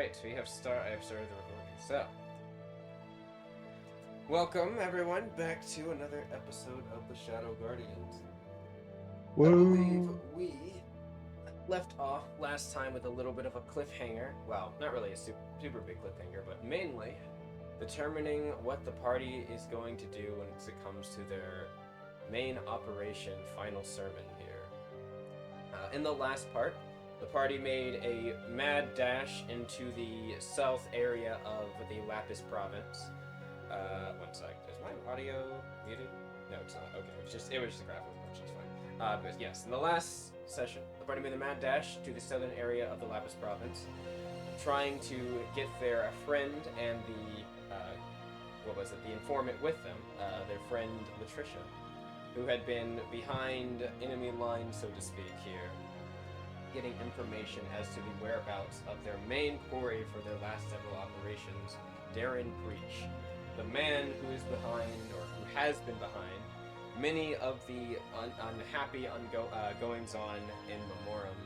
Alright, I have started the recording. So, welcome everyone back to another episode of the Shadow Guardians. Woo. I believe we left off last time with a little bit of a cliffhanger. Well, not really a super big cliffhanger, but mainly determining what the party is going to do when it comes to their main operation final sermon here. In the last part, the party made a mad dash into the south area of the Lapsus province. One sec. Is my audio muted? No, it's not. Okay, it was just a graphical glitch. It's fine. But yes, in the last session, the party made a mad dash to the southern area of the Lapsus province, trying to get their friend and the informant with them, their friend Latricia, who had been behind enemy lines, so to speak, here, getting information as to the whereabouts of their main quarry for their last several operations, Darren Preach, the man who is behind, or who has been behind, many of the unhappy goings-on in Memorem,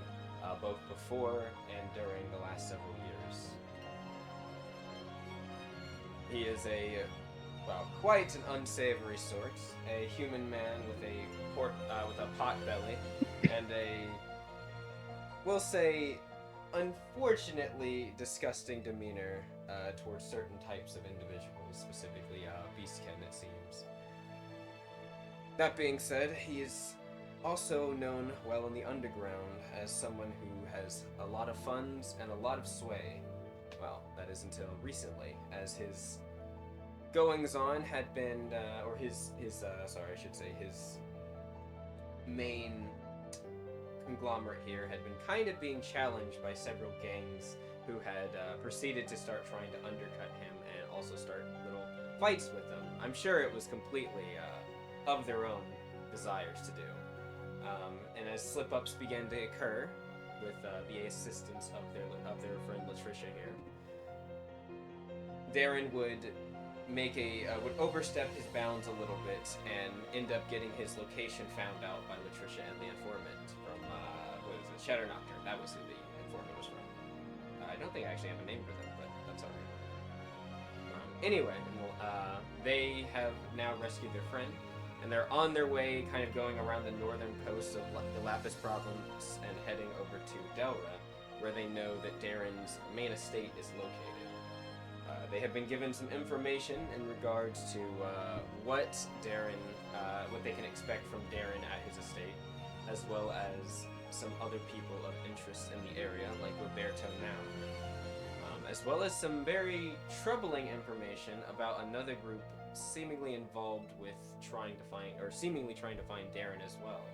both before and during the last several years. He is quite an unsavory sort, a human man with a pot belly, and we'll say, unfortunately disgusting demeanor towards certain types of individuals, specifically beastkin, it seems. That being said, he is also known well in the underground as someone who has a lot of funds and a lot of sway. Well, that is until recently, as his goings-on had been, his main conglomerate here had been kind of being challenged by several gangs who had proceeded to start trying to undercut him and also start little fights with them. I'm sure it was completely of their own desires to do. And as slip-ups began to occur with the assistance of their friend Latricia here, Darren would overstep his bounds a little bit and end up getting his location found out by Latricia and the informant from Shadow Nocturne. That was who the informant was from. I don't think I actually have a name for them, but that's alright. Anyway, they have now rescued their friend, and they're on their way, kind of going around the northern coast of the Lapsus province and heading over to Delra, where they know that Darren's main estate is located. They have been given some information in regards to what they can expect from Darren at his estate, as well as some other people of interest in the area, like Roberto now, as well as some very troubling information about another group seemingly involved with trying to find Darren as well.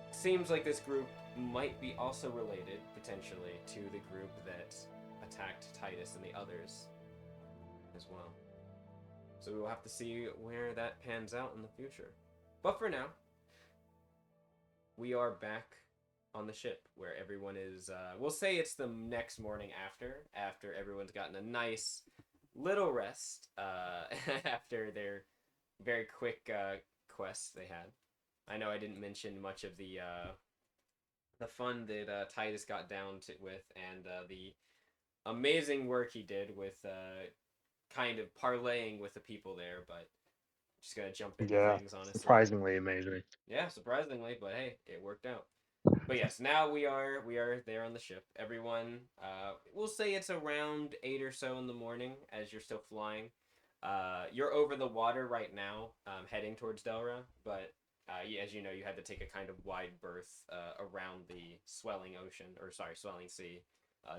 Seems like this group might be also related, potentially, to the group that attacked Titus and the others as well. So we will have to see where that pans out in the future. But for now, we are back on the ship where everyone is, we'll say it's the next morning after everyone's gotten a nice little rest after their very quick quests they had. I know I didn't mention much of the fun that Titus got down with, and the amazing work he did with kind of parlaying with the people there, but just gonna jump into things, honestly. Surprisingly amazing. Yeah, surprisingly, but hey, it worked out. But yes, now we are there on the ship. Everyone, we'll say it's around 8 or so in the morning as you're still flying. You're over the water right now, heading towards Delra, but as you know, you had to take a kind of wide berth around the swelling sea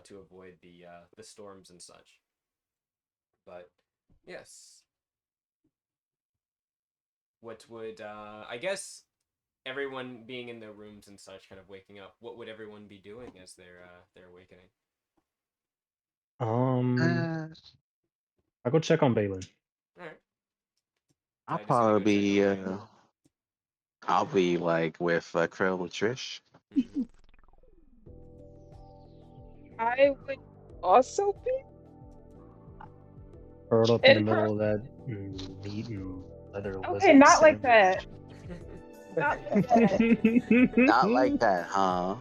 to avoid the storms and such. But yes, what would I guess everyone being in their rooms and such, kind of waking up, what would everyone be doing as they're awakening? I'll go check on Balin. All right. I'll probably I'll be like with Krill and Trish. Mm-hmm. I would also be Curled up in the middle of that meat and leather. Okay, not like that. Not like that. Not like that, huh?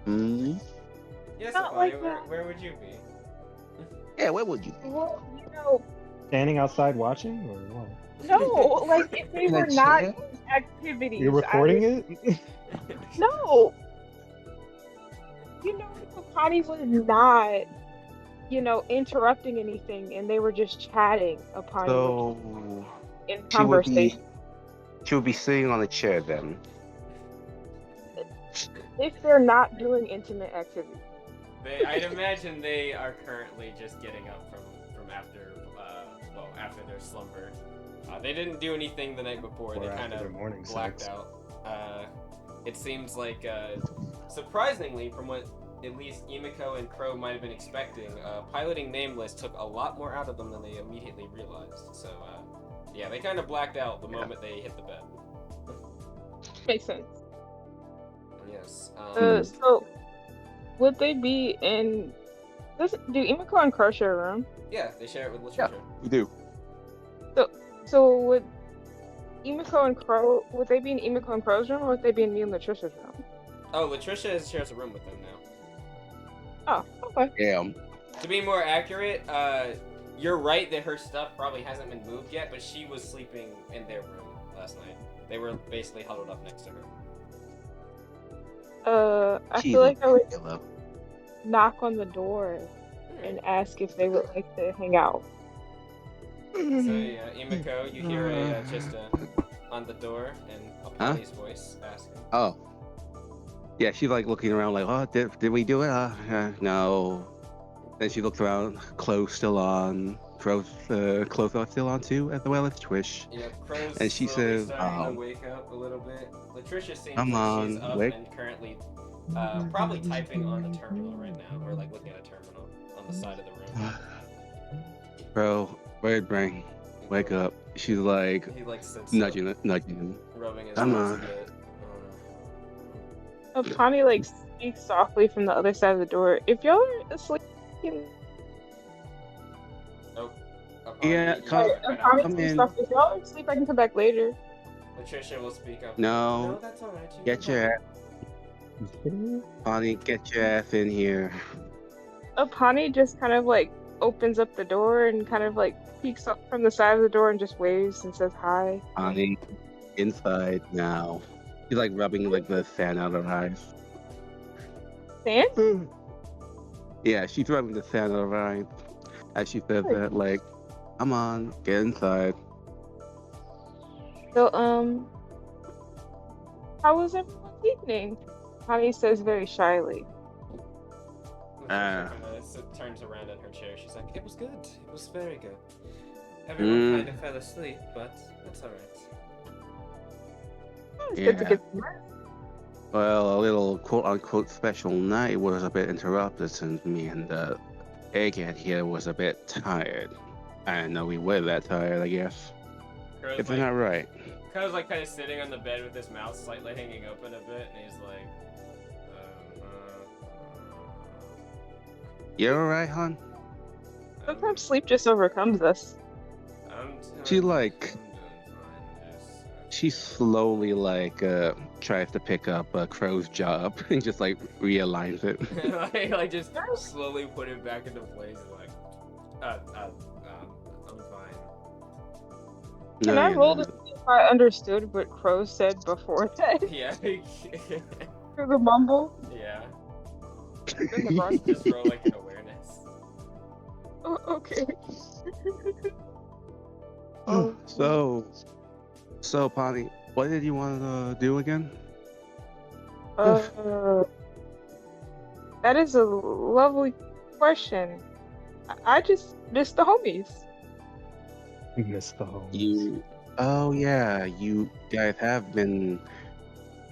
Mm-hmm. Yes, Not Apani, like where, that. where would you be? Yeah, where would you be? Well, you know, Standing outside watching or what? no, like if they In a were not chair? doing You're activities, I recording would. it? No, Connie was not, interrupting anything, and they were just chatting. Apani was just So in she would be conversation. she would be sitting on a chair then. If they're not doing intimate activities. I'd imagine they are currently just getting up from after, after their slumber. They didn't do anything the night before. Or They after kind their of morning blacked sex. out. It seems like, surprisingly, from what at least Emiko and Crow might have been expecting, piloting Nameless took a lot more out of them than they immediately realized. So, yeah, they kind of blacked out the moment they hit the bed. Makes sense. Yes. So would they be in? Do Emiko and Crow share a room? Yeah, they share it with Yeah, literature. we do. So would Emiko and Crow, would they be in Emiko and Crow's room, or would they be in me and Latricia's room? Oh, Latricia shares a room with them now. Oh, okay. Yeah. To be more accurate, you're right that her stuff probably hasn't been moved yet, but she was sleeping in their room last night. They were basically huddled up next to her. I She's feel like I would yellow. knock on the door and ask if they would like to hang out. So yeah, Emiko, you hear just on the door and Apani's voice asking. Oh. Yeah, she's like looking around like, oh, did we do it? No. Then she looks around, clothes still on, clothes are still on too, as well as Twish. Yeah, Crow's And she slowly says, starting to wake up a little bit. Latricia seems come like she's on, up wake. and currently probably typing on a terminal right now, or like looking at a terminal on the side of the room. Bro, red brain, wake up. She's like He like sits nudging up, him. rubbing his Come eyes a on. bit. Apani like speaks softly from the other side of the door. If y'all are asleep, Oh, Yeah, you come Apani in. speaks softly. If y'all are asleep, I can come back later. Latricia will speak up. No. No, that's alright. Get your Bonnie, get your ass in here. Apani just kind of like opens up the door and kind of like peeks up from the side of the door and just waves and says hi. Bonnie, inside now. She's like rubbing like the sand out of her eyes. Sand? Yeah, she's rubbing the sand out of her eyes as she says that, like, come on, get inside. So, how was everyone's evening? Apani says very shyly. Latricia turns around in her chair. She's like, it was good. It was very good. Everyone kind of fell asleep, but that's alright. It's Yeah. good to get some rest. Well, a little quote-unquote special night was a bit interrupted since me and Egghead here was a bit tired. I didn't know we were that tired, I guess. If I'm not right. Crow's like kind of sitting on the bed with his mouth slightly hanging open a bit, and he's like, You alright, hon? Sometimes sleep just overcomes us. She like... She slowly like tries to pick up Crow's job and just like realigns it. like just slowly put it back into place. Like, I'm fine. Can I roll to see if I understood what Crow said before that? Yeah. For the mumble? Yeah. In the front? Just roll like an awareness. Oh, okay. So, Polly, what did you want to do again? That is a lovely question. I just miss the homies. We missed the home. Oh yeah, you guys have been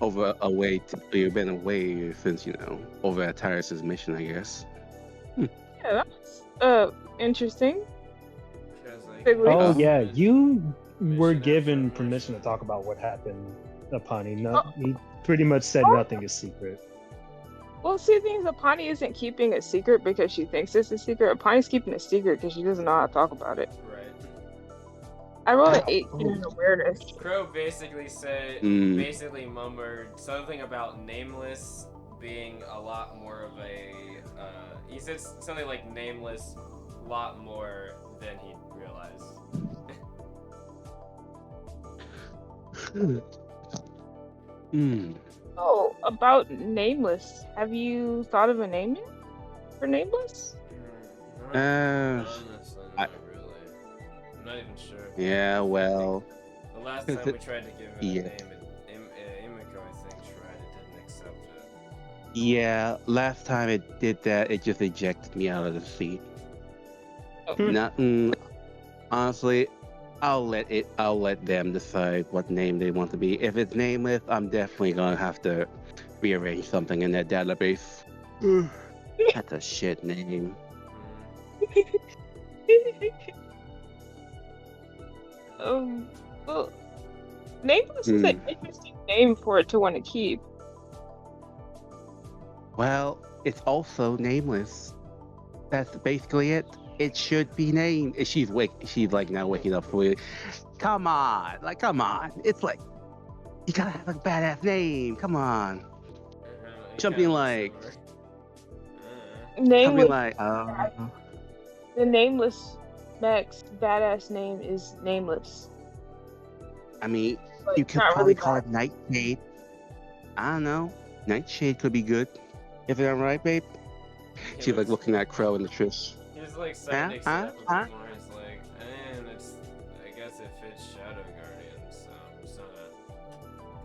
you've been away since, over at Tyrus's mission, I guess. Yeah, that's interesting. Oh yeah, you were given permission to talk about what happened upon him. He pretty much said nothing is secret. Well, see, the thing is, Apani isn't keeping a secret because she thinks it's a secret. Apani's keeping a secret because she doesn't know how to talk about it. Right. I rolled an 18 in awareness. Crow basically basically murmured something about Nameless being a lot more of a He said something like nameless a lot more than he realized. Oh, about Nameless. Have you thought of a name yet for Nameless? Honestly, not really. I'm not even sure. Yeah, well. The last time we tried to give it a Yeah. name, Imiko, I think, tried it, didn't accept it. Yeah, last time it did that, it just ejected me out of the seat. Honestly, I'll let them decide what name they want to be. If it's nameless, I'm definitely gonna have to rearrange something in that database. That's a shit name. Well, Nameless is an interesting name for it to want to keep. Well, it's also nameless. That's basically it. It should be named. She's like now waking up for it. Come on, It's like you gotta have a badass name. Come on. Something like Nameless. like The Nameless Max badass name is Nameless. I mean, But you could not probably really call bad. it Nightshade. I don't know. Nightshade could be good. If I'm right, babe. She's like looking at Crow and the Trish. He's like starting to accept it more. He's like, and it's, I guess it fits Shadow Guardian, so it's not.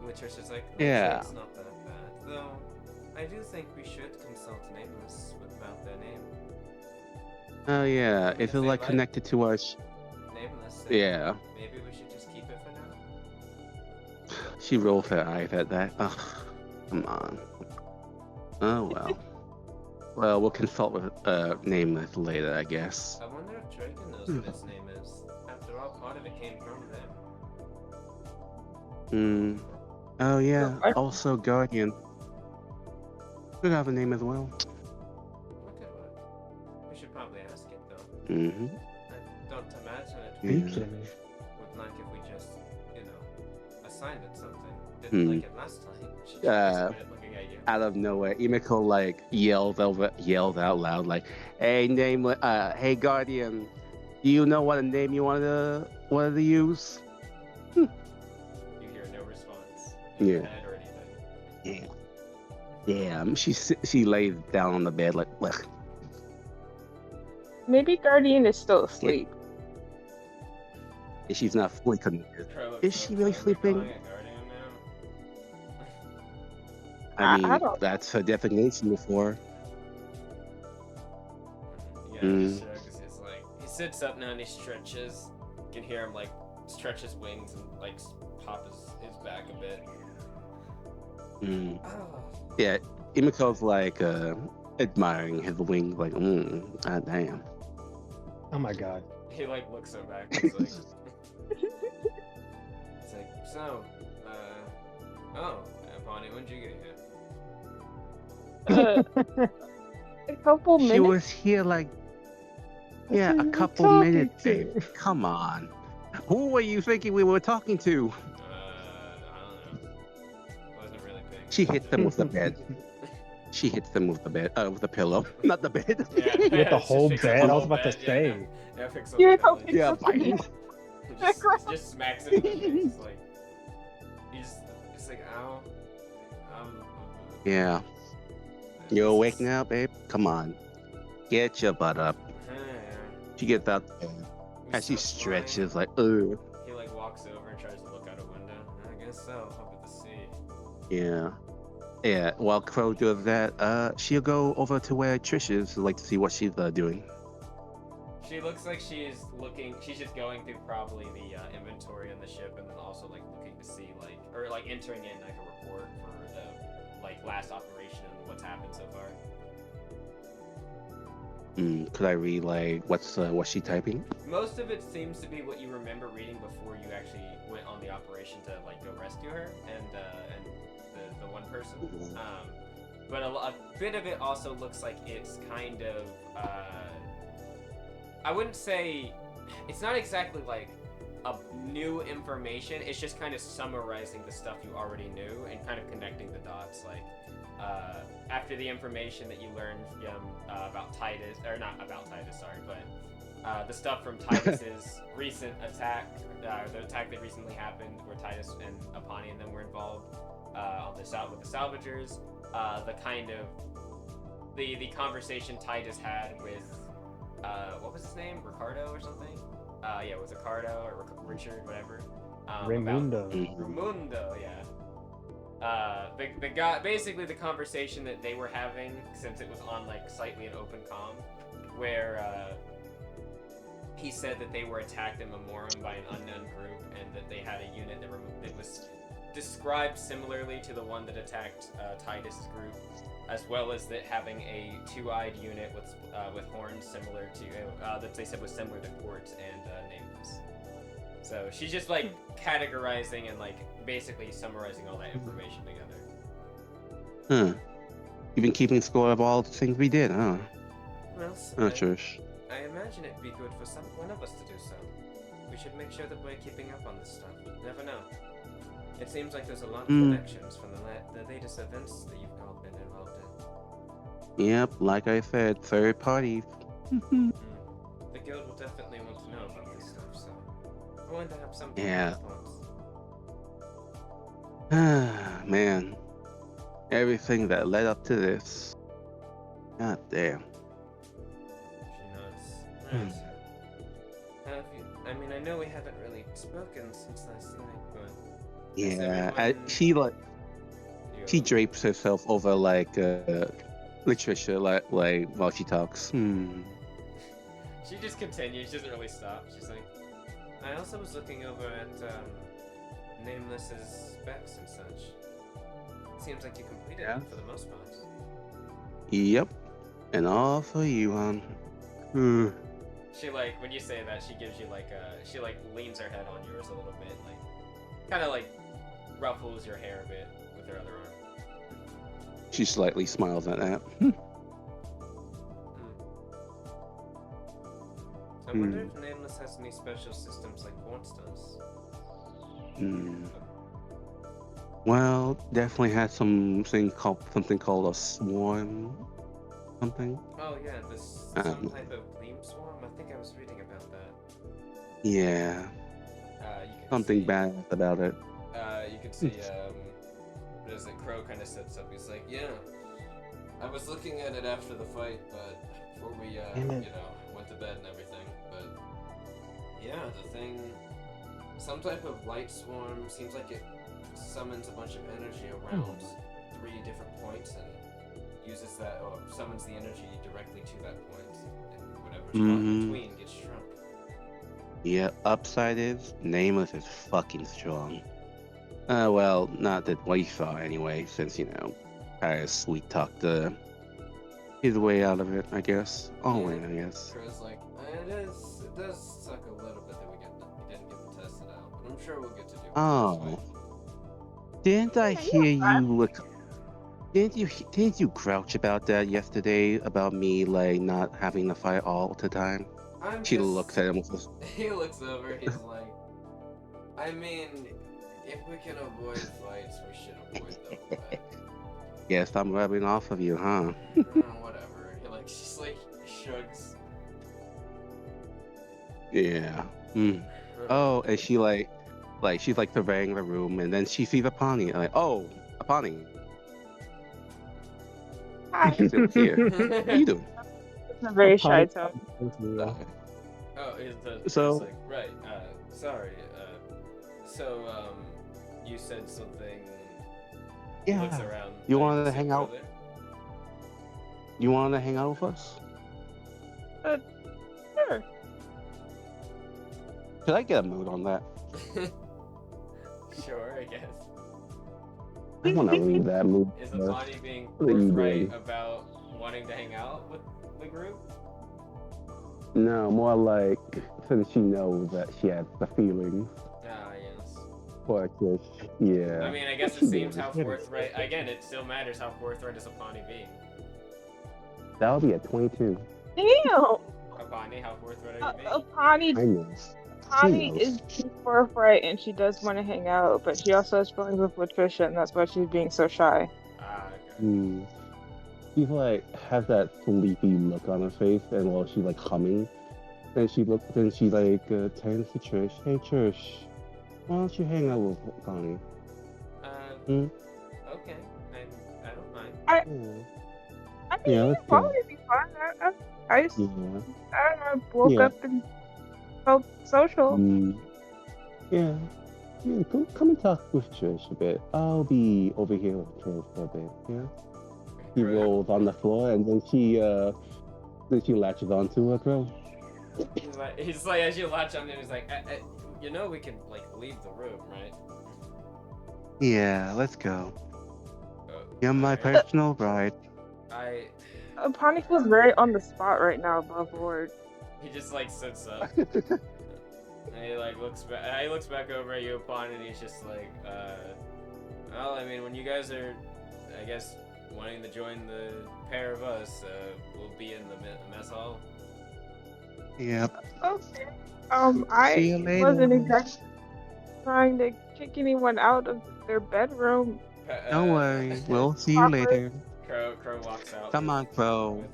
Which is like, yeah, it's not that bad. Though, I do think we should consult Nameless about their name. Oh yeah, If is it like connected to us? Nameless. Yeah. Maybe we should just keep it for now. She rolls her eyes at that. Ugh, come on. Oh well. Well, we'll consult with Nameless later, I guess. I wonder if Draken knows what its name is. After all, part of it came from them. Oh yeah. Also, Guardian could have a name as well. We should probably ask it though. I don't imagine it Yeah. would like if we just, assigned it something. Didn't like it last time. She just looking at you. Out of nowhere, Imiko like yelled out loud like, "Hey, hey Guardian, do you know what a name you wanted to use?" You hear no response. In your head or anything. Yeah. Damn. She lays down on the bed like, "Look." Maybe Guardian is still asleep. She's not fully connected. Is she really sleeping? I mean, that's her definition before. Yeah, he sits up now and he stretches. You can hear him like stretch his wings and like pop his back a bit. Yeah, Imiko's like admiring his wings, like, god damn. Oh my god. He like looks her back. He's like, it's like, so, Bonnie, when did you get here? A couple minutes. She was here like, a couple minutes, babe. Come on. Who were you thinking we were talking to? I don't know. Wasn't really paying She hit them with the bed. She hits them with the bed, with the pillow, not the bed. With the whole bed, I was about to say. Yeah, picks up the pillow. Yeah, biting. Just smacks it in the face, like he's like, ow. Yeah. You awake now, babe? Come on. Get your butt up. She gets out there. As she stretches, like, ugh. He like walks over and tries to look out a window. I guess so. Up at the sea. Yeah. Yeah, while Crow does that, she'll go over to where Trish is, like to see what she's doing. She looks like she's just going through probably the inventory on the ship and then also like looking to see like entering in like a report for the like last operation and what's happened so far. Could I read like what's she typing? Most of it seems to be what you remember reading before you actually went on the operation to like go rescue her and the one person. But a bit of it also looks like it's kind of I wouldn't say it's not exactly like a new information. It's just kind of summarizing the stuff you already knew and kind of connecting the dots. Like after the information that you learned about Titus, or not about Titus, sorry, but the stuff from Titus's recent attack, the attack that recently happened, where Titus and Apani and them were involved on with the salvagers, the kind of the conversation Titus had with what was his name, Ricardo or something? Yeah, with Ricardo or Richard, whatever. Raimundo. Raimundo, yeah. The guy, basically the conversation that they were having, since it was on like slightly an open comm, where he said that they were attacked in Memorem by an unknown group, and that they had a unit that was described similarly to the one that attacked Titus' group, as well as that having a two-eyed unit with horns similar to that they said was similar to Quartz and Nameless. So she's just like categorizing and like basically summarizing all that information together. Huh. You've been keeping score of all the things we did, huh? Well, Oh, sure. I imagine it'd be good for one of us to do so. We should make sure that we're keeping up on this stuff. Never know. It seems like there's a lot of connections from the latest events that you've all been involved in. Yep, like I said, third parties. The guild will definitely want to know about this stuff, so I want to have some thoughts. Ah, man. Everything that led up to this. God damn. She nods. Right. Have you? I mean, I know we haven't really spoken since last night, but yeah, she drapes herself over like Latricia, like while she talks. She just continues. She doesn't really stop. She's like, I also was looking over at Nameless's specs and such. It seems like you completed it for the most part. Yep, and all for you, hon. She like, when you say that, she gives you like she like leans her head on yours a little bit, like kind of like ruffles your hair a bit with her other arm. She slightly smiles at that. I wonder if Nameless has any special systems like Quartz does. Well, definitely has something called a swarm. Something. Oh yeah, some type of gleam swarm. I think I was reading about that. Yeah. Something bad about it. You can see, what is it? Crow kind of sits up. He's like, yeah, I was looking at it after the fight, but before we, went to bed and everything. But yeah, the thing, some type of light swarm seems like it summons a bunch of energy around 3 different points and uses that, or summons the energy directly to that point, and whatever's caught in between gets shrunk. Yeah, upside is Nameless is fucking strong. Well, not that we saw anyway, since kind of sweet talked his way out of it, I guess. Always, I guess. Crow's like, it does suck a little bit that we didn't get to test it out, but I'm sure we'll get to do it. Oh, didn't I hear you look? Didn't you grouch about that yesterday about me like not having the fight all the time? She looks at him. He looks over. He's like, I mean, if we can avoid fights, we should avoid them. But... Yes, I'm rubbing off of you, huh? Whatever. He just shrugs. Yeah. Oh, and she she's surveying the room, and then she sees Apani. I'm like, oh, Apani. Hi. Still here. How you doing? It's a very shy tone. So right. Sorry. So you said something. Yeah. Looks around. You wanted to hang out? You wanted to hang out with us? Sure. Could I get a mood on that? Sure, I guess. I want to read that mood. Is Apani being forthright about wanting to hang out with the group? No, more like since she knows that she has the feelings. Ah, yes. For Trish, yeah. I mean, I guess it seems how forthright. Again, it still matters how forthright is Apani being. That would be at 22. Damn! Apani, how forthright are you being? I know. Apani is forthright and she does want to hang out, but she also has feelings with Patricia, and that's why she's being so shy. Ah, okay. Hmm. She's like has that sleepy look on her face, and while she's like humming, then she like turns to Trish. Hey Trish, why don't you hang out with Connie? Uh, Hmm? okay. I don't mind. I Yeah. I mean, Yeah, yeah, let's probably go. be fun. Yeah. I don't know, woke Yeah. up and felt social. Mm. Yeah. Yeah, come and talk with Trish a bit. I'll be over here with Trish for a bit. Yeah. She Crow, rolls on the floor and then she latches onto her crow. he's like, as you latch on him, he's like, you know, we can like leave the room, right? Yeah, let's go. You're All my right. personal bride. I. Pawnee feels very on the spot right now, above board. He just like sits up and he like looks back. He looks back over at you, upon, and he's just like, well, I mean, when you guys are, I guess, wanting to join the pair of us, we'll be in the mess hall. Yep. Okay. See you I later. wasn't exactly trying to kick anyone out of their bedroom. Don't worry. We'll see you Proper. later. Crow walks out Come on, Crow. with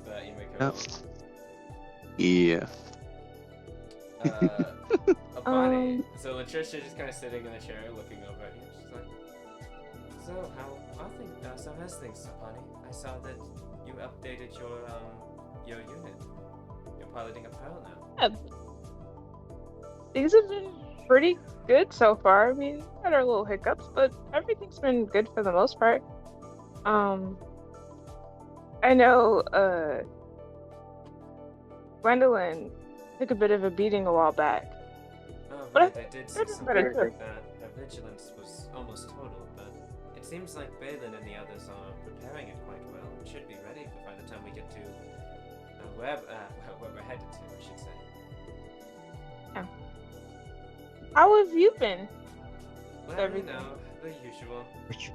Yep. Imiko. Yeah. Apani. So Latricia just kind of sitting in the chair, looking over at you. She's like, "So how's things, Apani? I saw that you updated your unit. You're piloting a Pearl now." Yeah, things have been pretty good so far. I mean, had our little hiccups, but everything's been good for the most part. I know, Gwendolyn took a bit of a beating a while back. Oh But right, I did see doing something better too. like that. Her vigilance was almost total, but it seems like Balin and the others are preparing it quite well. It should be ready by the time we get to where we're headed to, I should say. Yeah. How have you been? Well, Everything. you know, the usual.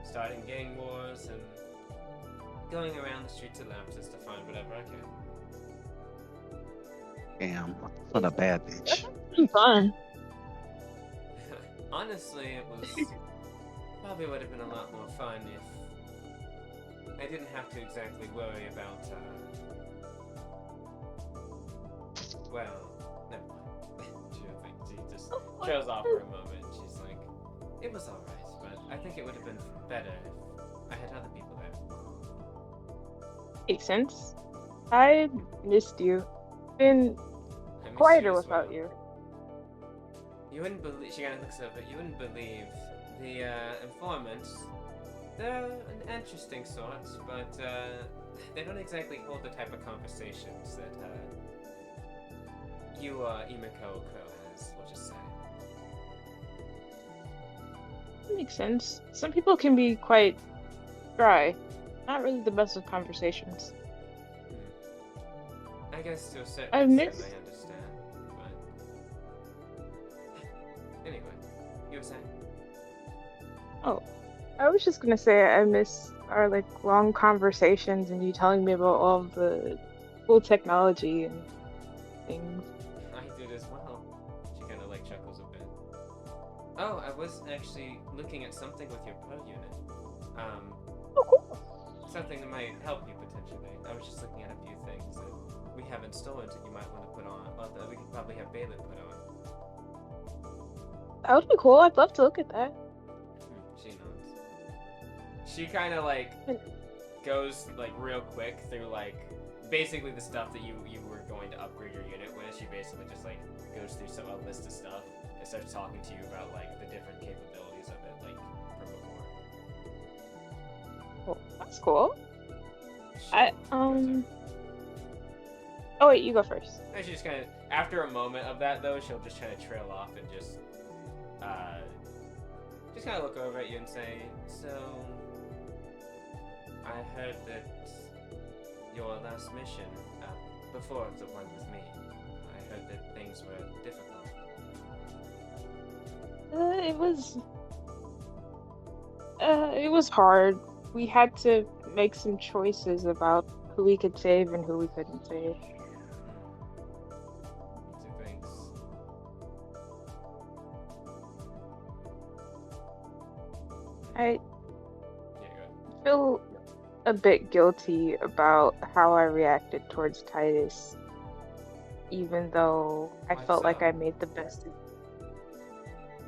Starting gang wars and going around the streets of Lapsus to find whatever I can. Damn. What a bad bitch. Fun. Honestly, it was probably would have been a lot more fun if I didn't have to exactly worry about. Well, never mind. She just trails off for a moment. She's like, it was alright, but I think it would have been better if I had other people there. Makes sense. I missed you. Been I miss quieter you as without well. you. You wouldn't believe. She kind of looks over. You wouldn't believe the informants. They're an interesting sort, but they don't exactly hold the type of conversations that you Imiko has. We'll just say. Makes sense. Some people can be quite dry. Not really the best of conversations. I guess to a certain I extent miss- I understand, but anyway, you were saying? Oh, I was just gonna say I miss our like long conversations and you telling me about all of the cool technology and things. I did as well. She kind of like chuckles a bit. Oh, I was actually looking at something with your pro unit. Oh, cool. Something that might help you potentially. I was just looking at a few things that we haven't stolen that you might want to put on, or that we could probably have Balin put on. That would be cool. I'd love to look at that. She nods. She kind of like goes like real quick through like basically the stuff that you were going to upgrade your unit with. She basically just like goes through a list of stuff and starts talking to you about like the different capabilities of it, like from before. Cool. That's cool. She- Oh wait, you go first. And she just kind of, after a moment of that though, she'll just kind of trail off and just kind of look over at you and say, "So, I heard that your last mission, before the one with me, I heard that things were difficult." It was hard. We had to make some choices about who we could save and who we couldn't save. So thanks. I Yeah, go ahead. feel a bit guilty about how I reacted towards Titus, even though I Why felt like so? I made the best.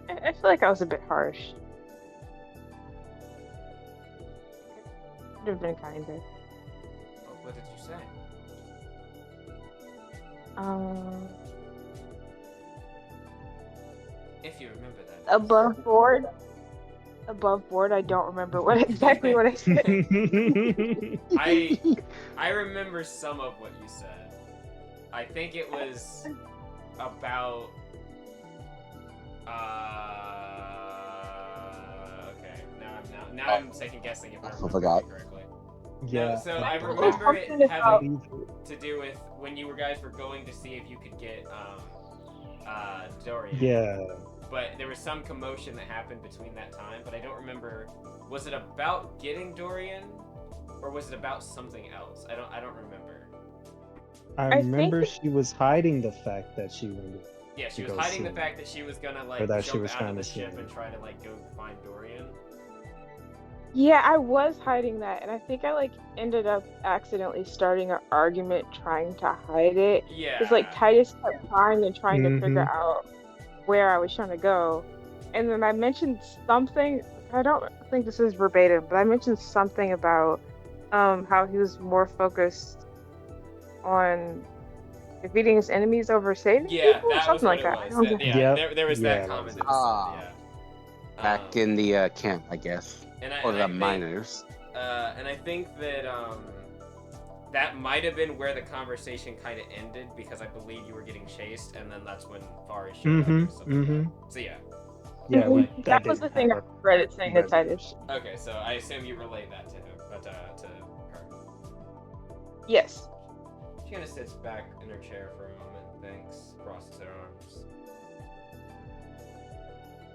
I feel like I was a bit harsh. Could have been kinder. Oh, what did you say? Um, If you remember that. above board. Above board, I don't remember what exactly what I said. I remember some of what you said. I think it was about okay. Now I'm second guessing if I remember forgot. it correctly. Yeah. No, so I It was remember it something about- having to do with when you guys were going to see if you could get Dorian. Yeah. But there was some commotion that happened between that time, but I don't remember. Was it about getting Dorian, or was it about something else? I don't remember. I I remember think- she was hiding the fact that she wanted. Yeah, she To was go hiding the see. fact that she was gonna like Or that she jump was out trying of the to see ship him. and try to like go find Dorian. Yeah, I was hiding that, and I think I like ended up accidentally starting an argument trying to hide it. Yeah. Because like Titus kept trying and trying to figure Mhm. out where I was trying to go, and then I mentioned something. I don't think this is verbatim, but I mentioned something about how he was more focused on defeating his enemies over saving Yeah, people or that was something what like it that. I was. don't That, know. yeah, Yep. there was Yeah, that that comment was that it. was said. Yeah. Back in the camp, I guess, or the think, miners. and I think that that might have been where the conversation kind of ended because I believe you were getting chased, and then that's when Fari showed up or something like that. So yeah. Yeah, Like, that was the didn't thing I happen. read it saying to Titus. Okay, so I assume you relay that to him, but to her. Yes. She kind of sits back in her chair for a moment, thinks, crosses her arms.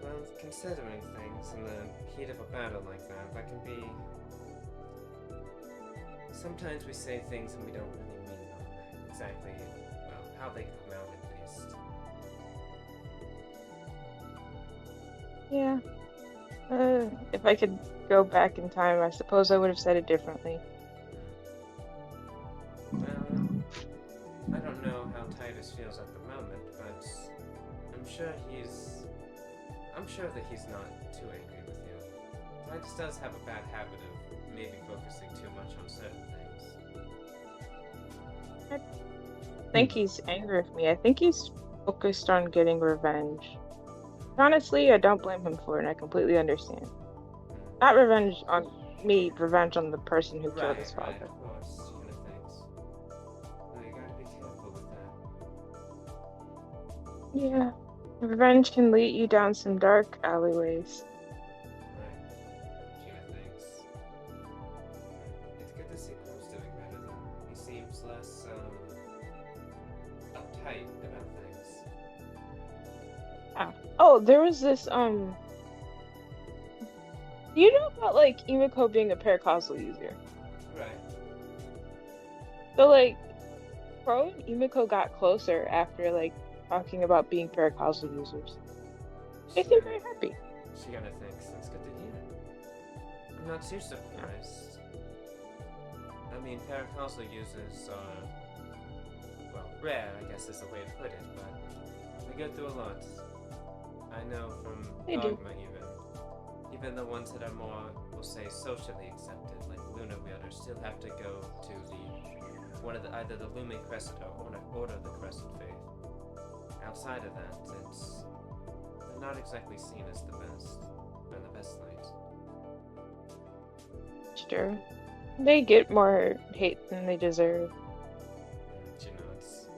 Well, considering things in the heat of a battle like that can be. Sometimes we say things and we don't really mean them exactly, well, how they come out at least. Yeah. If I could go back in time, I suppose I would have said it differently. Well, I don't know how Titus feels at the moment, but I'm sure that he's not too angry with you. Titus does have a bad habit of maybe focusing too much on certain things. I think he's angry with me. I think he's focused on getting revenge. Honestly, I don't blame him for it, and I completely understand. Not revenge on me, revenge on the person who killed his father. Right, of course, kind of things. No, you gotta be careful with that. Yeah. Revenge can lead you down some dark alleyways. Right. Kind of things. It's good to see Crow's doing better though. He seems less uptight about things. Oh, there was this you know about like Emiko being a paracausal user? Right. So like Pro and Emiko got closer after like talking about being paracausal users. They seem very happy. She kind of thinks that's good to hear. I'm not too surprised. I mean, paracausal users are, well, rare, I guess is the way to put it, but they go through a lot. I know from They do. Dogma even the ones that are more, we'll say, socially accepted, like Lunar Wielders, still have to go to either the Lumen Crescent or Order of the Crescent faith. Outside of that, they're not exactly seen as the best, or the best light. Sure. They get more hate than they deserve. You know, it's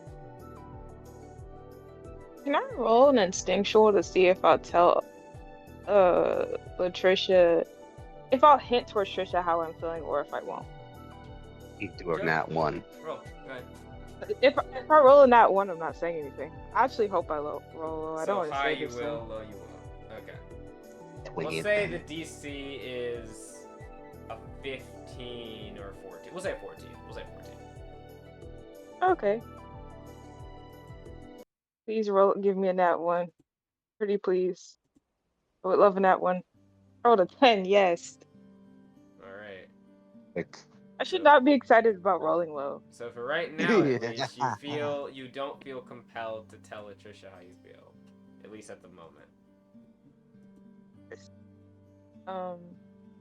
Can I roll an instinctual to see if I'll tell Latricia, if I'll hint towards Trisha how I'm feeling or if I won't? You do a nat one. roll. Go ahead. If I roll a nat one, I'm not saying anything. I actually hope I roll low. I don't want to high say you this. will, low you will. Okay. We'll 20 say then. the DC is a 15 or 14. We'll say 14. Okay. Please give me a nat one. Pretty please. I would love a nat one. I rolled a 10, yes. All right. Like, I should not be excited about rolling low. So for right now, at least, you don't feel compelled to tell Latricia how you feel, at least at the moment.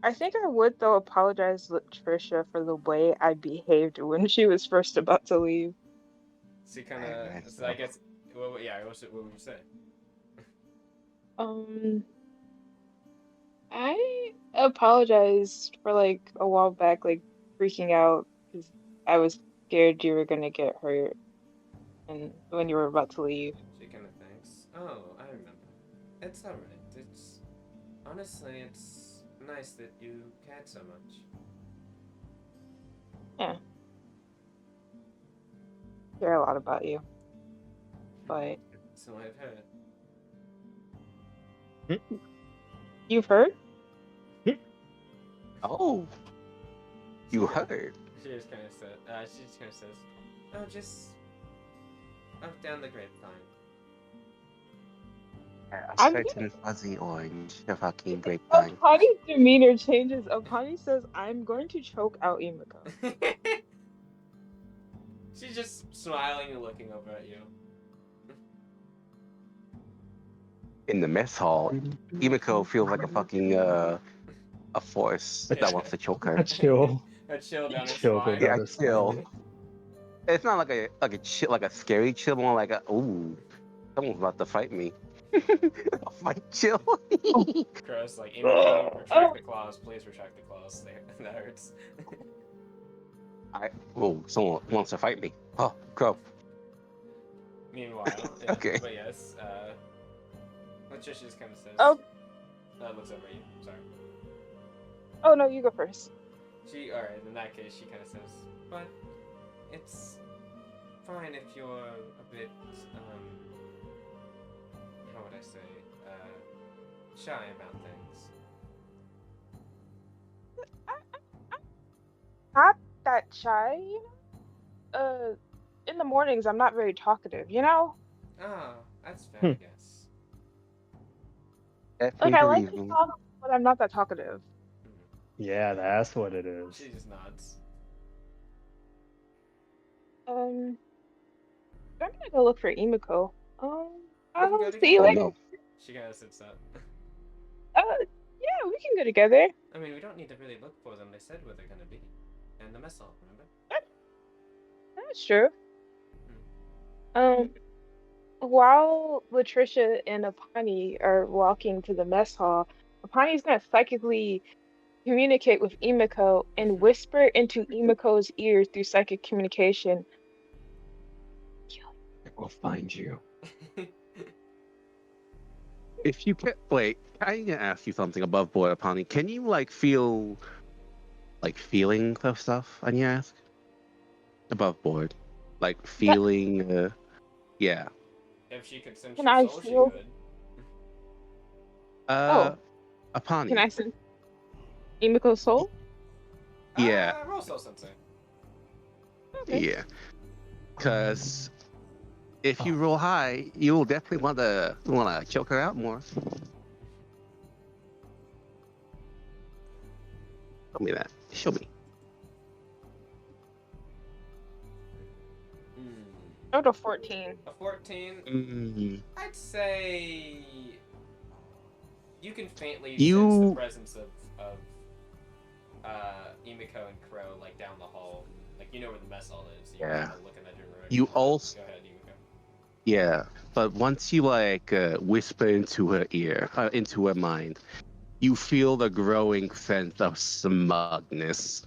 I think I would though apologize to Trisha for the way I behaved when she was first about to leave. So you kind of, so I guess, well, yeah. What would you say? I apologized for like a while back, like freaking out because I was scared you were gonna get hurt, and when you were about to leave. She kind of thinks, "Oh, I remember. It's all right. It's honestly, it's nice that you cared so much." Yeah, care a lot about you, but So I've heard. you've heard? Oh, you heard. She just kind of says, "Oh, just up down the grapevine." A I'm certain fuzzy orange, a fucking grapevine. Apani's demeanor changes. Apani says, "I'm going to choke out Imiko." She's just smiling and looking over at you. In the mess hall, Imiko feels like a fucking a force that wants to choke her. A chill. A chill down her Chill spine. Yeah, down chill. It's not like a chill, like a scary chill, more like a ooh, someone's about to fight me. A fight chill. Gross, like Imiko, retract the claws, please retract the claws. That hurts. Someone wants to fight me. Oh, Crow. Meanwhile, yeah, Okay. but yes, Latricia just kind of says, looks over at you, sorry. Oh no, you go first. Alright, in that case, she kind of says, but it's fine if you're a bit, how would I say, shy about things. Not that shy, you know? In the mornings, I'm not very talkative, you know? Ah, that's fair, I guess. That's Like, I the like to reason. talk, but I'm not that talkative. Yeah, that's what it is. She just nods. I'm gonna go look for Imiko. We can go I'll see together. you Oh later. no. She kind of sits up. Yeah, we can go together. I mean, we don't need to really look for them. They said where they're gonna be. And the mess hall, remember? That's true. While Latricia and Apani are walking to the mess hall, Apani's gonna psychically communicate with Imiko and whisper into Imiko's ear through psychic communication. We'll find you. If you can wait, I can ask you something above board, Apani. Can you feel feelings of stuff? I need to ask. Above board, feeling. Yeah. If she could sense Can your I soul, she feel? could. Apani. Can I sense Imiko's soul? Yeah. Roll soul sensing. Okay. Yeah. Because if you roll high, you will definitely want to choke her out more. Show me that. Show me. I got a 14. A 14? I'd say you can faintly sense the presence of Imiko and Crow down the hall. You know where the mess hall is. So you Yeah. can look in that direction. You also. Go ahead, Imiko. Yeah, but once you whisper into her ear, into her mind, you feel the growing sense of smugness.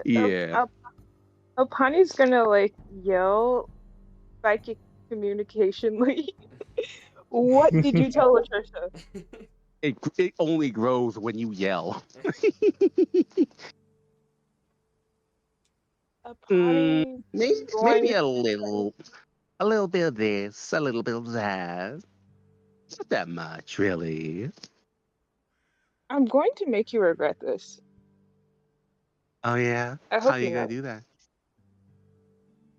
Yeah. Apani's gonna yell psychic communication. What did you tell Latricia? It only grows when you yell. Apani Maybe a little bit of this, a little bit of that. Not that much, really. I'm going to make you regret this. Oh yeah. I How hope are you you gonna know. do that?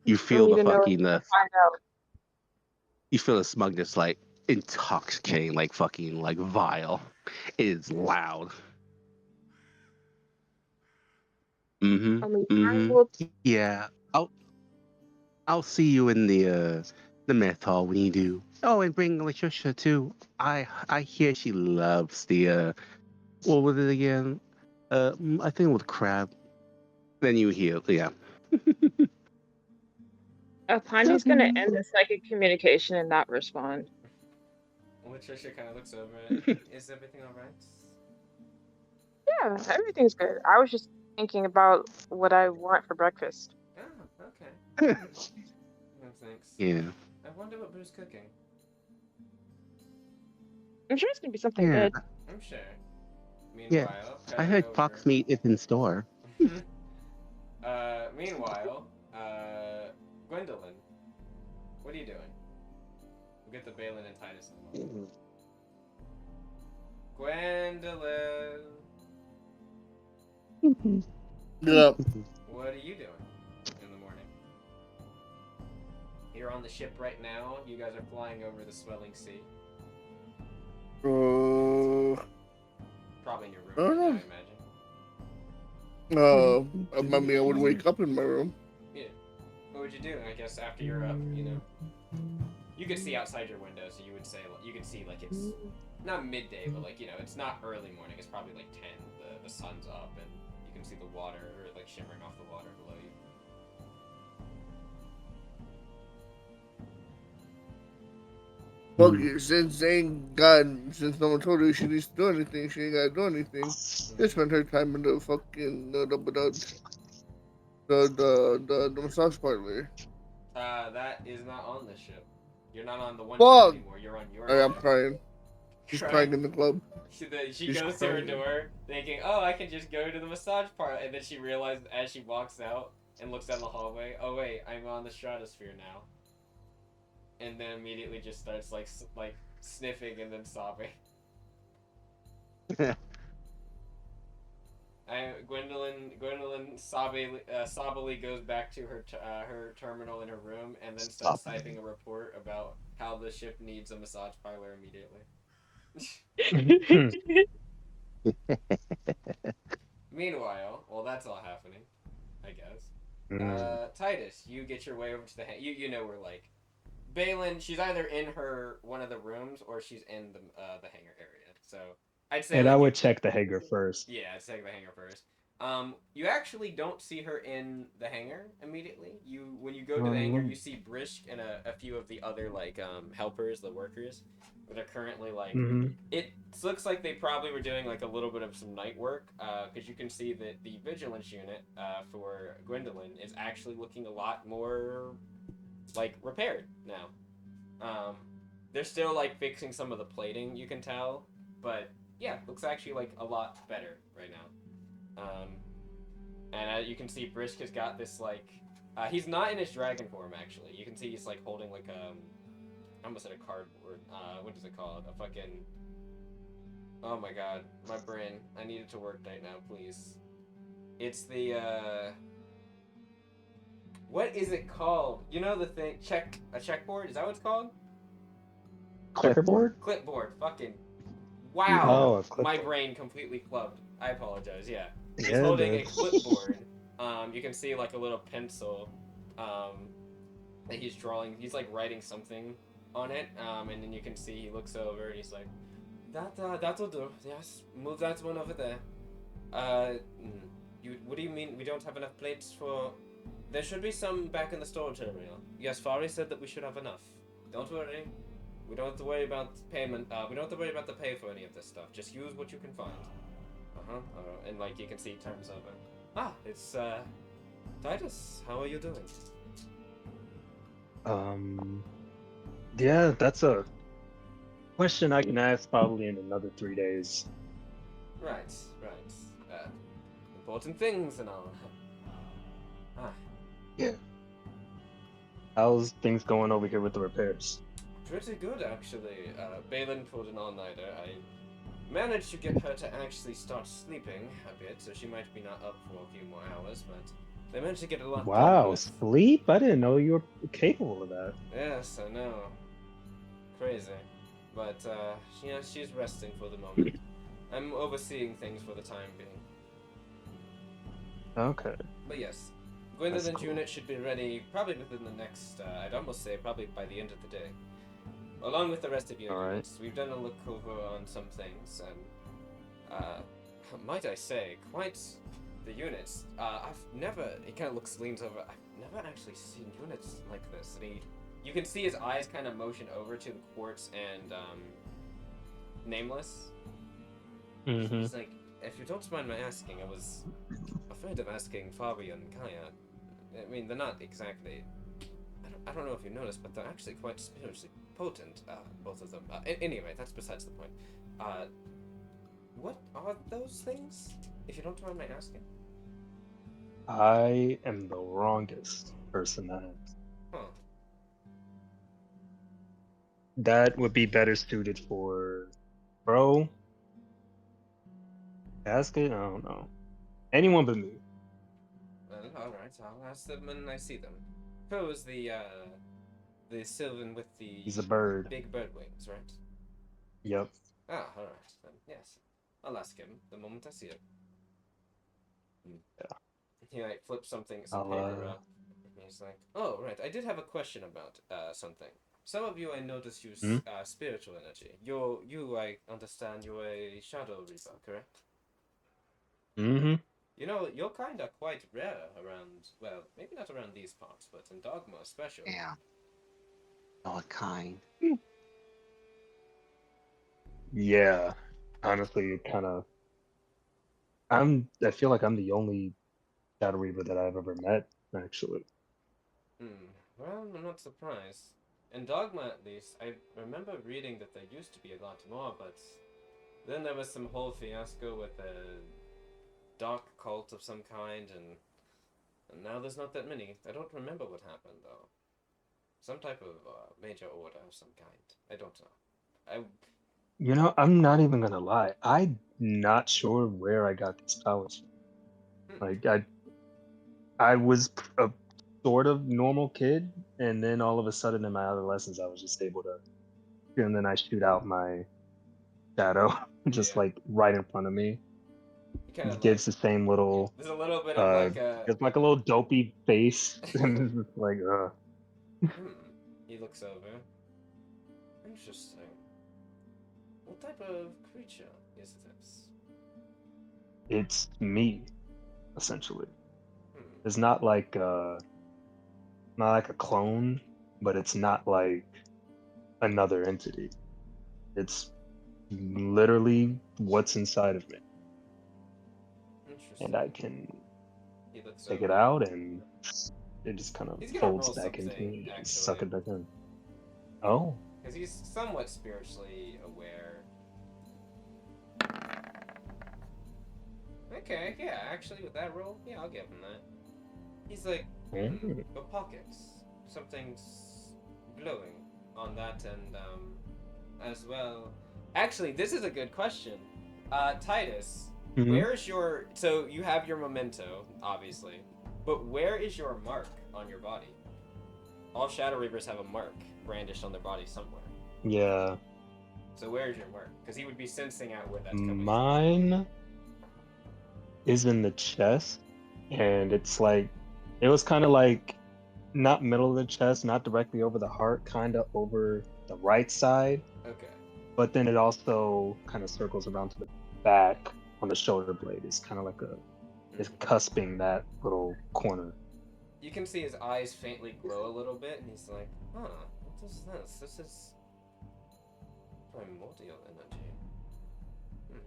You For feel me the to know fucking and find out. you feel the smugness intoxicating, vile. It is loud. Mm-hmm. I mean, I Mm-hmm. will. Yeah. I'll see you in the meth hall when you do. Oh, and bring Latricia too. I hear she loves the what was it again? I think it was crab. Then you hear, yeah. Pondy's gonna end the psychic communication and not respond. Latricia kind of looks over it. Is everything all right? Yeah, everything's good. I was just thinking about what I want for breakfast. Oh, okay. No thanks. Yeah. I wonder what Bruce cooking. I'm sure it's gonna be something Yeah. good. I'm sure. Yeah. Meanwhile, I cutting heard over. fox meat is in store. Meanwhile, Gwendolyn, what are you doing? We'll get the Balin and Titus in a moment. Gwendolyn, Yep. what are you doing in the morning? You're on the ship right now. You guys are flying over the swelling sea. Probably in your room right now, I imagine. I mean, I would wake up in my room. Yeah. What would you do? I guess after you're up, you know. You could see outside your window, so you would say you could see like it's not midday, but like it's not early morning. It's probably like 10. The sun's up, and you can see the water like shimmering off the water below you. Fuck you. Since no one told her she needs to do anything, she ain't gotta do anything. Just spend her time in the fucking the massage parlor. That is not on the ship. You're not on the one Fuck! ship anymore. You're on your I'm ship. crying. She's crying in the club. She She's goes to her crying. door thinking, oh, I can just go to the massage parlor. And then she realizes as she walks out and looks down the hallway, oh, wait, I'm on the stratosphere now. And then immediately just starts like sniffing and then sobbing. Gwendolyn sobbily goes back to her terminal in her room and then starts typing a report about how the ship needs a massage parlor immediately. Meanwhile, while that's all happening, I guess. Titus, you get your way over to the you know where like Balin. She's either in one of the rooms or she's in the hangar area. So I'd say. And like, I would check the hangar first. Yeah, I'd check the hangar first. You actually don't see her in the hangar immediately. When you go to the hangar, you see Brisk and a few of the other like helpers, the workers, that are currently like. It looks like they probably were doing like a little bit of some night work, because you can see that the vigilance unit for Gwendolyn is actually looking a lot more like repaired now. They're still like fixing some of the plating, you can tell, but yeah, looks actually like a lot better right now. And you can see Brisk has got this like he's not in his dragon form actually. You can see he's like holding like I almost said a cardboard. What is it called? A fucking. Oh my god, my brain. I need it to work right now, please. It's the what is it called? You know the thing a checkboard? Is that what it's called? Clipboard? Clipboard. Fucking. Wow. Oh, my brain completely clubbed. I apologize. Yeah. He's Yeah, holding a clipboard. You can see like a little pencil that he's drawing. He's like writing something on it. And then you can see he looks over and he's like, that'll do. Yes, move that one over there. What do you mean we don't have enough plates for? There should be some back in the storage terminal. Yes, Fari said that we should have enough. Don't worry. We don't have to worry about payment. We don't have to worry about the pay for any of this stuff. Just use what you can find. And like you can see, turns over. It's Titus. How are you doing? Yeah, that's a question I can ask probably in another 3 days. Right. Important things and all. Yeah. How's things going over here with the repairs? Pretty good, actually. Balin pulled an all-nighter. I managed to get her to actually start sleeping a bit, so she might be not up for a few more hours, but they managed to get a lot done. Wow, sleep? I didn't know you were capable of that. Yes, I know. Crazy. But, she's resting for the moment. I'm overseeing things for the time being. Okay. But yes, That's Gwendolyn's cool. unit should be ready probably within the next, I'd almost say probably by the end of the day. Along with the rest of your All right. units. We've done a look over on some things, and, might I say, quite the units. I've never, he kind of leans over, I've never actually seen units like this. And you can see his eyes kind of motion over to the quartz and, Nameless. Mm-hmm. He's like, if you don't mind my asking, I was afraid of asking Fabi and Kaya. I mean, they're not exactly. I don't know if you noticed, but they're actually quite spiritually potent, both of them. Anyway, that's besides the point. What are those things? If you don't mind my asking. I am the wrongest person to ask. Huh. That would be better suited for Bro. Basket? I don't know. Anyone but me. Well, alright, I'll ask them when I see them. Who's the Sylvan with the He's a bird. big bird wings, right? Yep. Ah, alright, then, yes. I'll ask him the moment I see him. Yeah. He like flips some I'll, paper up. And he's like, "Oh, right. I did have a question about something. Some of you I noticed use Hmm? spiritual energy. You I understand you're a shadow reaper, correct? Mm-hmm. You know, you're kind of quite rare around. Well, maybe not around these parts, but in Dogma especially. Yeah. All kind. Yeah. Honestly, it kind of. I feel like I'm the only Shadow Reaper that I've ever met, actually. Well, I'm not surprised. In Dogma, at least, I remember reading that there used to be a lot more, but then there was some whole fiasco with a dark cult of some kind, and now there's not that many. I don't remember what happened, though. Some type of major order of some kind. I don't know. You know, I'm not even gonna lie. I'm not sure where I got these powers from. Like, I was a sort of normal kid, and then all of a sudden in my adolescence, I was just able to, and then I shoot out my shadow, just Yeah. like right in front of me. You kind of like. Gives the same little, There's a little bit of like a. it's like a little dopey face, and it's just like, Hmm. He looks over. Interesting. What type of creature is this? it's me, essentially. Hmm. It's not like a clone, but it's not like another entity. It's literally what's inside of me, and Interesting. I can He looks take it over. out, and it just kind of He's gonna folds roll back into something, me and actually. suck it back in. Oh, Because he's somewhat spiritually aware. Okay, yeah, actually, with that roll, yeah, I'll give him that. He's like, mm, the pockets. Something's glowing on that, and, as well. Actually, this is a good question. Titus, mhm. where's your. So, you have your memento, obviously, but where is your mark on your body? All Shadow Reapers have a mark brandished on their body somewhere. Yeah. So, where is your mark? Because he would be sensing out where that's coming from. Mine is in the chest, and it's like it was kind of like not middle of the chest, not directly over the heart, kind of over the right side, Okay. but then it also kind of circles around to the back on the shoulder blade. It's kind of like it's cusping that little corner. You can see his eyes faintly glow a little bit, and he's like, huh, what is this? This is primordial energy.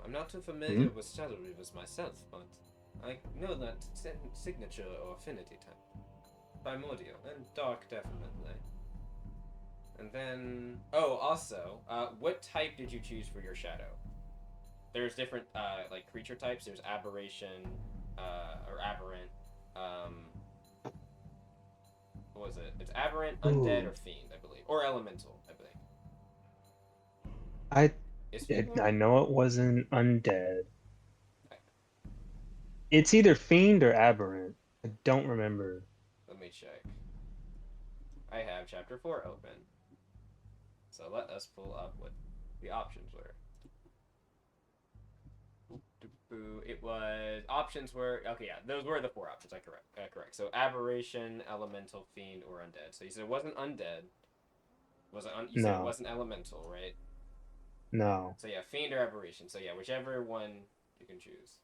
I'm not too familiar Mhm. with Shadow Reavers myself, but I know that signature or affinity type. Primordial, and dark, definitely. And then, oh, also, what type did you choose for your shadow? There's different, like, creature types. There's aberration, or aberrant, um, what was it? It's aberrant, undead, Ooh, or fiend, I believe. Or elemental, I believe. I Is fiend one? I know it wasn't undead. It's either fiend or aberrant. I don't remember. Let me check. I have chapter 4 open. So let us pull up what the options were. It was options were okay. Yeah, those were the 4 options. I correct. So aberration, elemental, fiend, or undead. So you said it wasn't undead. Was it? You said it No, wasn't elemental, right? no. So yeah, fiend or aberration. So yeah, whichever one you can choose.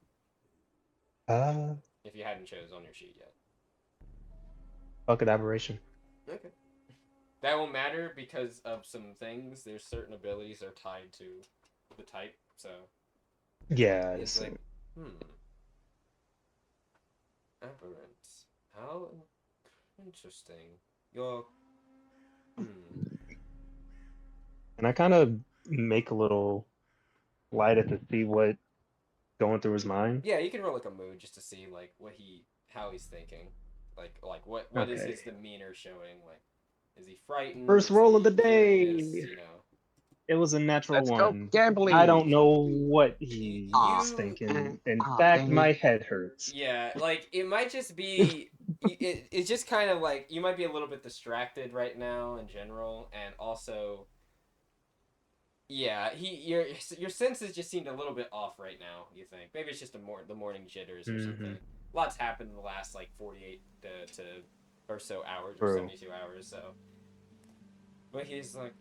Uh, If you hadn't chose on your sheet yet. Bucket aberration. Okay. That won't matter because of some things. There's certain abilities that are tied to the type. So Yeah, it's like, aberrant. How interesting. Your and I kind of make a little light at to see what going through his mind. Yeah, you can roll like a mood just to see like how he's thinking, like what is Okay. his demeanor showing? Like, is he frightened? First Is roll of he the day. curious? You know. It was a natural Let's go 1. I don't gambling. know what You he's thinking. In fact, dang it. my head hurts. Yeah, like it might just be it's just kind of like you might be a little bit distracted right now in general, and also yeah, your senses just seemed a little bit off right now. You think maybe it's just the morning jitters or something. Lots happened in the last like 48 to or so hours or True. 72 hours. So, but he's like,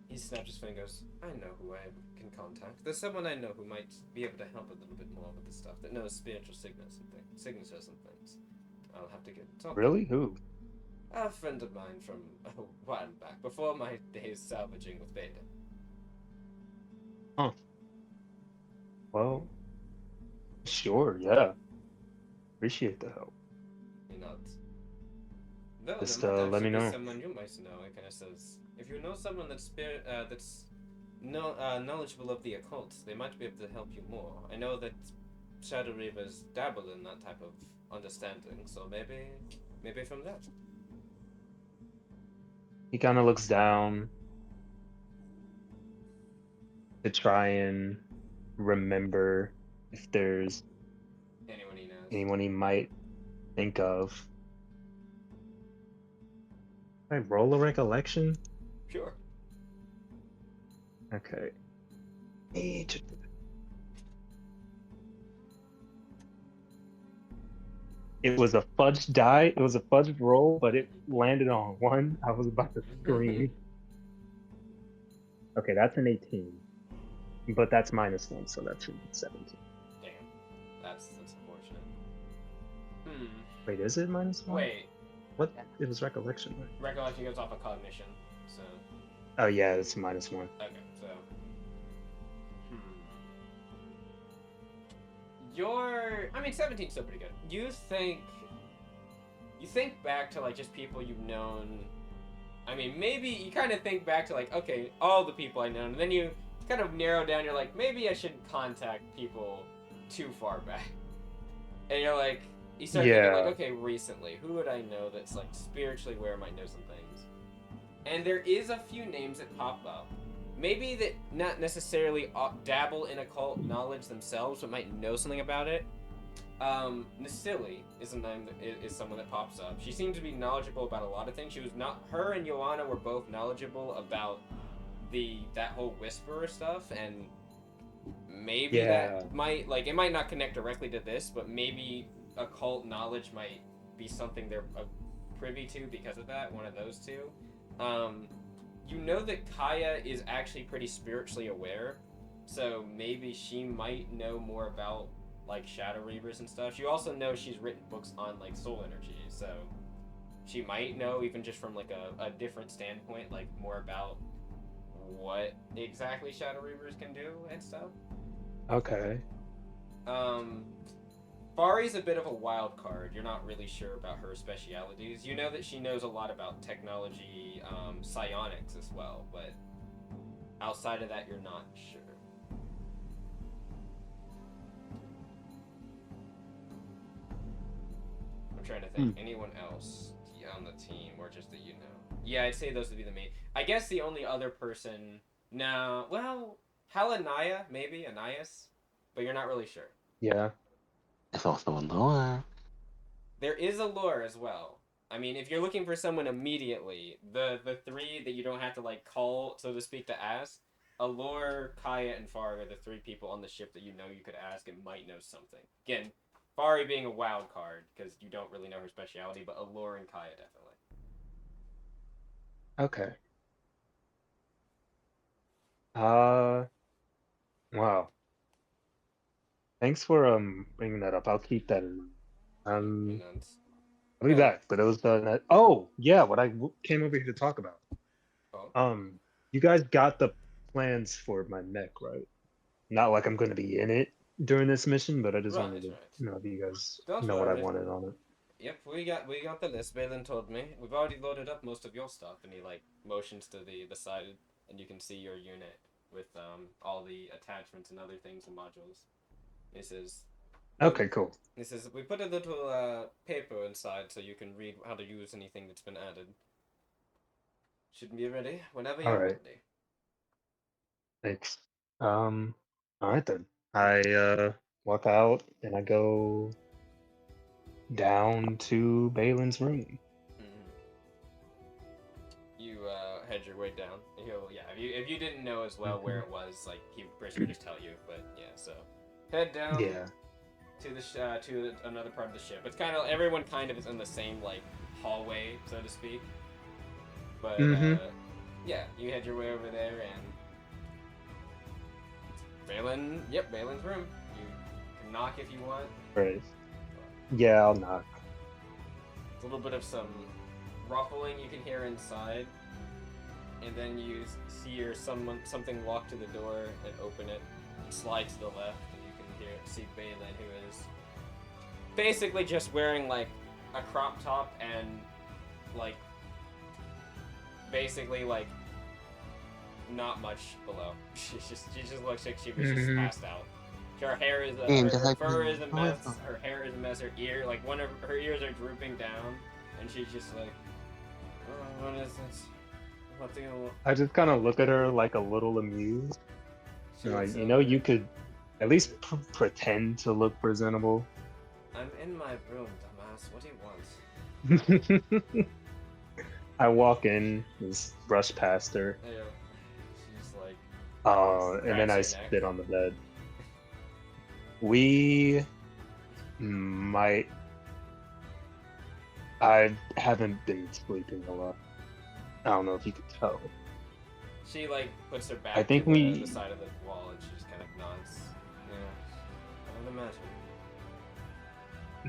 He snaps his fingers. I know who I can contact. There's someone I know who might be able to help a little bit more with this stuff. That knows spiritual signatures and things. I'll have to get talking. Really? Who? A friend of mine from a while back, before my days salvaging with Beta. Huh. Well, sure, yeah. Appreciate the help. He nods. No, Just there might let me actually be know. someone you might know. It kind of says, if you know someone that's knowledgeable of the occult, they might be able to help you more. I know that Shadow Reavers dabble in that type of understanding, so maybe from that. He kind of looks down to try and remember if there's Anyone he knows. anyone he might think of. Can I roll a recollection? Sure. Okay. It was a fudge die. It was a fudged roll, but it landed on 1. I was about to scream. Okay, that's an 18. But that's -1, so that's 17. Damn. That's unfortunate. Wait, is it -1? Wait. What? It was recollection. Right? Recollection goes off of cognition, so. Oh yeah, it's -1. Okay, so. I mean, 17's still pretty good. You think back to like just people you've known. I mean, maybe you kind of think back to like, okay, all the people I know, and then you kind of narrow down. You're like, maybe I shouldn't contact people too far back. And you're like, you start thinking like, okay, recently, who would I know that's like spiritually aware might know some things? And there is a few names that pop up. Maybe that not necessarily dabble in occult knowledge themselves, but might know something about it. Nasili is a name that is someone that pops up. She seems to be knowledgeable about a lot of things. Her and Joanna were both knowledgeable about that whole whisperer stuff, and maybe that might, like, it might not connect directly to this, but maybe occult knowledge might be something they're privy to because of that, one of those two. You know that Kaya is actually pretty spiritually aware, so maybe she might know more about like Shadow Reavers and stuff. You also know she's written books on like soul energy, so she might know even just from like a different standpoint, like more about what exactly Shadow Reavers can do and stuff. Okay. Fari's a bit of a wild card. You're not really sure about her specialities. You know that she knows a lot about technology, psionics as well, but outside of that, you're not sure. I'm trying to think. Anyone else on the team, or just that you know? Yeah, I'd say those would be the main. I guess the only other person... No, well, Halanaya, maybe, Anais, but you're not really sure. Yeah. There's also a lore. There is a lore as well. I mean, if you're looking for someone immediately, the 3 that you don't have to like call, so to speak, to ask, Allure, Kaya, and Fari are the 3 people on the ship that you know you could ask and might know something. Again, Fari being a wild card because you don't really know her speciality, but Allure and Kaya definitely. Okay. Wow. Thanks for bringing that up. I'll keep that in mind. And then, I'll be back. But it was oh yeah, what came over here to talk about. oh, You guys got the plans for my mech, right? Not like I'm going to be in it during this mission, but I just wanted to know if you guys Don't know what I worry. wanted on it. Yep, we got the list. Balin told me we've already loaded up most of your stuff, and he like motions to the side, and you can see your unit with all the attachments and other things and modules. He says, Okay, cool. He says we put a little paper inside so you can read how to use anything that's been added. Should be ready whenever you're ready. Thanks. All right then. I walk out and I go down to Balin's room. You head your way down. If you didn't know as well where it was, like Brish would just tell you. But yeah, so head down. Yeah. To the to another part of the ship. It's kind of everyone kind of is in the same like hallway, so to speak. But yeah, you head your way over there and Balin's room. You can knock if you want. Right. Yeah, I'll knock. It's a little bit of some ruffling you can hear inside, and then you see something locked to the door and open it, slide to the left. See Balin, who is basically just wearing like a crop top and like basically like not much below. She just looks like she was just passed out. Her hair is her fur is a mess. Her hair is a mess. Her ear, like one of her ears are drooping down, and she's just like, oh, what is this? I just kind of look at her like a little amused. Like, you could at least pretend to look presentable. I'm in my room, dumbass. What do you want? I walk in, just brush past her. Yeah. She's like. And then I sit on the bed. We might. I haven't been sleeping a lot. I don't know if you could tell. She like puts her back to the side of the wall and she just kind of nods. I would imagine.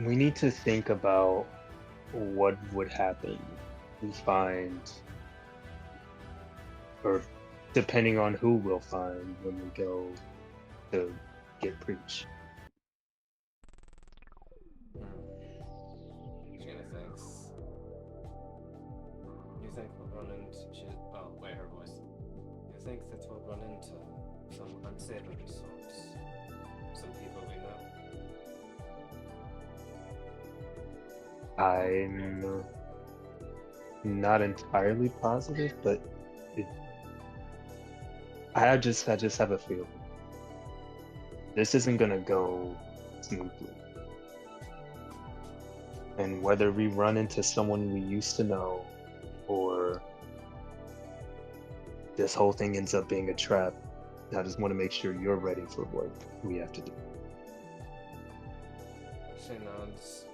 We need to think about what would happen if we find, or depending on who we'll find when we go to get Preach. She's gonna think. You think we'll run into? Oh, wait, her voice. You think that we'll run into some unsavory sorts? Some people we know. I'm not entirely positive, but I just have a feeling this isn't gonna go smoothly. And whether we run into someone we used to know, or this whole thing ends up being a trap, I just want to make sure you're ready for what we have to do. She nods.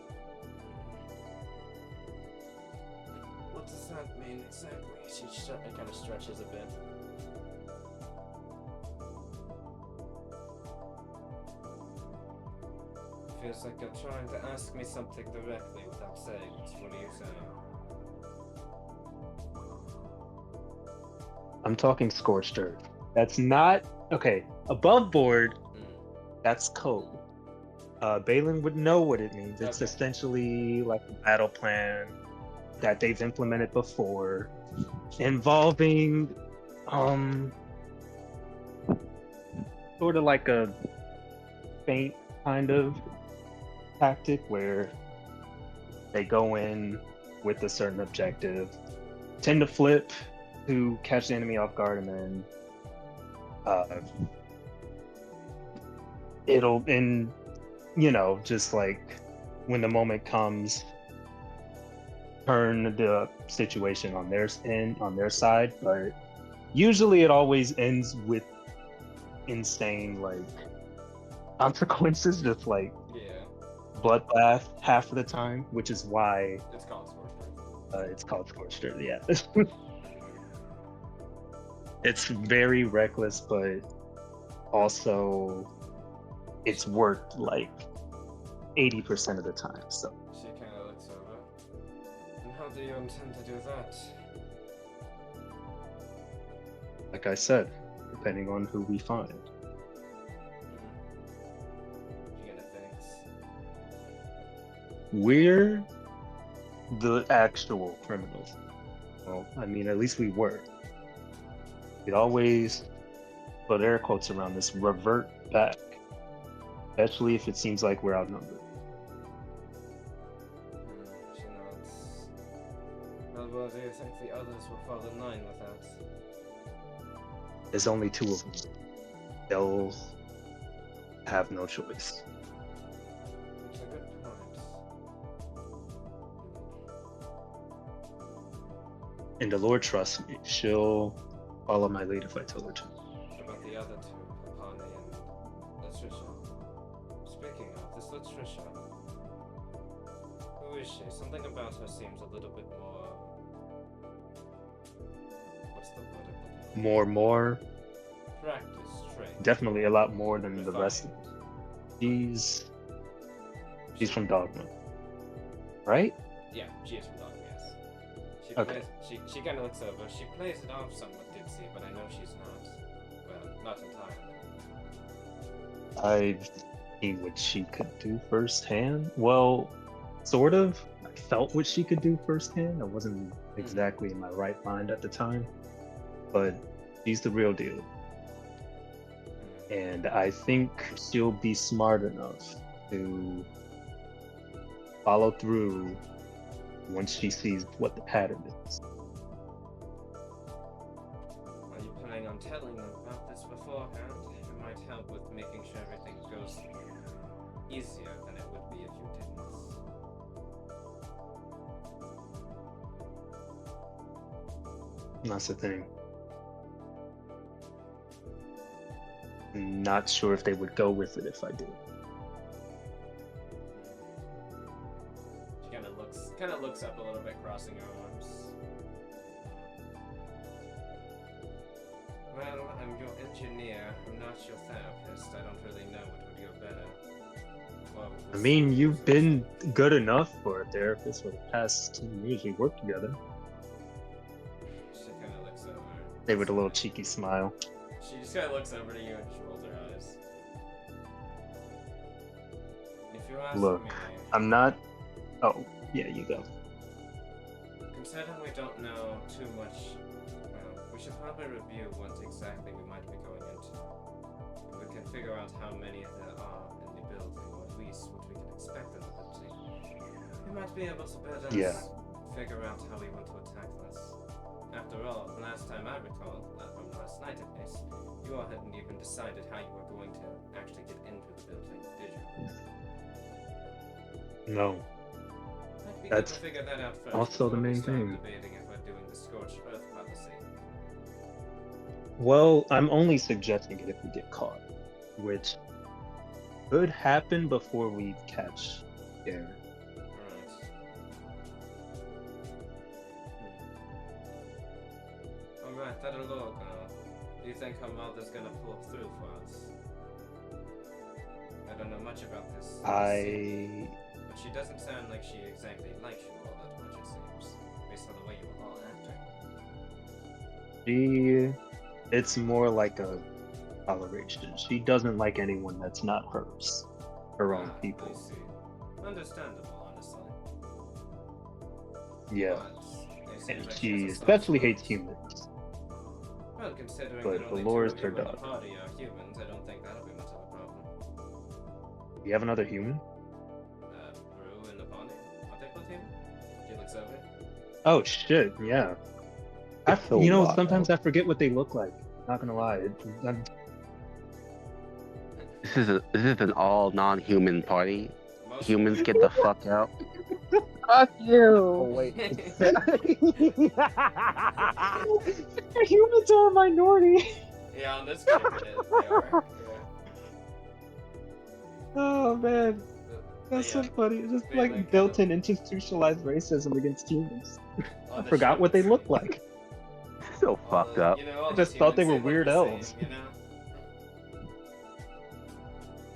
What does that mean exactly? She kind of stretches a bit. Feels like you're trying to ask me something directly without saying it. What are you saying? I'm talking scorched earth. That's not okay. Above board, that's code. Balin would know what it means. It's essentially like a battle plan that they've implemented before, involving sort of like a feint kind of tactic where they go in with a certain objective, tend to flip to catch the enemy off guard, and then it'll, and just like when the moment comes, turn the situation on their side, but Usually it always ends with insane like consequences, just like Yeah, bloodbath half of the time, which is why it's called Scorched it's called Scorched Earth. Yeah, Earth. it's very reckless, but also it's worked like 80% of the time. So She kind of looks over. And how do you intend to do that? like I said, depending on who we find. She kind of thinks. We're the actual criminals. Well, I mean, at least we were. We'd always put air quotes around this, revert back, especially if it seems like we're outnumbered. She nods. Well, do you think the others will fall in line with that? There's only two of them. They'll have no choice. It's a good point. And the Lord trusts me. She'll follow my lead if I tell her to. What about the other two, Papani and Latricia? Speaking of, this Latricia, who is she? Something about her seems a little bit more... What's the word I'm looking More, for? Practice, trained. definitely a lot more than the rest of Refined. them. She's from Dogma, right? Yeah, she is from Dogma, yes. She Okay. plays, she kind of looks over. She plays it off somewhat ditzy, but I know she's not. Well, not entirely. I've seen what she could do firsthand. Well, sort of. I felt what she could do firsthand. I wasn't exactly in my right mind at the time, but she's the real deal. And I think she'll be smart enough to follow through once she sees what the pattern is. Are you planning on telling them about this beforehand? It might help with making sure everything goes easier than it would be if you didn't. That's the thing. I'm not sure if they would go with it if I did. She kind of looks up a little bit, crossing her arms. Well, I'm your engineer. I'm not your therapist. I don't really know what would go better. Well, I we'll mean, see. you've been good enough for a therapist for the past 2 years we worked together. She kind of looks over. They with a little cheeky smile. She just kind of looks over to you and just rolls her eyes. If you ask Look, me, I'm not. Oh, yeah, you go. considering we don't know too much, well, we should probably review what exactly we might be going into. We can figure out how many there are in the building, or at least what we can expect in the building. We might be able to better figure out how we want to attack this. After all, the last time I recall, from last night at least, you all hadn't even decided how you were going to actually get into the building, did you? No. Might be That's good to figure that out first also the before we main start thing. debating if we're doing the Scorched Earth policy. Well, I'm only suggesting it if we get caught, which could happen before we catch Garen. Right. Alright, that alone, do you think her mother's gonna pull through for us? I don't know much about this. Scene, but she doesn't sound like she exactly likes you all that much, it seems, based on the way you were all acting. It's more like a toleration. She doesn't like anyone that's not hers, her own I people. see. Understandable, honestly. Yeah, But it seems and like she has a soft especially spot. hates humans. Well, considering But that only Dolores, two her of you in the daughter. party are humans, I don't think that'll be much of a problem. You have another human? Brew and Apani, aren't they both human? She looks over. Oh shit, yeah. That's a You know, lot, sometimes though. I forget what they look like. Not gonna lie. This is an all non-human party. Most Humans get the fuck out. Fuck Oh you. wait. Humans are a minority. Yeah, on this game they are. Yeah. Oh man, But that's so yeah, funny. It's just Valen like kind of. built-in institutionalized racism against humans. All I the forgot what humans they seem. looked like. So fucked up. All I those just thought they humans, were they look weird the same, elves. you know?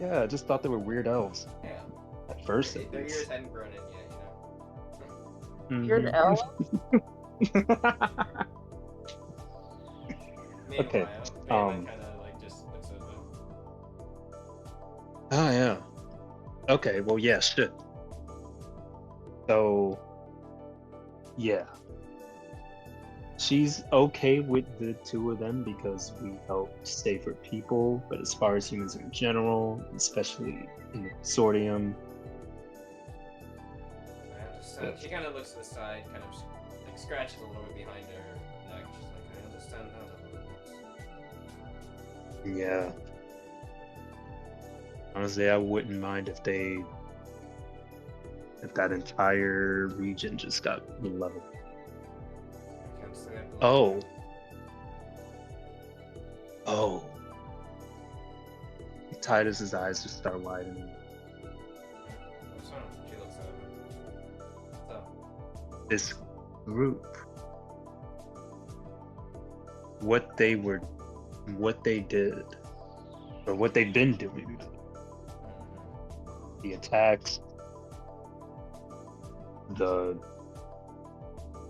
Yeah, I just thought they were weird elves. Yeah. At first, Their at ears least. hadn't grown in yet, Weird elf. Mhm. Okay. Meanwhile, Valen kind of like just looks over. Oh yeah. Okay. Well, yeah. Shit. So, yeah, she's okay with the two of them because we help safer people. But as far as humans in general, especially in the consortium, I understand. She kind of looks to the side, kind of like scratches a little bit behind her neck. She's like, I understand that a little bit. yeah. Honestly, I wouldn't mind if that entire region just got leveled. I can't say I believe Oh. you. Oh. Titus's eyes just start widening. What's wrong? She looks over. What's up? This group, what they did, or what they've been doing, the attacks, the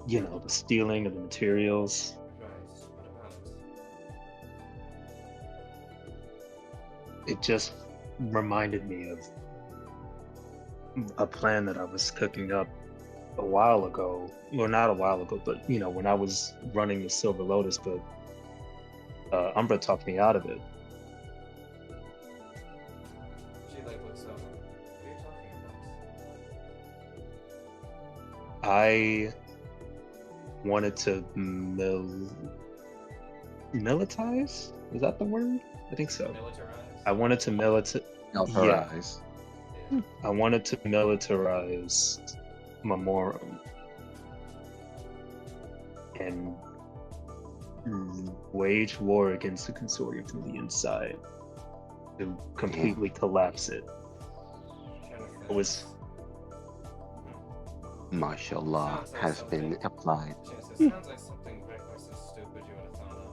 the stealing of the materials. Right. What about it? It just reminded me of a plan that I was cooking up a while ago. Well, not a while ago, but when I was running the Silver Lotus, but Umbra talked me out of it. She like looks over. What are you talking about? I wanted to militarize? Is that the word? I think so. Militarize? I wanted to Yeah, Militarize. Yeah. I wanted to militarize Memorem and wage war against the consortium from the inside to completely collapse it. Kind of It was Martial law Sounds like has something- been applied. It sounds like something reckless and stupid you would have thought of.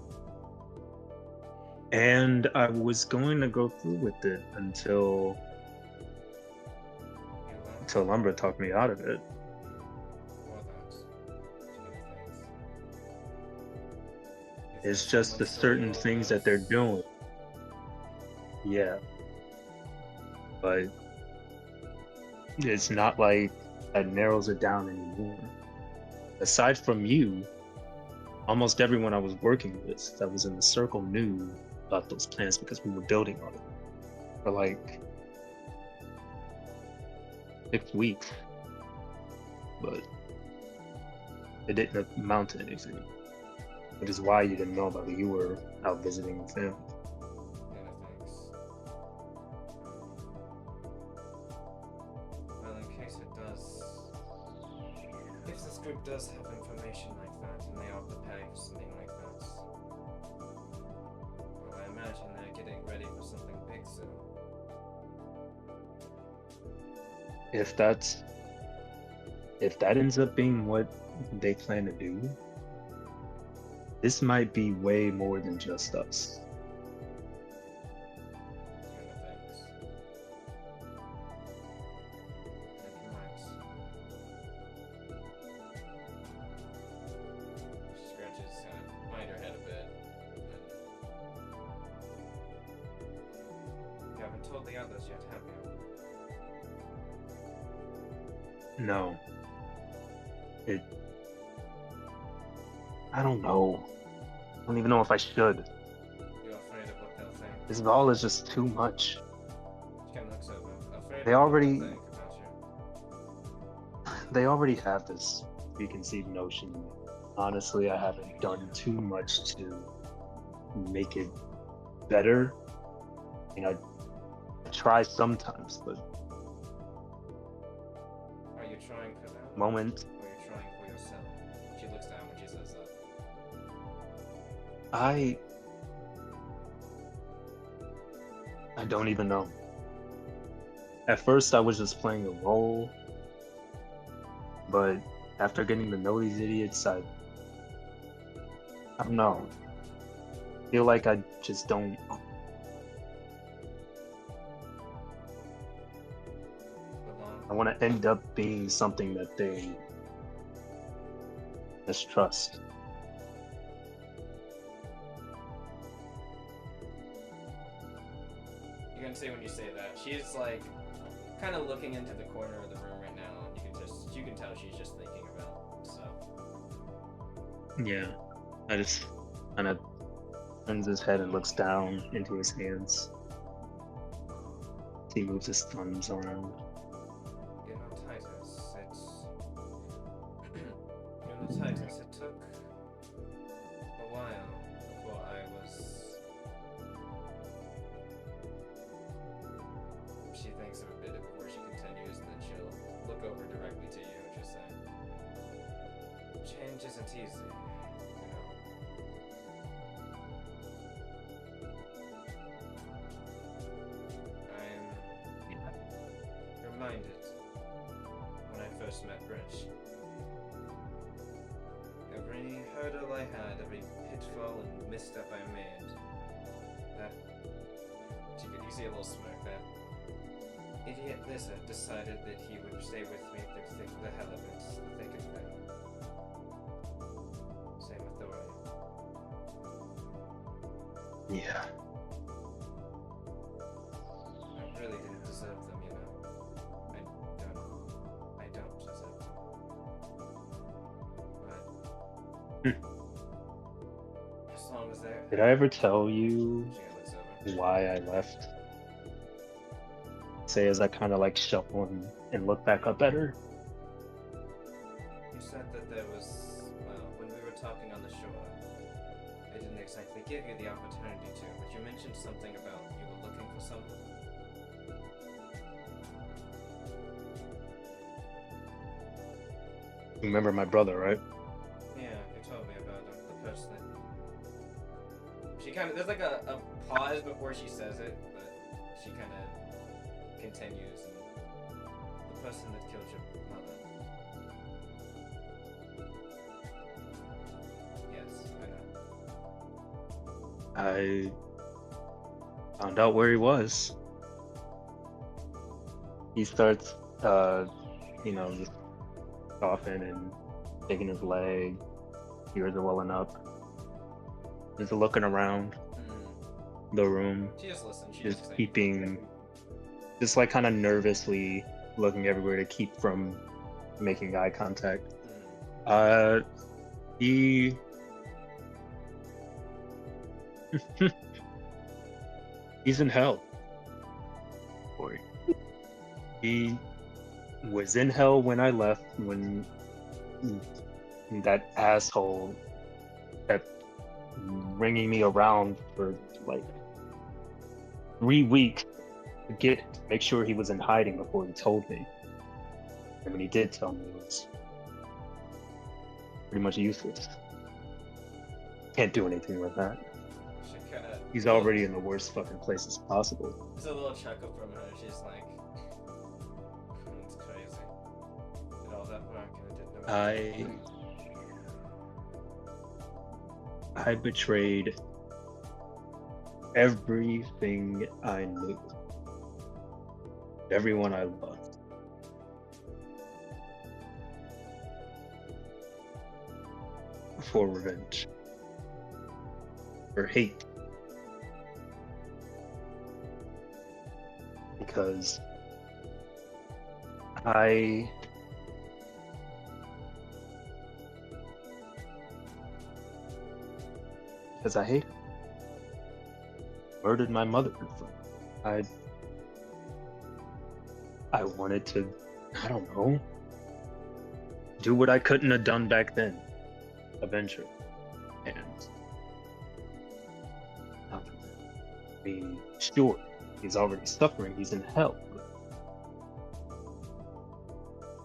and I was going to go through with it until You left. Umbra talked me out of it. What else? It's just the certain things that they're doing. Yeah. But it's not like that narrows it down anymore. Aside from you, almost everyone I was working with that was in the circle knew about those plans because we were building on it for like 6 weeks. But it didn't amount to anything. Which is why you didn't know about it. You were out visiting with family. Yeah, thanks. Well, in case it does... If this group does have information like that, and they are preparing for something like that, well, I imagine they're getting ready for something big soon. If that ends up being what they plan to do, this might be way more than just us. Yeah, thanks. Thank you, Max. She scratches, behind her head a bit. You haven't told the others yet, have you? No. I don't know. I don't even know if I should. You're afraid of what they'll think. This all is just too much. She kind of looks over. Afraid They of what already- they'll think about you. They already have this preconceived notion. Honestly, I haven't done too much to make it better. I mean, I try sometimes, but Are you you trying for them? moment. Or are you trying for yourself? She looks down when she says that. I don't even know. At first, I was just playing a role, but after getting to know these idiots, I don't know. I feel like I just don't. I want to end up being something that they mistrust. You can see when you say that, she's like kind of looking into the corner of the room right now, and you can tell she's just thinking about stuff. Yeah, I just kind of turns his head and looks down into his hands. He moves his thumbs around. You know, Titus, it took a while before I was... She thinks of a bit before she continues, and then she'll look over directly to you and just say, change isn't easy, you know. I'm reminded when I first met Rich. Every hurdle I had, every pitfall and misstep I made, that... You see a little smirk there. Idiot lizard decided that he would stay with me through the hell of it, the thick and thin. Same with Thorium. Yeah. I really didn't deserve them, you know. I don't deserve them. But as long as they're... Did I ever tell you She looks over. why I left? Say as I kind of like shuffle and look back up at her. You said that there was, well, when we were talking on the shore, I didn't exactly give you the opportunity to, but you mentioned something about you were looking for someone. You remember my brother, right? Yeah, you told me about the person that... She kind of, there's like a pause before she says it, but she kind of continues, and the person that killed your mother. Yes, I know. I found out where he was. He starts, just coughing and taking his leg. Ears are welling up. He's looking around the room, She just listens. She just just keeping, just like kind of nervously looking everywhere to keep from making eye contact. He he's in hell. Boy. He was in hell when I left, when that asshole kept ringing me around for like 3 weeks to make sure he was in hiding before he told me. And when he did tell me, it was pretty much useless. Can't do anything with that. She kind of... He's already in the worst fucking places possible. There's a little chuckle from her. She's like, it's crazy. Did all that work and it didn't know. I betrayed everything I knew. Everyone I loved. For revenge. For hate. Because I hate her. Murdered my mother. I wanted to, I don't know, do what I couldn't have done back then. Avenge her. And I mean, sure, he's already suffering, he's in hell.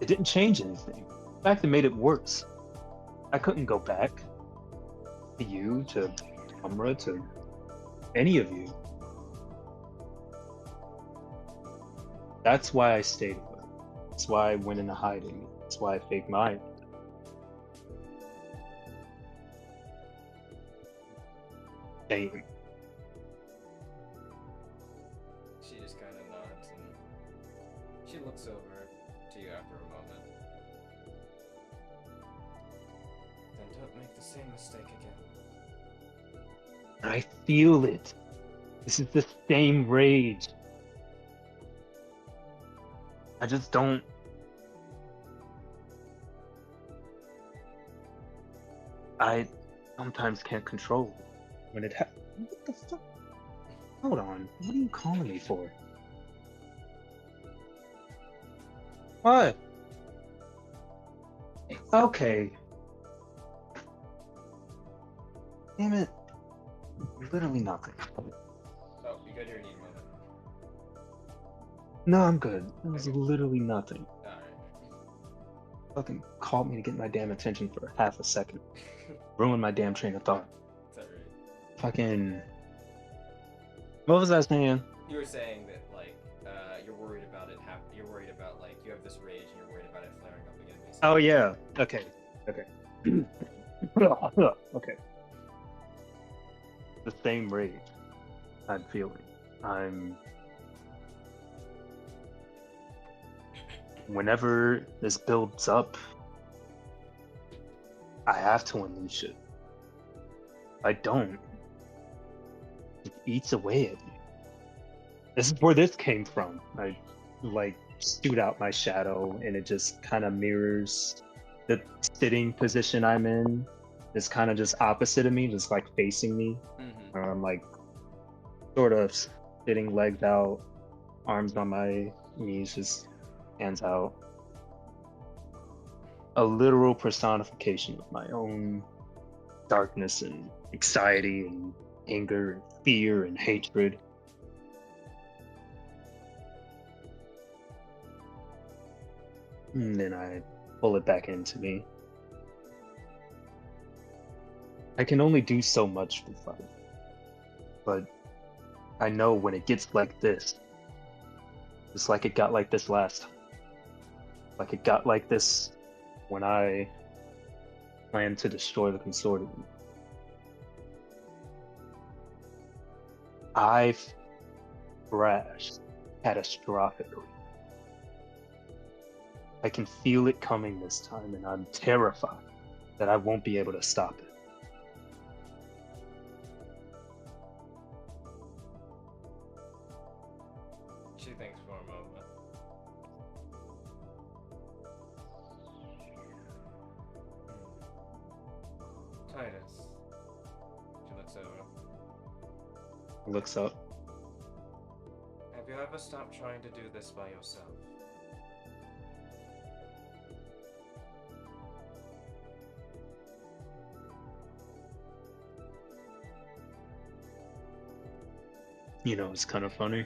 It didn't change anything. In fact, it made it worse. I couldn't go back to you, to Umra, to any of you. That's why I stayed away. That's why I went into hiding. That's why I faked mine. Shame. She just kind of nods and she looks over to you after a moment. Then don't make the same mistake again. I feel it. This is the same rage. I just don't. I sometimes can't control it when it happens. What the fuck? Hold on. What are you calling me for? What? Okay. Damn it. Literally nothing. Oh, you got your need moment. No, I'm good. It was literally nothing. Alright. Fucking called me to get my damn attention for half a second. Ruined my damn train of thought. It's alright. Fucking. What was I saying? You were saying that, like, you're worried about it you're worried about, like, you have this rage and you're worried about it flaring up again, basically. Oh, yeah. Okay. Okay. The same rage I'm feeling. Whenever this builds up, I have to unleash it. If I don't, it eats away at me. This is where this came from. I like shoot out my shadow and it just kind of mirrors the sitting position I'm in. It's kind of just opposite of me, just like facing me. Mm-hmm. I'm like sort of sitting, legs out, arms on my knees, just hands out. A literal personification of my own darkness and anxiety and anger and fear and hatred. And then I pull it back into me. I can only do so much for fight. But I know when it gets like this, just like it got like this last time. Like it got like this when I planned to destroy the Consortium. I've crashed catastrophically. I can feel it coming this time, and I'm terrified that I won't be able to stop it. She thinks for a moment. Titus. She looks over. Looks up. Have you ever stopped trying to do this by yourself? You know, it's kind of funny.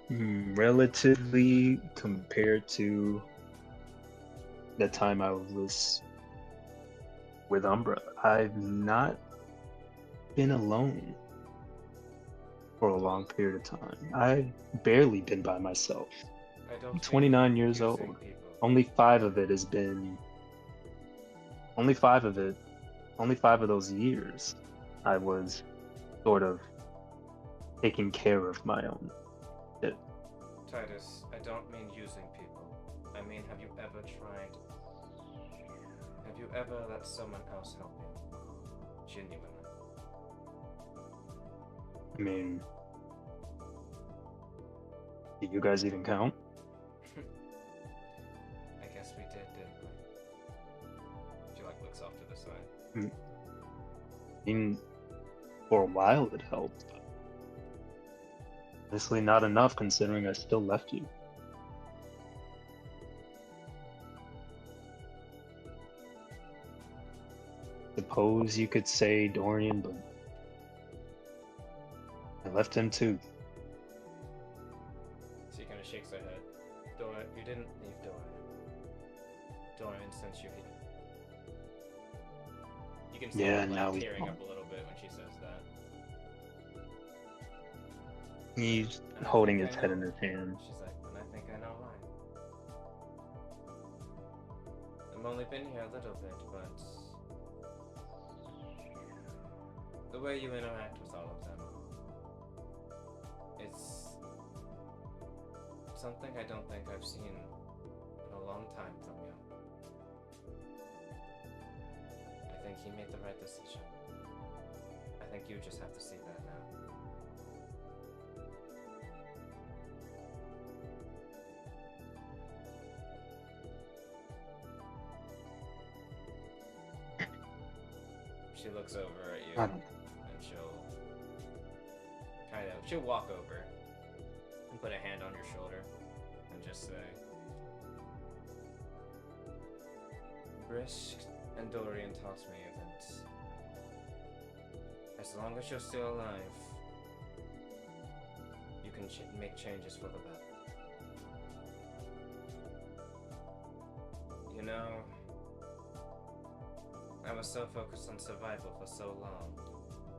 Relatively compared to the time I was with Umbra, I've not been alone for a long period of time. I've barely been by myself. I don't I'm think 29 years using old. people- Only 5 of it has been. Only 5 of it. Only 5 of those years, I was sort of taking care of my own shit. Titus, I don't mean using people. I mean, have you ever tried? Have you ever let someone else help you? Genuinely. I mean, do you guys even count? I guess we did, didn't we? She like looks off to the side. I mean, for a while it helped. But honestly, not enough considering I still left you. Suppose you could say Dorian, but I left him too. So you kind of shakes her head. Dorian, you didn't leave Dorian. Dorian sent you here. You can see Yeah, her now like he's tearing gone. up a little bit when she says that. He's And I holding think his I head know. in his hand. She's like, and I think I know why. I've only been here a little bit, but the way you interact with all of them, it's something I don't think I've seen in a long time from you. I think he made the right decision. I think you just have to see that now. She looks over at you, I don't. and she'll walk over and put a hand on your shoulder and just say, Brisk and Dorian taught me that as long as you're still alive, you can make changes for the better. You know, I was so focused on survival for so long,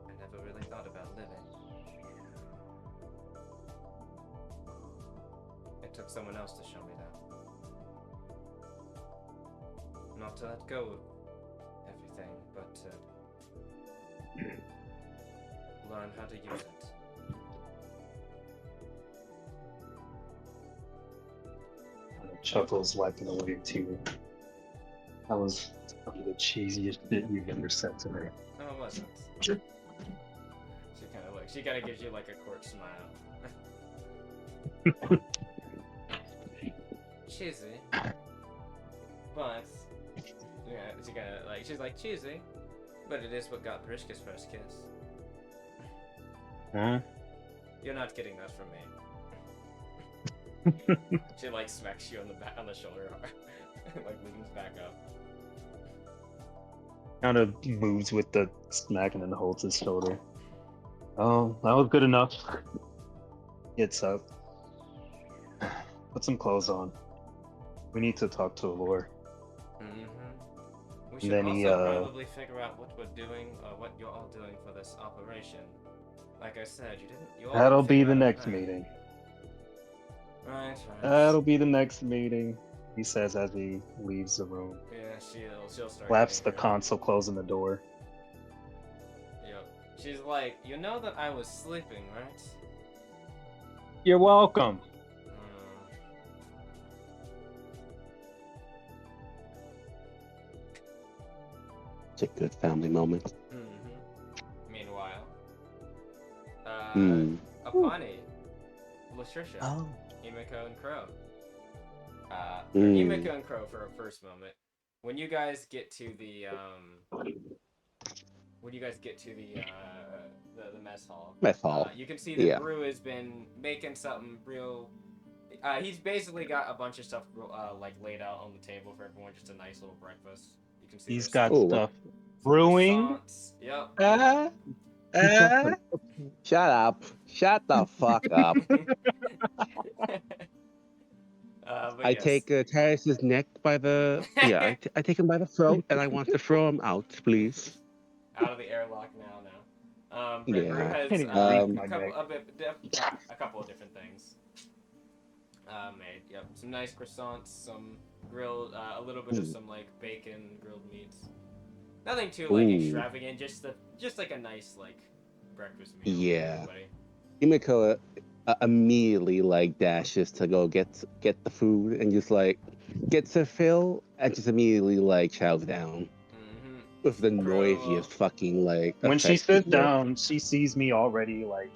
I never really thought about living. It took someone else to show me that. Not to let go of everything, but to learn how to use it. Chuckles wiping away too. That was some of the cheesiest shit you've ever said to me. No, it wasn't. She kind of gives you like a quirk smile. Cheesy. But, yeah, she's like, cheesy, but it is what got Brishka's first kiss. Huh? You're not getting that from me. She like smacks you on the shoulder, like leans back up. Kind of moves with the smack and then holds his shoulder. Oh, that was good enough. Gets up. Put some clothes on. We need to talk to Allure. We should Then also he, probably figure out what we're doing, what you're all doing for this operation. Like I said, you all That'll didn't be figure the out a next plan. meeting. Right. That'll be the next meeting, he says as he leaves the room. Yeah, she'll start. Slaps the getting her- console, closing the door. Yep. She's like, you know that I was sleeping, right? You're welcome. It's a good family moment. Meanwhile, Hmm. Apani, Latricia, Oh. Emiko, and Crow. Mm. Emiko and Crow for a first moment. When you guys get to the the mess hall, you can see that Yeah. Brew has been making something real. He's basically got a bunch of stuff like laid out on the table for everyone, just a nice little breakfast. You can see He's there's got Ooh. stuff some brewing. croissants. Yep. Shut up. Shut the fuck up. But I yes. take Terrace's neck by the... Yeah, I take him by the throat and I want to throw him out, please. Out of the airlock now. Yeah. Brew has Can't even a reach my couple neck. a couple of different things made. Yep, some nice croissants, some grilled, a little bit of some like bacon, grilled meats. Nothing too like Ooh. extravagant, just like a nice like breakfast meal. Yeah. For everybody. Emiko immediately like dashes to go get the food and just like gets a fill and just immediately like chows down with the noisiest fucking like. When she effect sits ever. down, she sees me already like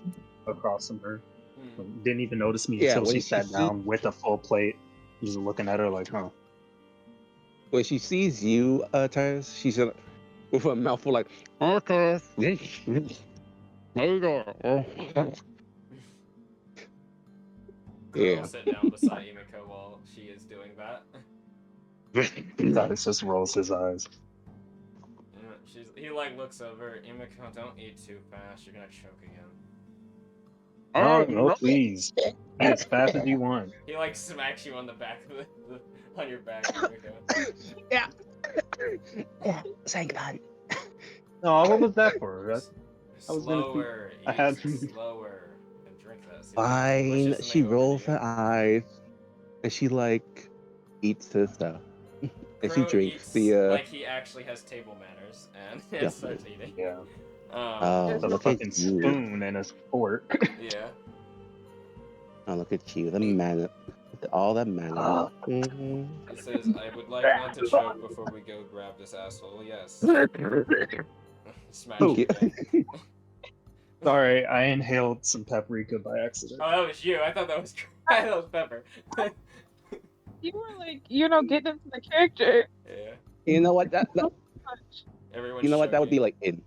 across from her. Didn't even notice me Yeah, until when she she sat see- down with a full plate. Just looking at her like, huh. When she sees you, Tyrus, she's with a mouthful like, okay. There you go. Girl Yeah. sit down beside Emiko while she is doing that. That just rolls his eyes. He like looks over. Emiko, don't eat too fast. You're gonna choke again. Oh no, please. Be as fast as you want. He like smacks you on the back of on your back. Rico. Yeah. Yeah. Thank God. No, what was that for? I was gonna see. Slower, I had eat slower, and drink that. See, Fine. delicious and She they go over to rolls you. her eyes and she like eats her stuff. And she Crow drinks eats the like he actually has table manners and, Yeah. and starts eating. Yeah. Oh, With a look at fucking you. spoon and a fork. Yeah. Oh, look at you. The manner. All that manner. Ah. Mm-hmm. He says, "I would like not to choke before we go grab this asshole." Yes. Smash Thank your you. thing. Sorry, I inhaled some paprika by accident. Oh, that was you. I thought that was I thought that was Pepper. You were like, getting into the character. Yeah. You know what? That Everyone's you know what? That would be choking. like in.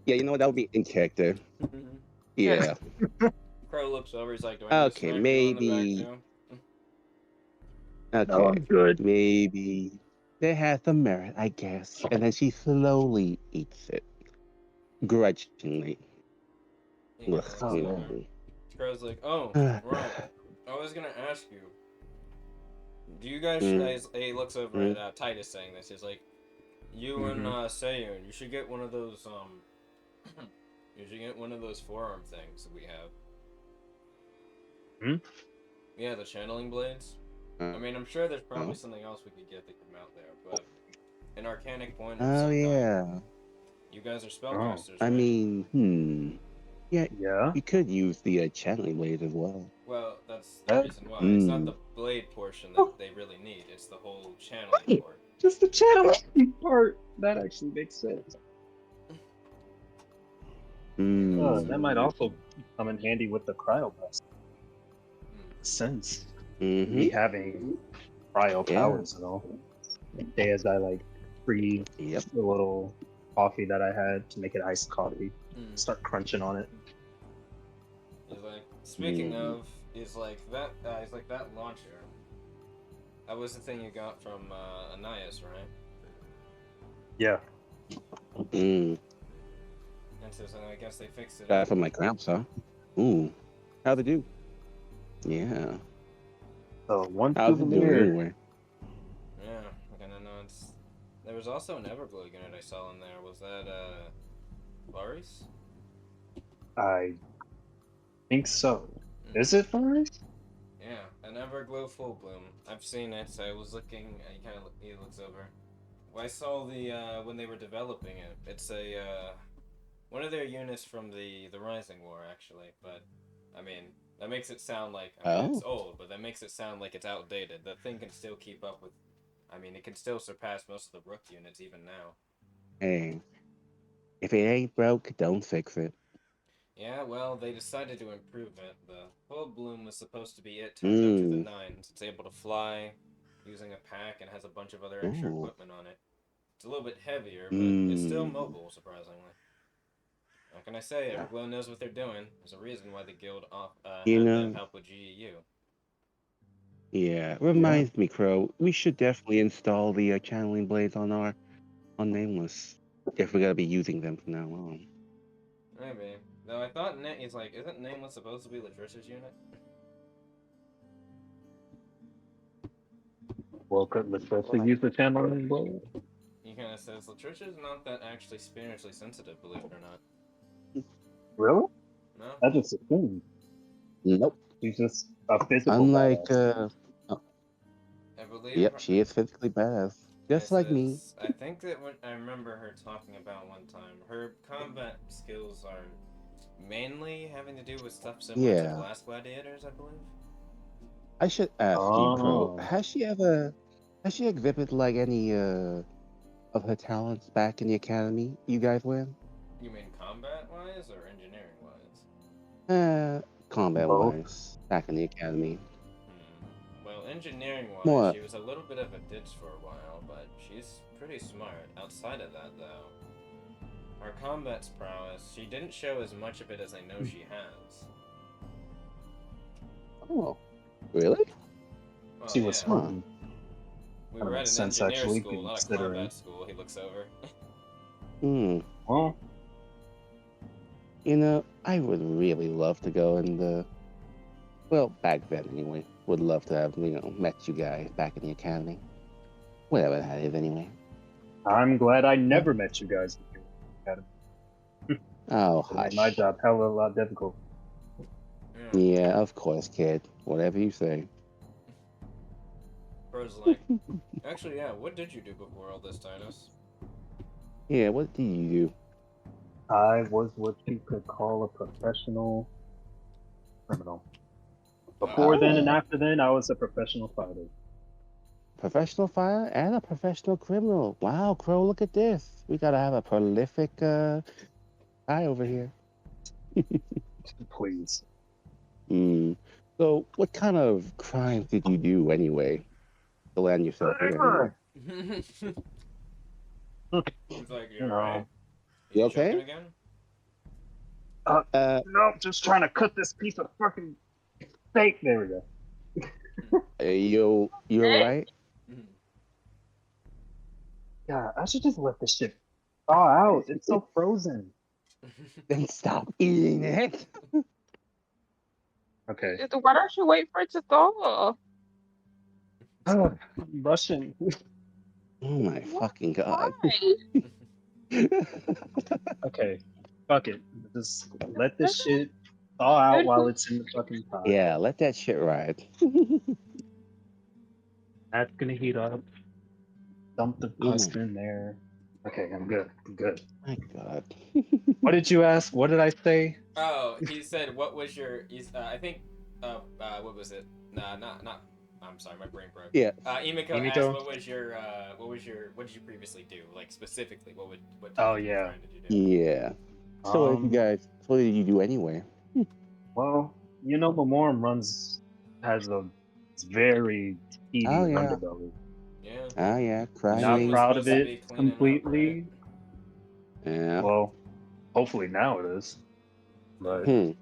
Yeah, you know what? That would be in character. Yeah. Crow looks over. He's like, "Do I need to Okay, smack you on the back maybe. too?" Okay. No, I'm good. Maybe they have some merit, I guess. And then she slowly eats it, grudgingly. He kind Ugh, of looks Oh over. man. Crow's like, "Oh, right. I was gonna ask you. Do you guys?" He looks over at Titus saying this. He's like, "You and Sayun, you should get one of those you should get one of those forearm things that we have." Hmm? Yeah, the channeling blades. I mean, I'm sure there's probably something else we could get that could mount there, but an arcanic point of Oh, some kind. yeah. You guys are spellcasters, I right? mean, Yeah, Yeah. you could use the channeling blade as well. Well, that's the reason why. It's not the blade portion that they really need. It's the whole channeling part. Just the channeling part. That actually makes sense. That might also come in handy with the cryo blast. Sense me having cryo powers and all. Day as I like free the little coffee that I had to make it iced coffee. Start crunching on it. He's like, speaking of, he's like that launcher. That was the thing you got from Anais, right? Yeah. And so I guess they fixed it. That for my cramps, huh? Ooh, how'd they do? Yeah. So one How's it doing souvenir. anyway? Yeah, I kind of know. There was also an Everglow unit I saw in there. Was that Laris? I think so. Is it Forrest? Yeah, an Everglow Full Bloom. I've seen it. So I was looking. He looks over. Well, I saw the when they were developing it. It's a one of their units from the Rising War, actually. But I mean, that makes it sound like it's old, but that makes it sound like it's outdated. That thing can still keep up with. I mean, it can still surpass most of the Rook units even now. Hey, if it ain't broke, don't fix it. Yeah, well, they decided to improve it. The Full Bloom was supposed to be it turned up to the 9s. It's able to fly using a pack and has a bunch of other extra equipment on it. It's a little bit heavier, but it's still mobile, surprisingly. How can I say? Everglow knows what they're doing. There's a reason why the guild had them help with GEU. Yeah, reminds me, Crow. We should definitely install the channeling blades on Nameless if we're gonna be using them from now on. Maybe. Though I thought he's like, isn't Nameless supposed to be Latricia's unit? Well, could Latricia use the channeling blade? He kind of says Latricia's not that actually spiritually sensitive, believe it or not. Really? No. I just assumed. Nope. She's just a physical. Unlike, I believe. Yep, she is physically badass, just like me. I think that what I remember her talking about one time, her combat skills are mainly having to do with stuff similar to the last gladiators, I believe. I should ask you, Crow. Has she exhibited like any of her talents back in the academy you guys were in? You mean combat-wise or engineering-wise? Combat-wise, back in the academy. Well, engineering-wise, she was a little bit of a ditch for a while, but she's pretty smart. Outside of that, though, her combat's prowess, she didn't show as much of it as I know she has. Oh, really? Well, she was smart. We were at an engineer school, not a combat school. He looks over. Well, you know, I would really love to go in the Well, back then anyway. Would love to have met you guys back in the academy. Whatever that is anyway. I'm glad I never met you guys when you were in the academy. Oh, It made hush. my job hell of a lot difficult. Yeah, of course, kid. Whatever you say. Bro's like, actually, yeah. What did you do before all this, Titus? Yeah, what do you do? I was what you could call a professional criminal. Before then and Ah. after then, I was a professional fighter. Professional fighter and a professional criminal. Wow, Crow, look at this. We gotta have a prolific guy over here. Please. So, what kind of crimes did you do anyway to land yourself here? He's like, you You know. alright? You choking okay? again? No, just trying to cut this piece of fucking steak. There we go. You alright? God, I should just let this shit thaw out. It's so frozen. Then stop eating it. Okay. Why don't you wait for it to thaw? I'm rushing. Oh my fucking god. Why? Okay. Fuck it. Just let this shit thaw out while it's in the fucking pot. Yeah, let that shit ride. That's gonna heat up. Dump the pasta in there. Okay, I'm good. I'm good. My god. What did you ask? What did I say? Oh, he said, what was your... I think... what was it? Nah, not... I'm sorry, my brain broke. Yeah. Emiko asked, what did you previously do? Like, specifically, what Oh, yeah. did you do? Yeah. So what did you do anyway? Well, you know, Memorem has a very seedy underbelly. Yeah. Oh yeah, crime. Not proud of supposed to be it cleaning up, completely. Yeah. Well, hopefully now it is. But Yeah.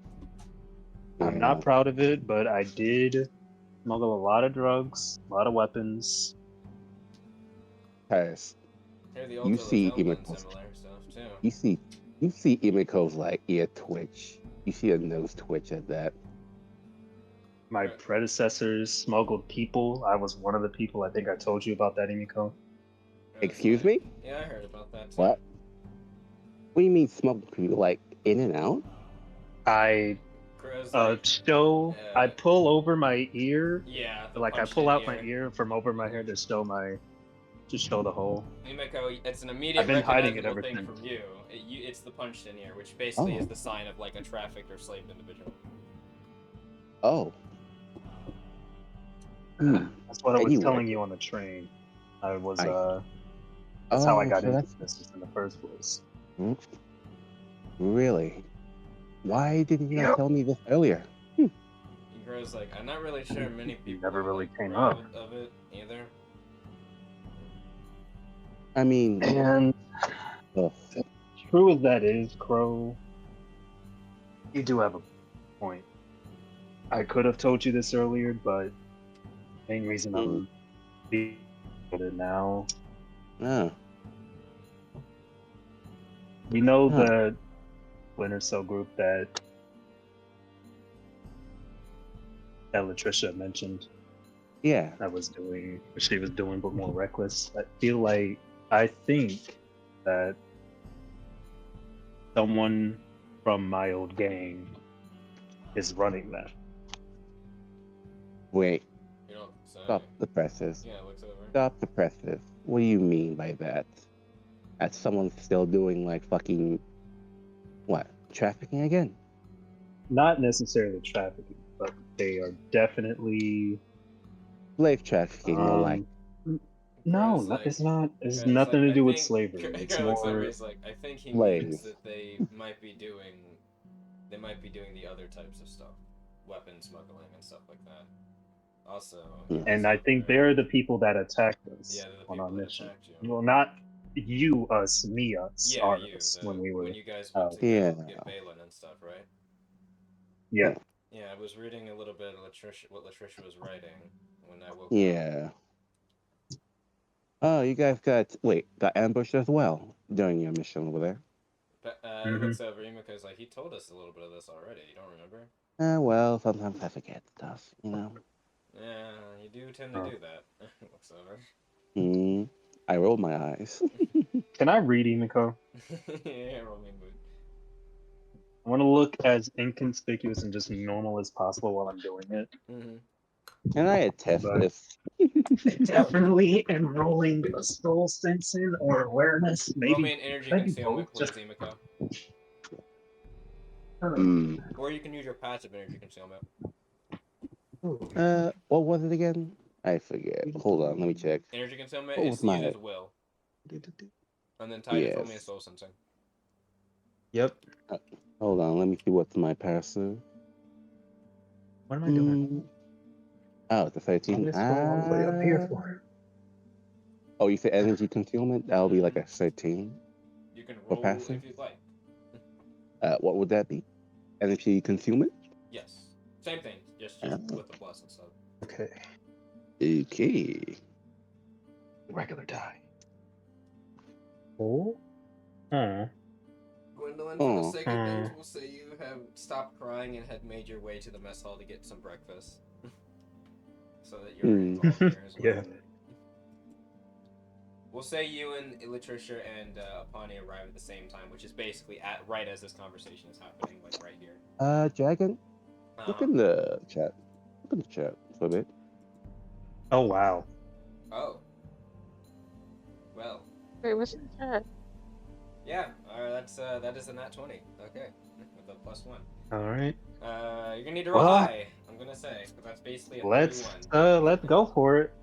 I'm not proud of it, but I did smuggle a lot of drugs, a lot of weapons. Guys, you see Emiko's you see Emiko's like ear twitch. You see a nose twitch at that. My predecessors smuggled people. I was one of the people. I think I told you about that, Emiko. Excuse me? Yeah, I heard about that too. What? What do you mean smuggle people? Like in and out? I I pull over my ear. Yeah. Like I pull out my ear from over my hair to show the hole. Emiko, it's an immediate I've been hiding it ever thing since. from you. It's the punched in ear, which basically is the sign of like a trafficked or slaved individual. Oh. That's what I was telling you on the train. That's how I got into this in the first place. Really? Why didn't you tell me this earlier? Grows like, I'm not really sure many people never really came proud up of it either. I mean, and true as that is, Crow, you do have a point. I could have told you this earlier, but the main reason I'm being it now. You know the Winter Cell group that Latricia mentioned. Yeah. She was doing, but more reckless. I think that someone from my old gang is running that. Wait. You don't say. Stop the presses. Yeah, it looks over. Stop the presses. What do you mean by that? That someone's still doing like fucking what? Trafficking again? Not necessarily trafficking, but they are definitely slave trafficking, more like. No, it's not. It's nothing to do with slavery. It's more. I think he means that they might be doing the other types of stuff, weapon smuggling and stuff like that. Also. And I think they're the people that attacked us on our mission. Well, not you, us, me, us, us when you guys went to get Balin and stuff, right? Yeah. Yeah, I was reading a little bit of what Latricia was writing when I woke up. Yeah. Oh, you guys got ambushed as well during your mission over there. But, he looks over Emiko's like, he told us a little bit of this already. You don't remember? Well, sometimes I forget stuff, you know. Yeah, you do tend to do that. Whatsoever. I rolled my eyes. Can I read Emiko? Yeah, roll me mood. I want to look as inconspicuous and just normal as possible while I'm doing it. Mm-hmm. Can I attest But- this? Definitely enrolling a soul sensing or awareness. Maybe. Roll me an energy maybe concealment, both, please, just- Emiko. Or you can use your passive energy concealment. What was it again? I forget. Hold on, let me check. Energy concealment What is was used my? as will. And then Titus, roll me a Yes. soul sensing. Yep. Hold on, let me see what's my passive. What am I doing? Oh, it's a 13. Let's go all the way up here for Oh, you said energy concealment? That'll be like a 13. You can For roll passive? if you'd like. What would that be? Energy concealment? Yes. Same thing, just with the plus and stuff. Okay. Okay. Regular die. Oh. Hmm. Gwendolyn, for the sake of Oh. things, we'll say you have stopped crying and had made your way to the mess hall to get some breakfast. So that you're involved here as well. Yeah. We'll say you and Latricia and Apani arrive at the same time, which is basically right as this conversation is happening, like right here. Dragon, look in the chat. Look in the chat for a bit. Oh wow. Oh. Well. Wait, what's in the chat? Yeah, that is a nat 20. Okay, with a +1. All right. You're gonna need to roll high. I'm gonna say, but that's basically a 31. Let's go for it.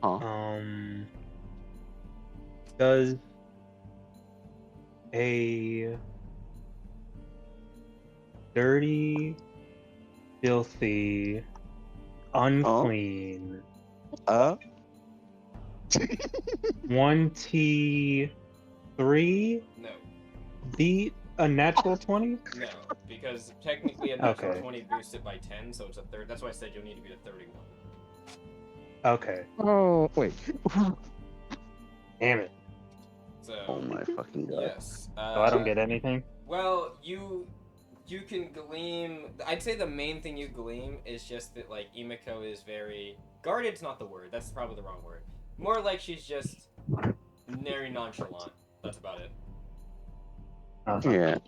Huh. Does a dirty, filthy, unclean 1T3 No. beat a natural 20? No, because technically a natural 20 boosted by 10, so it's a third. That's why I said you'll need to be a 31. Okay. Oh, wait. Damn it. So. Oh my fucking god. Yes. So I don't get anything? Well, you can gleam. I'd say the main thing you gleam is just that, like, Emiko is very guarded's not the word. That's probably the wrong word. More like she's just very nonchalant. That's about it. Yeah.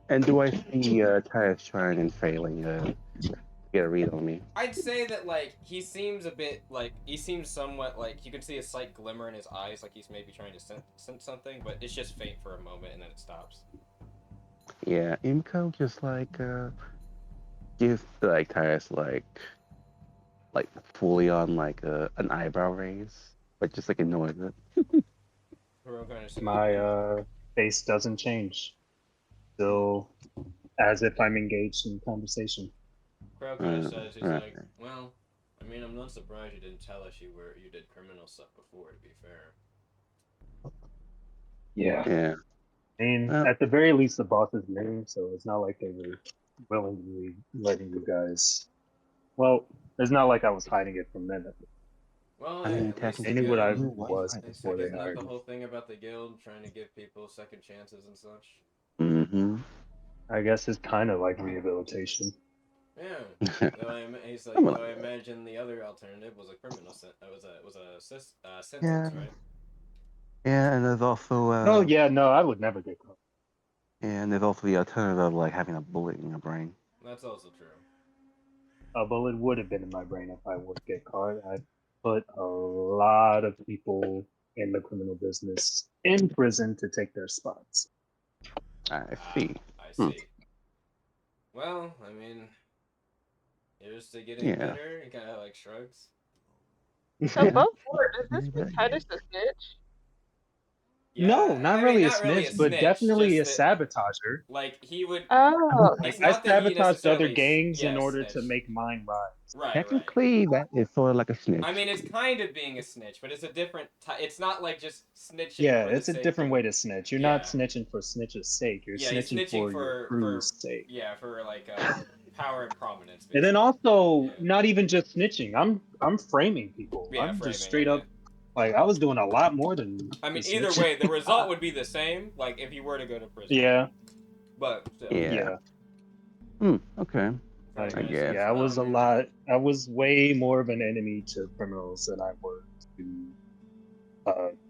And do I see Tyus trying and failing to get a read on me? I'd say that, like, he seems somewhat like you can see a slight glimmer in his eyes, like he's maybe trying to sense something, but it's just faint for a moment and then it stops. Yeah, Imco just gives like Tyus like fully on like an eyebrow raise, but just like ignores it. My face doesn't change. Still as if I'm engaged in conversation. Crow kind of says, he's like, well, I mean, I'm not surprised you didn't tell us you did criminal stuff before, to be fair. Yeah. I mean, at the very least, the boss is new, so it's not like they were willingly letting you guys. Well, it's not like I was hiding it from them. Well, I yeah, mean, they knew what I was before they isn't that hired the me. whole thing about the guild, trying to give people second chances and such? Mm-hmm. I guess it's kind of like rehabilitation. Yeah. He's like, though I imagine the other alternative was a criminal was a sentence, right? Yeah, and there's also Oh yeah, no, I would never get caught. and there's also the alternative of like having a bullet in your brain. That's also true. A bullet would have been in my brain if I would get caught. I put a lot of people in the criminal business in prison to take their spots. I see. I see. Well, I mean, here's to getting better. He kind of like shrugs. So both does this mean Titus a snitch? Yeah, no, not really a snitch, but definitely a sabotager. Like he would. Oh, It's I not that he sabotaged other necessarily gangs in order snitch. to make mine rise. Right. Technically, that is sort of like a snitch. I mean, it's kind of being a snitch, but it's a different. It's not like just snitching. Yeah, for it's the a sake different of... way to snitch. You're not snitching for snitch's sake. You're snitching for your crew's sake. Yeah, for like power and prominence. Basically. And then also, not even just snitching. I'm framing people. Yeah, I'm framing, just straight up Like I was doing a lot more than. I mean, the either snitching. way, the result would be the same. Like if you were to go to prison. Yeah, But still. Yeah. Okay. like, I guess. yeah, I was a lot. I was way more of an enemy to criminals than I was to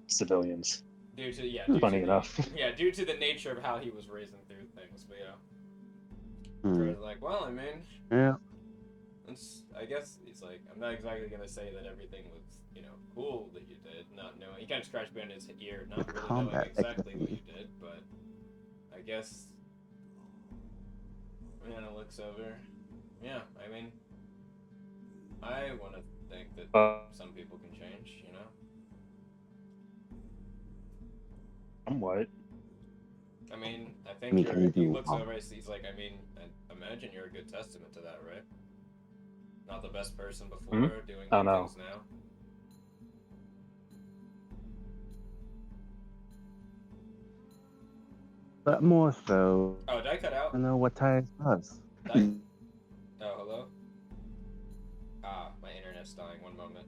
civilians. Due to Funny enough. due to the nature of how he was raising through things. But Crow's like, well, I mean, Yeah. I guess he's like, I'm not exactly gonna say that everything was, cool that you did, not knowing. He kind of scratched behind his ear, not really knowing exactly what you did, but I guess. Rihanna looks over. Yeah, I mean, I want to think that some people can change, Somewhat. I mean, I think he looks over, he's like, I mean, I imagine you're a good testament to that, right? Not the best person before, doing good things now. But more so. Oh, did I cut out? I know what time it was. Oh, hello? My internet's dying. One moment.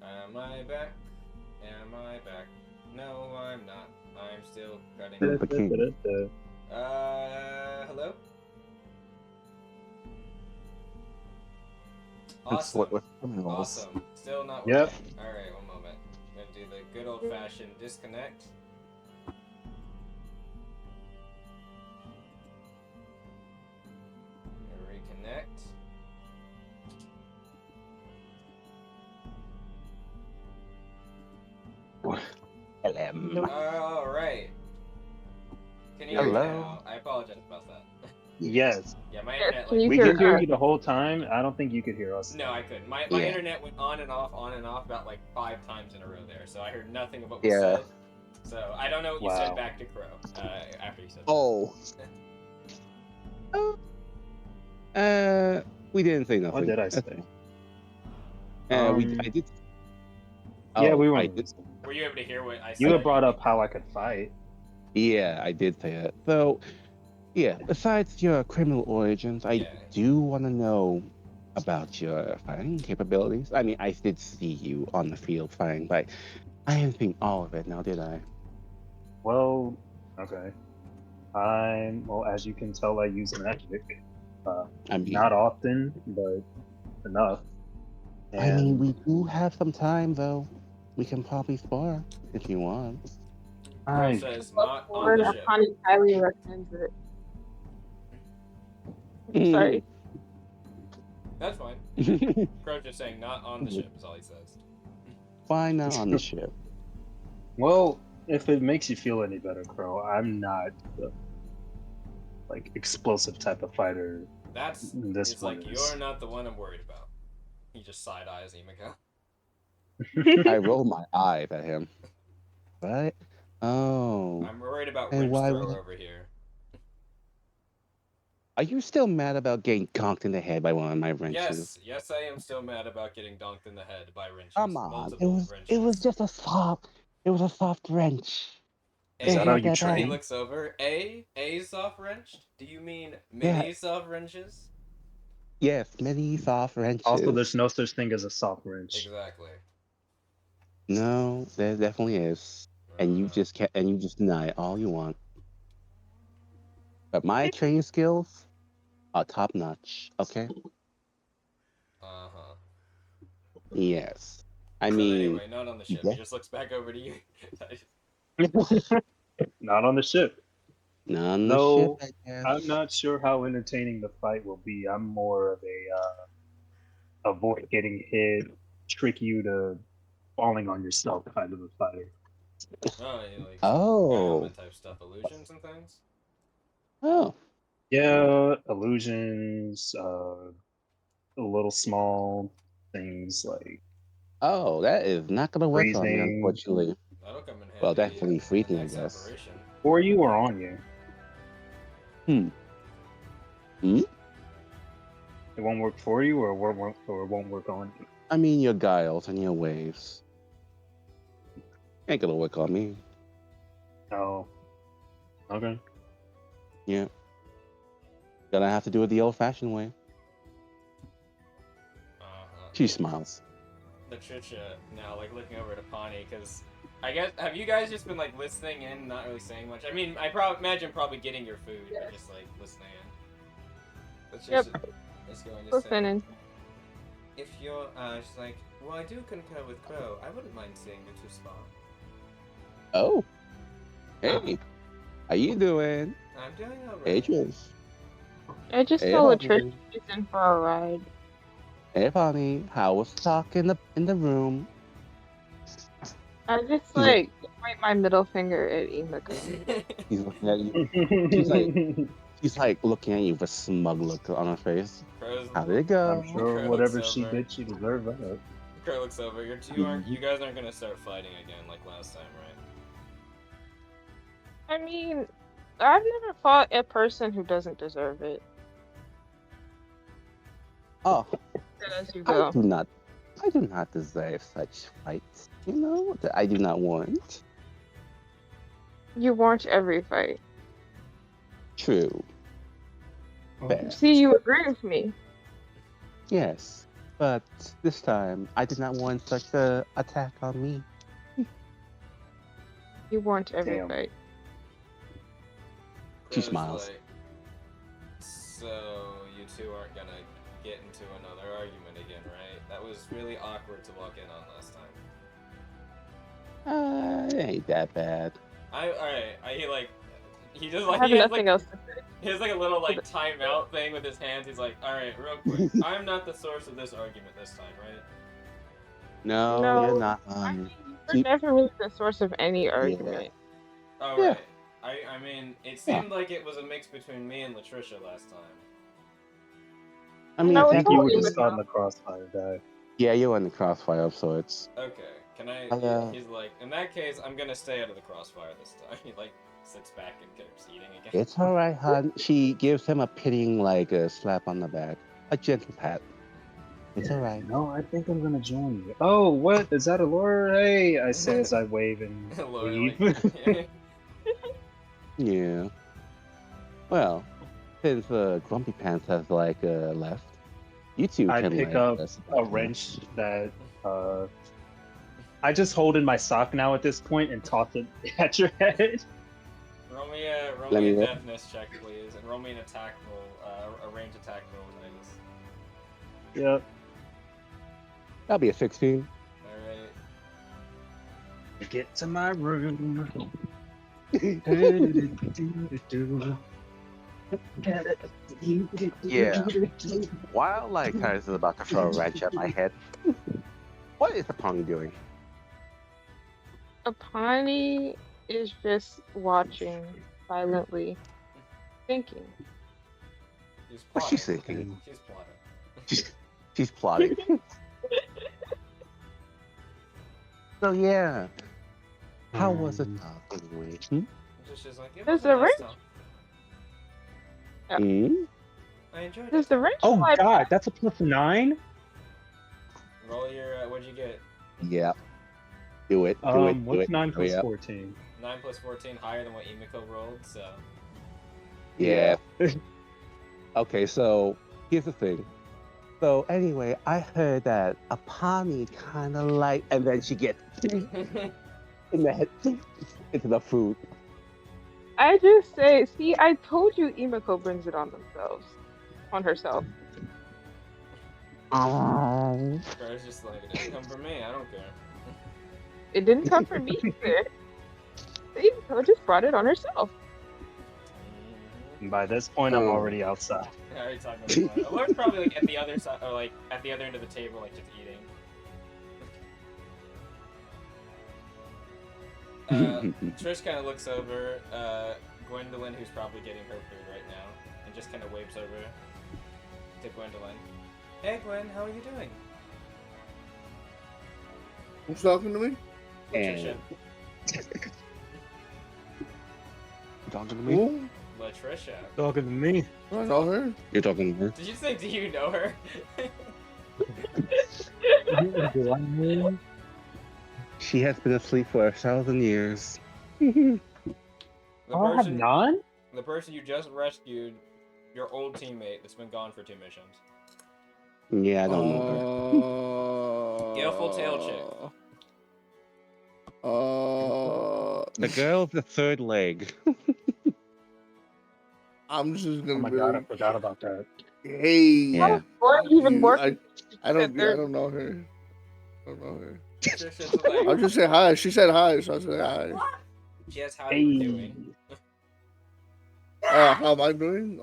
Am I back? Am I back? No, I'm not. I'm still cutting. Hello? Awesome. Awesome. Still not working. Yep. Alright, one moment. I'm gonna do the good old-fashioned disconnect. Reconnect. Alright. Can you hear me now? I apologize about that. Yes. Yeah, my internet Can you We hear could hear us? you the whole time. I don't think you could hear us. No, I couldn't. My internet went on and off about like 5 times in a row there, so I heard nothing of what was said. So I don't know what you said back to Crow after you said that. We didn't say nothing. What did I say? I did. Yeah, we were. Were you able to hear what I said? You had brought up how I could fight. Yeah, I did say it. So, yeah, besides your criminal origins, I do want to know about your fighting capabilities. I mean, I did see you on the field fighting, but I didn't think all of it now, did I? Well, okay. Well, as you can tell, I use magic. Not often, but enough. And I mean, we do have some time, though. We can probably spar if you want. Crow says not on the ship. Connie highly recommends it. Sorry. That's fine. Crow's just saying not on the ship is all he says. Why not on the ship? Well, if it makes you feel any better, Crow, I'm not the explosive type of fighter. It's like you're not the one I'm worried about. He just side eyes Emika. I roll my eye at him. Right? Oh. I'm worried about wrench throw over here. Are you still mad about getting conked in the head by one of my wrenches? Yes, I am still mad about getting donked in the head by wrenches. Come on, it was just a soft wrench. Is that how you train? He looks over. A soft wrenched? Do you mean many soft wrenches? Yes, many soft wrenches. Also, there's no such thing as a soft wrench. Exactly. No, there definitely is. And you just deny it all you want. But my training skills are top notch, okay? Yes. I mean, anyway, not on the ship. He just looks back over to you. Not on the ship. Not on the ship, I guess. I'm not sure how entertaining the fight will be. I'm more of a avoid getting hit, trick you to falling on yourself kind of a fighter. Type stuff, illusions and things. Oh. Yeah, illusions, little small things like. Oh, that is not gonna work on me, unfortunately. That'll come in handy. Well, definitely freezing, I guess. For you or on you? It won't work for you, or it won't work on you. I mean, your guiles and your waves ain't gonna work on me. Oh. Okay. Yeah. Gonna have to do it the old-fashioned way. She smiles. Latricia now, like looking over to Pawnee, because I guess have you guys just been like listening in, not really saying much? I mean, I imagine probably getting your food, but just like listening in. Latricia is going to say, Listening. if you're, she's like, well, I do concur with Crow. I wouldn't mind seeing you two spar. Oh. Hey. How you doing? I'm doing alright. Adrians. I just Hey, told Bonnie. Latricia she's in for a ride. Hey, Bonnie. How was the talk in the room? I just He's like- like point my middle finger at Emiko. He's looking at you. She's like looking at you with a smug look on her face. Crow's, How did it go? I'm sure Crow whatever looks she over. did, she deserved that. Crow looks over. You guys aren't gonna start fighting again like last time, right? I mean, I've never fought a person who doesn't deserve it. Oh, As you I go. do not deserve such fights. You know that I do not want. You want every fight. True. Fair. See, you agree with me. Yes, but this time I did not want such a attack on me. You want every Damn. fight. She Crow's smiles. like, so you two aren't gonna get into another argument again, right? That was really awkward to walk in on last time. It ain't that bad. He just I like have he has nothing like else to say. he has like a little like timeout thing with his hands. He's like, all right, real quick. I'm not the source of this argument this time, right? No, No, you're not. I mean, you're keep- never really the source of any argument. Oh Yeah. right. I mean, it seemed like it was a mix between me and Latricia last time. I mean, No, I it's think you all were even just caught in now. the crossfire, guy. yeah, you're in the crossfire of sorts. Okay. Can I? Hello. He's like, in that case, I'm gonna stay out of the crossfire this time. He like sits back and keeps eating again. It's all right, hon. She gives him a pitying, like a slap on the back, a gentle pat. It's all right. No, I think I'm gonna join you. Oh, what? Is that a lure? Hey, I say as I wave and Laura, leave. like, Yeah. Well, since Grumpy Pants has like left, you two I can pick like, up support a him. wrench that I just hold in my sock now at this point and toss it at your head. roll me Let a me roll. deafness check, please, and roll me an attack roll, a range attack roll, Titus. Yep. That'll be a 16. All right. Get to my room. Yeah. While like Titus is about to throw a wrench at my head, what is the pong doing? Apani is just watching silently, thinking. She's What's plotting. she thinking? She's plotting. She's plotting. So yeah, how was it anyway? She's like, it There's was a a nice wrench. talk. Hmm? I enjoyed Does it. the wrench Oh fly god, that's a +9? Roll your, what'd you get? Yeah. Do it. Do it. Do What's it. 9 plus Hurry up. 14? 9 plus 14, higher than what Emiko rolled, so. Yeah. Okay, so here's the thing. So anyway, I heard that Apani kind of like, and then she gets in the head, into the food. I just say, see, I told you Emiko brings it on herself. Crow's just like, it didn't come from me, I don't care. It didn't come from me either. Emiko just brought it on herself. And by this point, I'm already outside. I already talked about that. Alar's probably like at the other side, or like at the other end of the table, like just eating. Trish kind of looks over Gwendolyn, who's probably getting her food right now, and just kind of waves over to Gwendolyn. Hey Gwen, how are you doing? Who's talking to me? Latricia. Talking to me? Who? Latricia. Talking to me. I know her. You're talking to her? Did you say, do you know her? Do I know? She has been asleep for 1,000 years. The I have none? the person you just rescued, your old teammate that's been gone for 2 missions. Yeah, I don't know her. Skillful tail chick. The girl with the third leg. I'm just gonna Oh my be god, I like, forgot about that. hey. Yeah. Or even you- more. I Said don't third. know her. I don't know her. Trisha's like, I'll just say hi. She said hi, so I said hi. Jess, how you Hey. doing? How am I doing?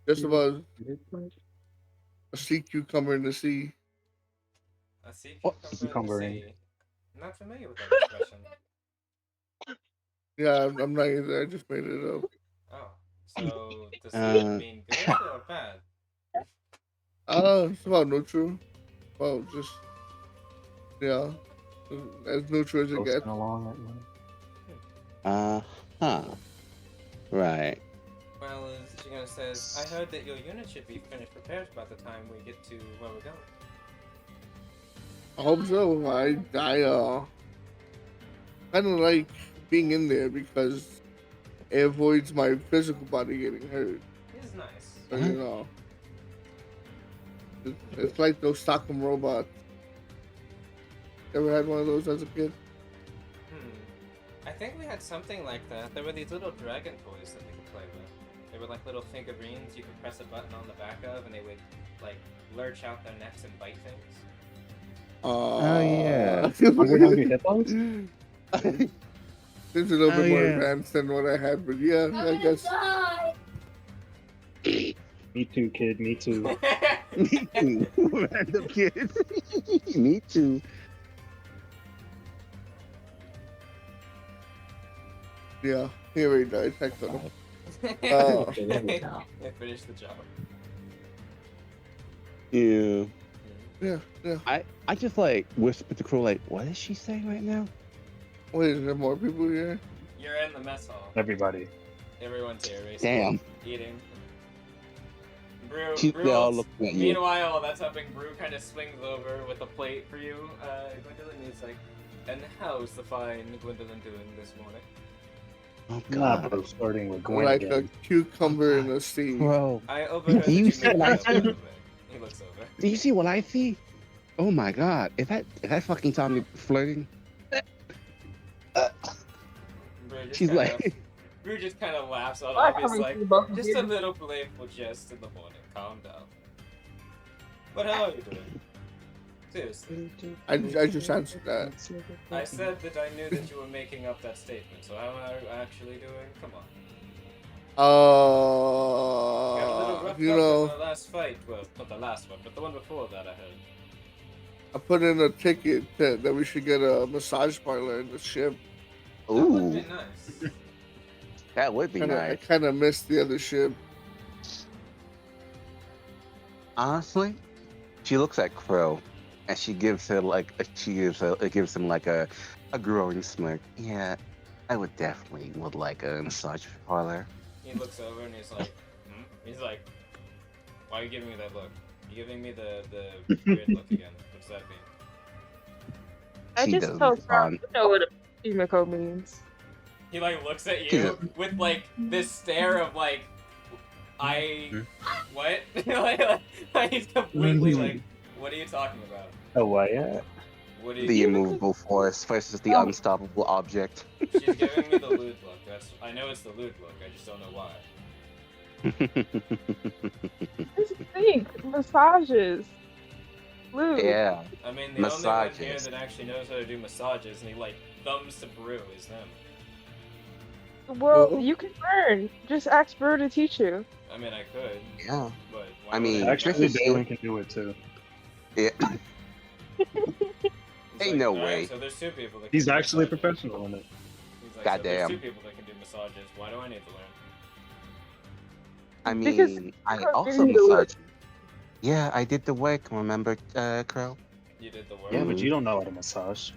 Just about a sea cucumber in the sea. A sea What? cucumber in the Cucumbering. sea. I'm not familiar with that expression. Yeah, I'm not either. I just made it up. Oh, so does it mean good or bad? It's about neutral. Well, just yeah, as neutral as it gets. Coasting along at night. Huh. Right. Well, as Gina says, I heard that your unit should be finished prepared by the time we get to where we're going. I hope so. I kind of like being in there because it avoids my physical body getting hurt. It is nice. So, you know, it's like those Stockholm robots. Ever had one of those as a kid? I think we had something like that. There were these little dragon toys that we could play with. They were like little figurines you could press a button on the back of and they would like lurch out their necks and bite things. Oh, yeah. Hungry hippos? It's a little bit more yeah. advanced than what I had, but yeah, I guess. Me too, kid. Me too. Me too. Random kid. Me too. Yeah, he already died. Heck no. Okay, there we go. I finished the job. Yeah. Yeah. I just like whispered to Crow like, what is she saying right now? Wait, is there more people here? You're in the mess hall. Everybody. Everyone's here, basically. Damn. Eating. Brew, They're all looking at you. Meanwhile, that's happening. Brew kind of swings over with a plate for you, Gwendolyn. He's like, and how's the fine Gwendolyn doing this morning? Oh Nah, god. bro, starting with Gwen Like again. a cucumber in the sea. Bro. I overheard Do you that see you made what I a see? of it. He looks over. Do you see what I see? Oh my god. Is that fucking Tommy flirting? She's like Brew just kind of laughs on I it. He's haven't like, seen both of just you. a little playful jest in the morning. Calm down. But how are you doing? Seriously. I just answered that. I said that I knew that you were making up that statement, so how am I actually doing? Come on. Got a little roughed You up know, in the last fight. Well, not the last one, but the one before that I heard. I put in a ticket that we should get a massage parlor in the ship. That would ooh, be nice. that would be I nice. kind of missed the other ship. Honestly, she looks at Crow and she gives her like it gives him like a growing smirk. Yeah, I would definitely would like a massage parlor. He looks over and he's like, hmm? He's like, why are you giving me that look? You're giving me the weird look again. What does that mean? I She just doesn't told Crown, respond. you know what a Himiko means. He like looks at He's you with like this stare of like, what? like he's completely like, what are you talking about? Oh, what? Yeah. What are you? The immovable force versus the unstoppable object. She's giving me the lewd look. I know it's the lewd look. I just don't know why. Just think, massages. Lube. Yeah. I mean, the only one here Massages. that actually knows how to do massages, and he like thumbs to Brew is them. Well, you can learn. Just ask Brew to teach you. I mean, I could, Yeah. but why I would mean, Actually, Trish is Balin can do it too. Yeah. He's Ain't no "Alright, way." So there's two people that can He's do actually massages." professional in it. He's like, Goddamn. So there's two people that can do massages. Why do I need to learn? I Because mean, I Crow also didn't do it. massage. Yeah, I did the work. Remember, Crow? You did the work. Yeah, but you don't know how to massage.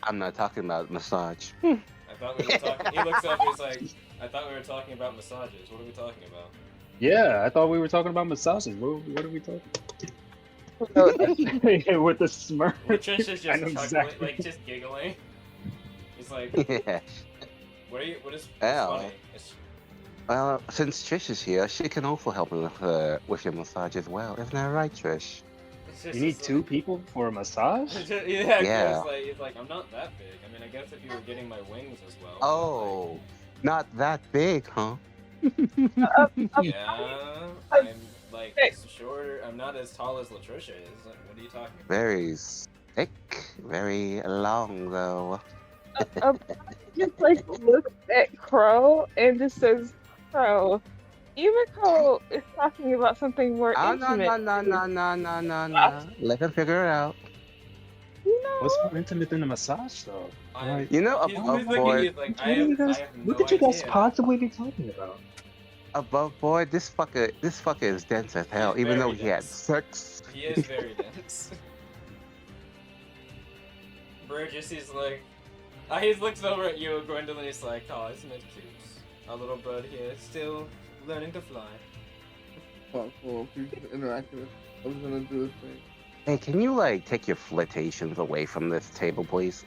I'm not talking about massage. I thought we were talking. He looks up. He's like, I thought we were talking about massages. What are we talking about? Yeah, I thought we were talking about massages. What are we talking with the smirk? Trish is I just know chuckling, exactly. like just giggling. He's like, Yeah. what are you? What is Ow. funny? It's, Well, since Trish is here, she can also help me with your massage as well. Isn't that right, Trish? You need two people for a massage? Yeah, Yeah. because he's like, I'm not that big. I mean, I guess if you were getting my wings as well. Oh, not that big, huh? But, yeah, I'm like shorter. I'm not as tall as Latricia is. Like, what are you talking about? Very thick, very long though. Just like looks at Crow and just says, Crow, Yumiko is talking about something more Oh, intimate. no. Let him figure it out. You know, What's more intimate than a massage, though? Like, You know, He's above looking. board, He's like, what I are you guys? have What no could you guys idea. possibly be talking about? above board, this fucker is dense as hell. He's Even though very he had dense. sex. He is very dense. Burgess, he's like, he looks over at you, Gwendolyn. He's like, oh, isn't it cute? Our little bird here, still learning to fly. Well, he's interacting with. I was gonna do a thing. Hey, can you like take your flirtations away from this table, please?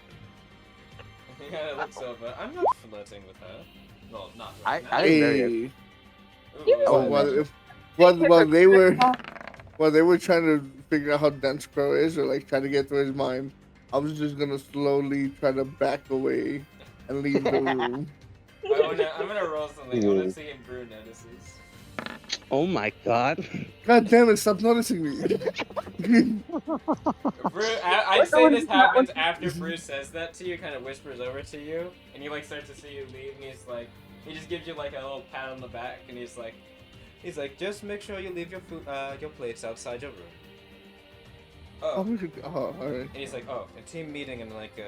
He kind of looks over. I'm not flirting with her. Well, not right now. I'm very. Hey. Ooh, Oh, while they were trying to figure out how dense Crow is, or like trying to get to his mind, I was just gonna slowly try to back away and leave the room. I'm gonna roll something. I wanna see if Brew notices. Oh my god. God damn it! Stop noticing me. Brew, I'd say this happens after Brew says that to you, kind of whispers over to you, and you like start to see you leave, and he's like, he just gives you like a little pat on the back, and he's like, just make sure you leave your food, your plates outside your room. Oh. Alright. And he's like, oh, a team meeting, and like,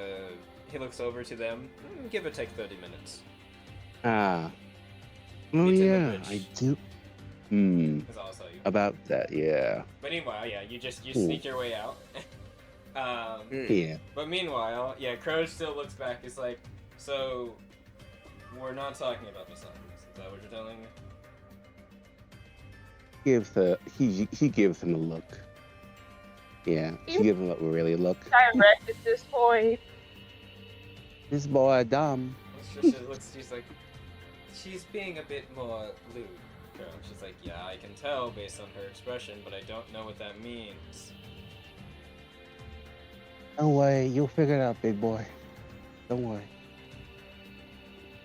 he looks over to them. Give or take 30 minutes. Ah. Oh It's in the yeah, bridge. I do. Hmm. That's all I'll tell you. About that, yeah. But meanwhile, yeah, you sneak your way out. Yeah. But meanwhile, yeah, Crow still looks back. He's like, so we're not talking about massages. Is that what you're telling me? He gives him a look. Yeah, she gives him a really look. direct at this point. This boy dumb. She's like, she's being a bit more lewd. Crow. She's like, yeah, I can tell based on her expression, but I don't know what that means. Don't worry, you'll figure it out, big boy. Don't worry.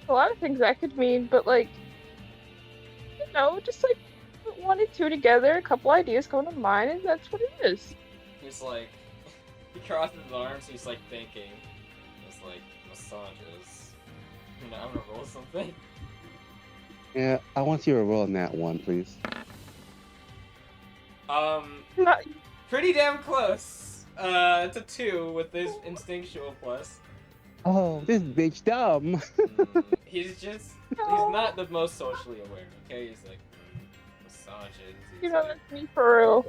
A lot of things that could mean, but like, you know, just like put one and two together, a couple ideas come to mind, and that's what it is. He's like, he crosses his arms, he's like thinking. It's like, massages. You know, I'm gonna roll something. Yeah, I want you to roll on that one, please. Not, Pretty damn close. It's a 2 with this instinctual plus. Oh, this bitch dumb. He's not the most socially aware, okay? He's like, massages. He's you know, like, that's me for real.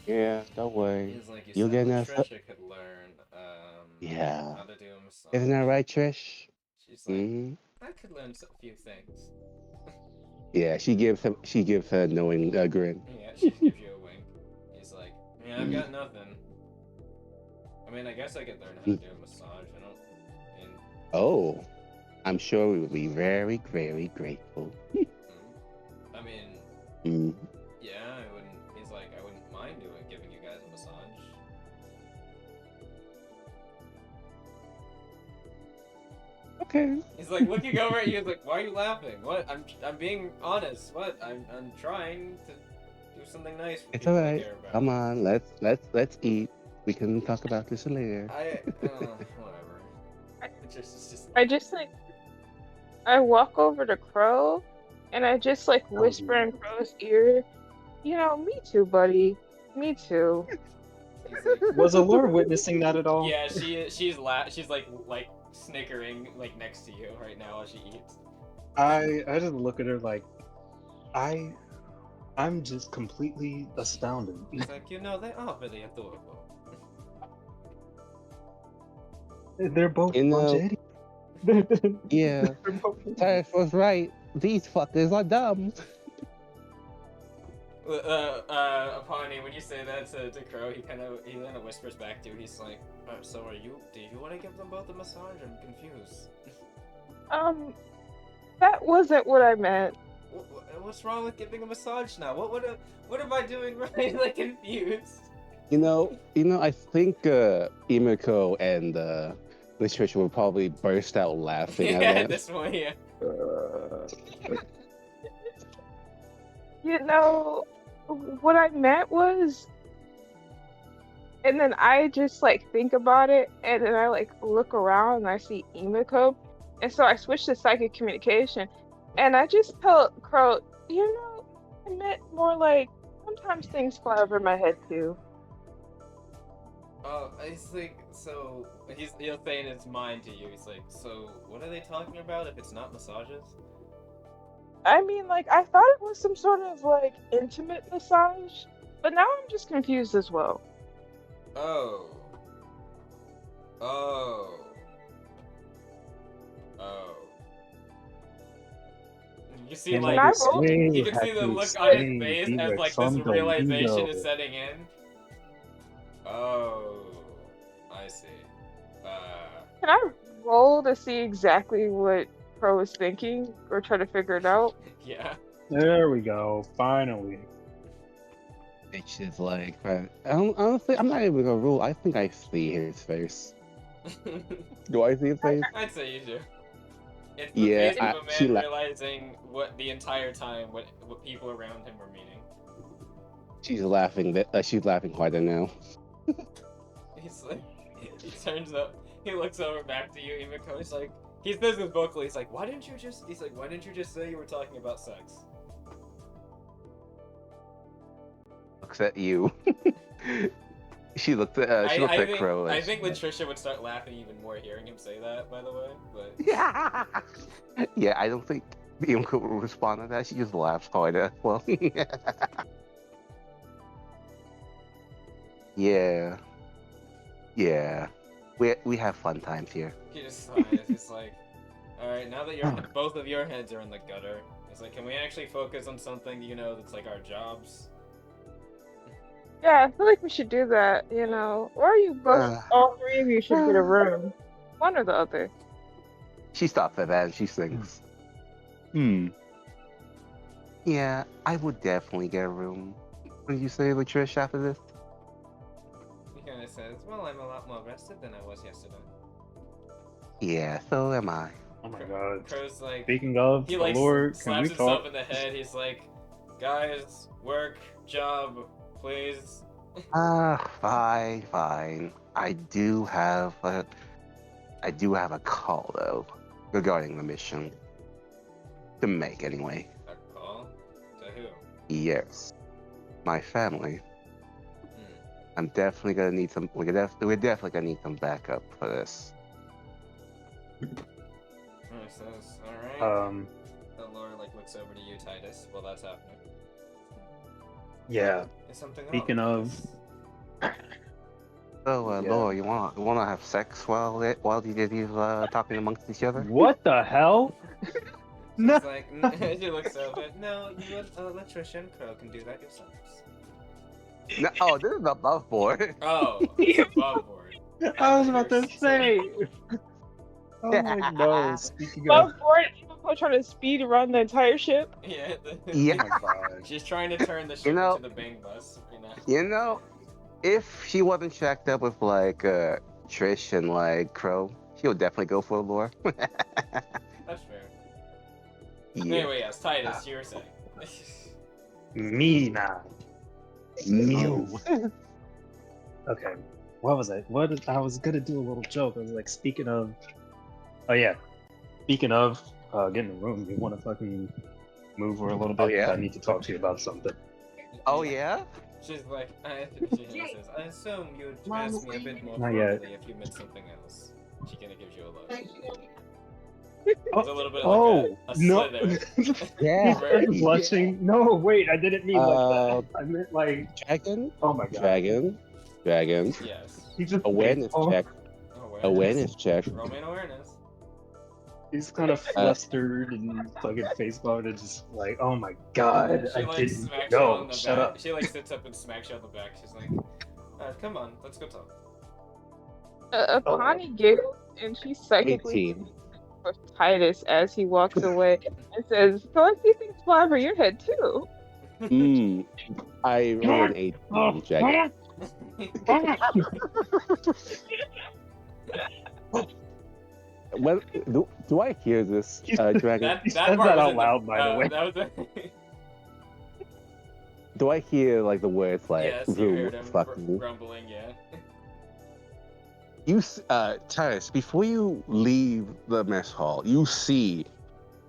Yeah, don't worry. he's like, You'll get enough. Trisha could learn, Yeah. how to do a massage. Isn't that right, Trish? She's like, Hmm. I could learn a few things. Yeah, she gives her a knowing grin. Yeah, she gives you a wink. He's like, yeah, I've got nothing. I mean, I guess I could learn how to do a massage. I mean, Oh, I'm sure we will be very, very grateful. I mean, Mm. yeah, I wouldn't. He's like, I wouldn't mind giving you guys a massage. Okay. He's like looking over at you. He's like, why are you laughing? What? I'm being honest. What? I'm trying to do something nice for It's people I alright. care about. Come on, let's eat. We can talk about this later. Whatever. I just like, I walk over to Crow, and I just like whisper in Crow's ear, you know, me too, buddy. Me too. He's like, Was Allure witnessing that at all? yeah, she's like snickering like next to you right now while she eats. I just look at her like, I'm just completely astounded. He's like, you know, they are really adorable. They're both You know- longevity. Yeah, They're both- Tariff was right. These fuckers are dumb. Apani, when you say that to Crow, he kind of whispers back to you. He's like, so do you want to give them both a massage? I'm confused. That wasn't what I meant. What's wrong with giving a massage now? What am I doing right? Like confused. I think Emiko and Latricia will probably burst out laughing Yeah, at at that. this point, yeah. You know, what I meant was, and then I just like think about it, and then I like look around and I see Emiko, and so I switched to psychic communication, and I just tell Crow, I meant more like sometimes things fly over my head too. Oh, I think so. He'll say in his mind to you. He's like, so what are they talking about if it's not massages? I mean, like I thought it was some sort of like intimate massage, but now I'm just confused as well. Oh. Oh. Oh. You see, And like, I rolled- you can see the look on his face as like this realization is setting in. Oh, I see. Can I roll to see exactly what Crow was thinking or try to figure it out? Yeah. There we go. Finally. It's just like, honestly, I'm not even gonna rule. I think I see his face. Do I see his face? I'd say you do. It's the Yeah, face of a man realizing what the entire time what people around him were meaning. She's laughing. She's laughing harder now. He's like, he turns up, he looks over back to you, Emiko. He's like, he says this vocally. He's like, why didn't you just say you were talking about sex? Looks at you. She looked at Crow. I think Latricia would start laughing even more hearing him say that, by the way, but... Yeah, yeah, I don't think Emiko will respond to that. She just laughs harder. Well, yeah. Yeah. We have fun times here. He just sighs. He's like, alright, now that both of your heads are in the gutter, it's like, can we actually focus on something, that's like our jobs? Yeah, I feel like we should do that, Or you both, all three of you should get a room. One or the other. She stops at that and she sings. Yeah, I would definitely get a room. What did you say, Latricia, after this? He kind of says, well, I'm a lot more rested than I was yesterday. Yeah, so am I. Oh my god. Crow's like, Speaking of, he the like Lord, can slaps we himself talk? in the head. He's like, guys, work, job, please. Fine. I do have a call though, regarding the mission. To make anyway. A call? To who? Yes. My family. I'm definitely gonna need some. We're definitely gonna need some backup for this. Alright. The Laura looks over to you, Titus, while that's happening. Yeah. Is something Speaking wrong of. So, Yeah. Laura, you wanna have sex while you talking amongst each other? What the hell? She's like, she looks over. No, you and Latricia and Crow can do that yourselves. No, oh, this is above board. Oh, it's above board. I was about to say. Oh my no. Speaking of. Above board, Emiko trying to speed run the entire ship. Yeah. Yeah. Oh my god. She's trying to turn the ship into the Bang Bus. If she wasn't shacked up with Trish and Crow, she would definitely go for a lore. That's fair. Yeah. Anyway, yes, Titus, you were saying. Me now. You. Okay. What was I? I was gonna do a little joke. I was like, speaking of. Oh yeah. Speaking of getting a room, you want to fucking move her a little bit? Oh, yeah? I need to talk to you about something. Oh yeah. She's like, she says, I assume you'd ask me a bit more Not yet. formally if you meant something else. She kind of gives you a look. Oh, There's a little bit of a no. slither. Yeah. I'm blushing. No, wait, I didn't mean like that. I meant like. Dragon. Oh my god. Dragon. Yes. He's just Awareness check. Awareness check. Roman awareness. He's kind of flustered and fucking face blown and just like, oh my god, She I like didn't smacks you on know. the Shut back. up. She like sits up and smacks you on the back. She's like, come on, let's go talk. Connie giggles and she psychically 18. with Titus as he walks away and says, so I see things fly over your head too. I rolled an 18, Dragon. Well, do I hear this, Dragon? He that says part that was out in loud, by the way. That was Do I hear like the words like yes, you room heard him fucking? grumbling. Yeah. Tyrus, before you leave the mess hall, you see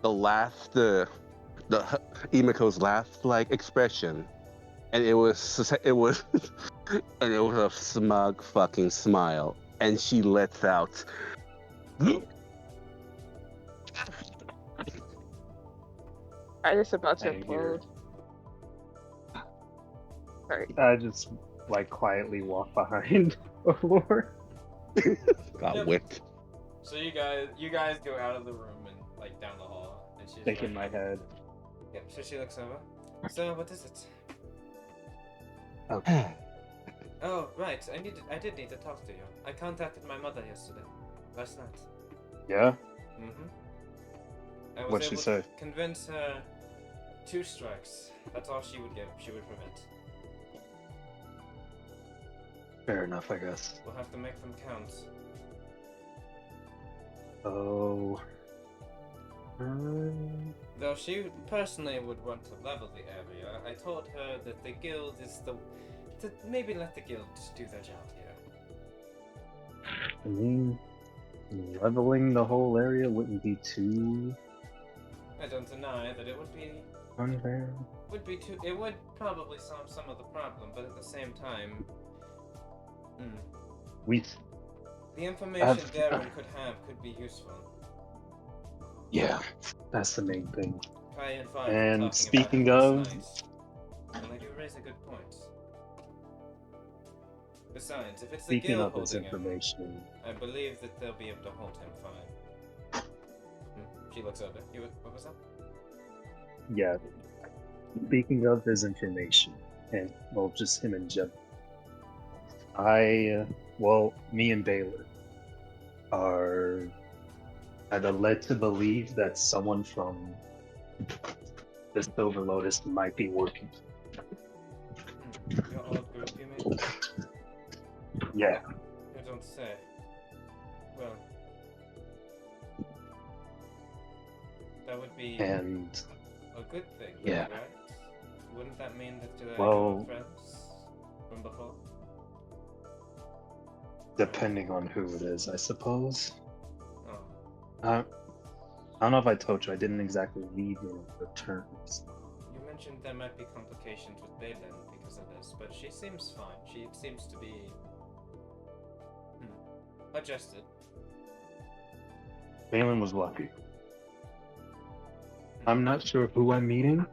the laughter, the Emiko's laugh-like expression, and it was and it was a smug fucking smile, and she lets out. I just about to I hear. implode. Sorry. I just like quietly walk behind Lore. Got Yep. whipped. So you guys go out of the room and like down the hall, and she's Shaking like, my head. Yep. So she looks over. So what is it? Okay. Oh right, I did need to talk to you. I contacted my mother last night. Yeah. I was What'd she able say? to convince her 2 strikes. That's all she would give. She would prevent. Fair enough, I guess. We'll have to make them count. Oh. Though she personally would want to level the area, I told her that the guild is to maybe let the guild do their job here. I mean, leveling the whole area wouldn't be too I don't deny that it would be unfair. it would probably solve some of the problem, but at the same time, We, the information Darren could have could be useful. yeah, that's the main thing. Try and find And talking speaking about of- it last night. And I do raise a good point. Besides, if it's the Speaking guild of this holding him, information, I believe that they'll be able to hold him fine. She looks over. What was that? yeah. Speaking of his information, and well, just him in general. Me and Baylor are either led to believe that someone from the Silver Lotus might be working. Your old group, you mean? Yeah. You don't say. Well, that would be And a good thing, yeah. right? Wouldn't that mean that you Well- were friends from before? depending on who it is, I suppose. Oh, I don't know if I told you, I didn't exactly leave on the terms. you mentioned there might be complications with Balin because of this, but she seems fine. She seems to be adjusted. Balin was lucky. I'm not sure who I'm meeting,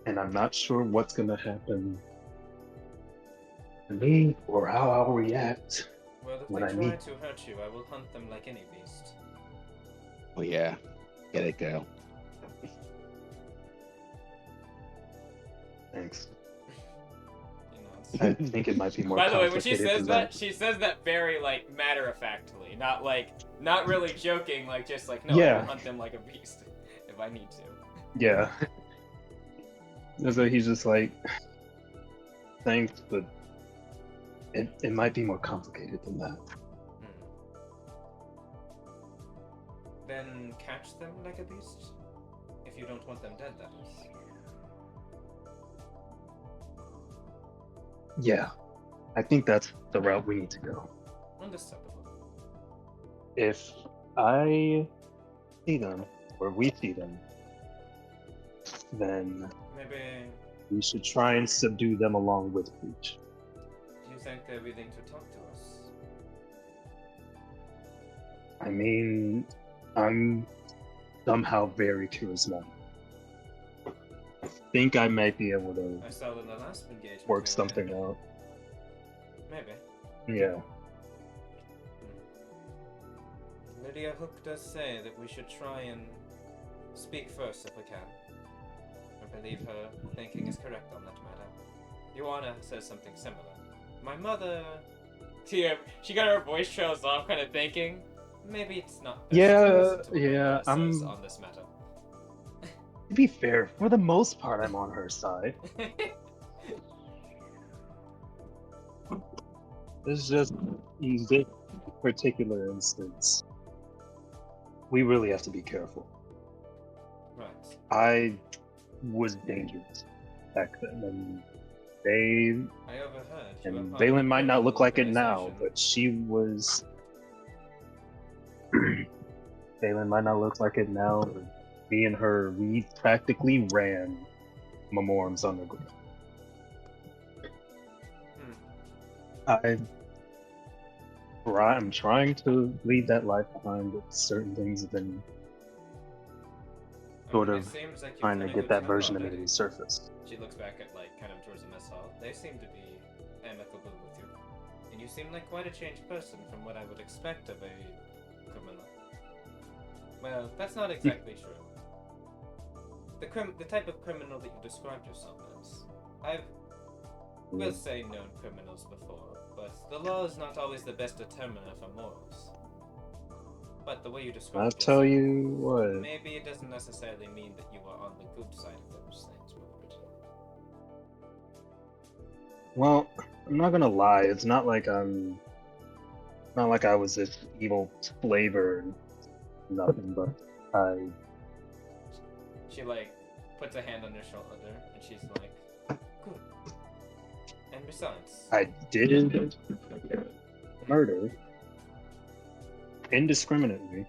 and I'm not sure what's gonna happen to me or how I'll react. Well, if When they I try meet- to hurt you, I will hunt them like any beast. Oh yeah, get it, girl. Thanks. You know, I think it might be more By the way, when she complicated says than that, she says that very like matter-of-factly, not really joking, like just like no, I Yeah. will hunt them like a beast if I need to. Yeah. So he's just like, thanks, but it might be more complicated than that. Then catch them like a beast, if you don't want them dead, that is. Yeah. I think that's the route we need to go. Understandable. If I see them, or we see them, then Maybe. we should try and subdue them along with Breach. Do you think they're willing to talk to us? I mean, I'm somehow very charismatic. I think I might be able to I saw in the last engagement. work we were something in. out. Maybe. Yeah. Lydia Hook does say that we should try and speak first if we can. I believe her thinking is correct on that matter. Ioana says something similar. My mother... She got her voice trails off, kind of thinking, maybe it's not best Yeah, to listen to what yeah, Ioana says on this matter. To be fair, for the most part, I'm on her side. It's just in this particular instance, we really have to be careful. Right. I was dangerous back then, and they I overheard. You were and part of a Valen might not look criminal like it now, organization. but she was. Valen might not look like it now, but me and her, we practically ran Memorem's underground. I'm trying to leave that life behind, but certain things have been sort It of seems like you've trying to done a get good that job version of me already. to surface. She looks back at, like, kind of towards the mess hall. They seem to be amicable with you. And you seem like quite a changed person from what I would expect of a criminal. Well, that's not exactly true. The type of criminal that you described yourself as. I've, we'll say, known criminals before, but the law is not always the best determiner for morals. But the way you I'll described tell yourself, you what. maybe it doesn't necessarily mean that you are on the good side of those things, Robert. Well, I'm not gonna lie. It's not like I was this evil flavor. Nothing, but I. She, like, puts a hand on your shoulder, and she's like, good. And besides... I did murder indiscriminately,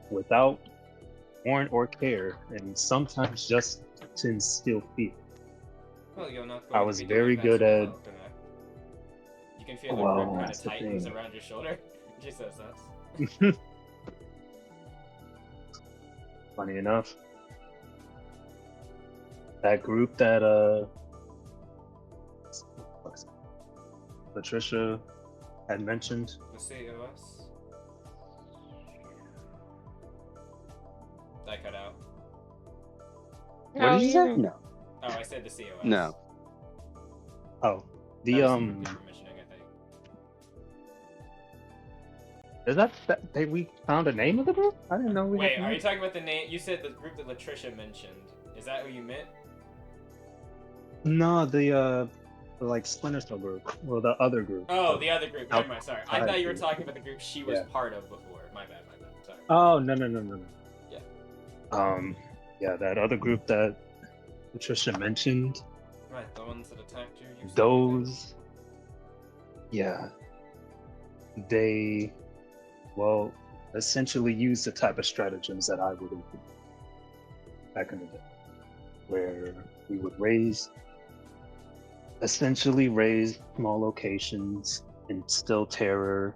without warrant or care, and sometimes just to instill fear. Well, you're not I going was to be doing very that good too at. well, correct? You can feel the Well, grip kind of that's the tightens thing. around your shoulder. She says that. Funny enough, that group that Patricia had mentioned. The COS? I cut out. What did you say? No. Oh, I said the COS. No. Oh, That the was the group you were mentioning, I think. Is that we found a name of the group? I didn't know we Wait, had. are you talking about the name? You said the group that Latricia mentioned. Is that who you meant? No, the like Splinter Cell group, or the other group. Oh, the other group. Never mind. Sorry, I outside thought you were group. talking about the group she was Yeah. part of before. My bad. Sorry. Oh no. Yeah. Yeah, that other group that Patricia mentioned. Right, the ones that attacked you. You said, Those. Yeah. They, well, essentially use the type of stratagems that I would have back in the day, where we would essentially raise small locations, instill terror,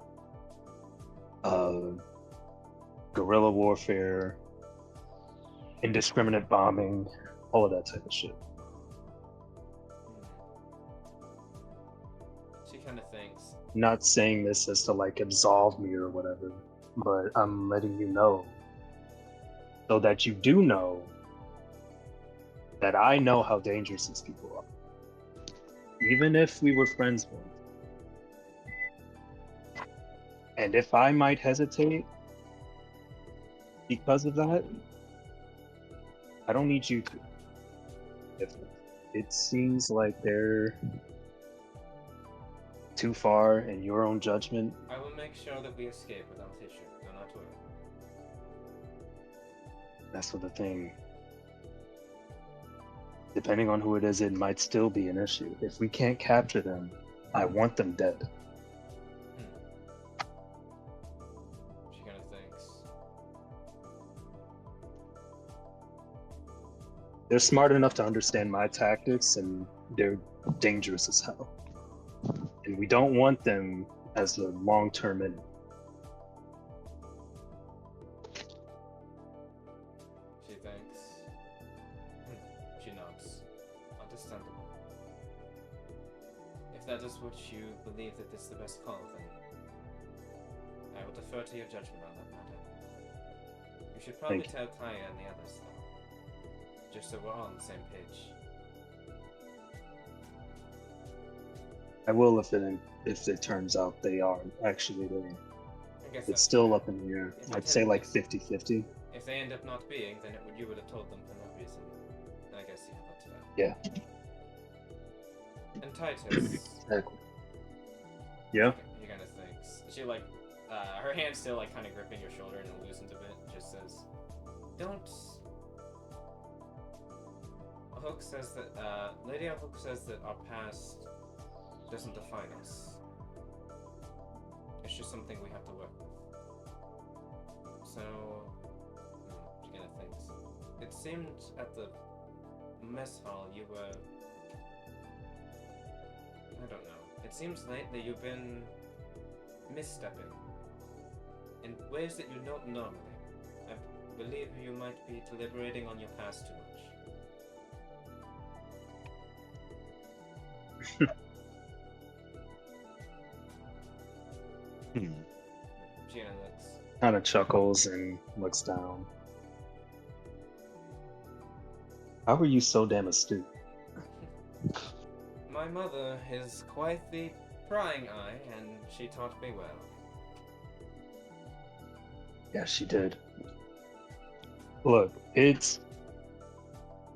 guerrilla warfare, indiscriminate bombing, all of that type of shit. She kind of thinks. Not saying this as to like absolve me or whatever, but I'm letting you know so that you do know that I know how dangerous these people are. Even if we were friends once. And if I might hesitate because of that, I don't need you to. If it seems like they're too far in your own judgment, I will make sure that we escape without issue. Do not worry. that's what the thing. Depending on who it is, it might still be an issue. If we can't capture them, I want them dead. She kind of thinks. They're smart enough to understand my tactics, and they're dangerous as hell. And we don't want them as a long-term enemy. She thinks. She nods. Understandable. If that is what you believe that this is the best call, then I will defer to your judgment on that matter. You should probably Thank you. tell Kaya and the others, though. Just so we're all on the same page. I will if it turns out they are actually there. I guess It's that's still fair. up in the air. If I'd it say turns- like 50-50. If they end up not being, then you would have told them for no reason. I guess that's fair. Yeah. And Titus, Exactly. Yeah. He kind of thinks. She like, her hand's still like kind of gripping your shoulder and it loosens a bit. Just says, "Don't." Hook says that. Lady Hook says that our past doesn't define us. It's just something we have to work with. So, she kind of thinks. It seemed at the mess hall you were. I don't know. It seems lately you've been misstepping in ways that you don't normally. I believe you might be deliberating on your past too much. Gianna looks. Kind of chuckles and looks down. How are you so damn astute? My mother is quite the prying eye, and she taught me well. Yes, she did. Look, it's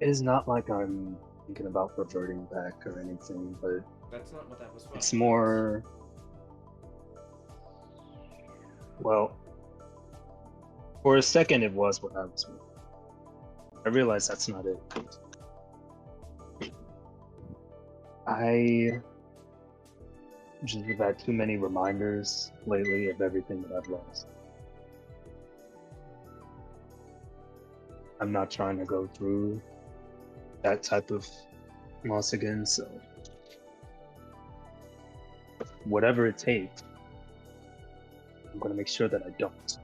not like I'm thinking about reverting back or anything, but That's not what that was for. it's more. Well, for a second it was what I was. I realized that's not it. I just have had too many reminders lately of everything that I've lost. I'm not trying to go through that type of loss again, so whatever it takes, I'm gonna make sure that I don't.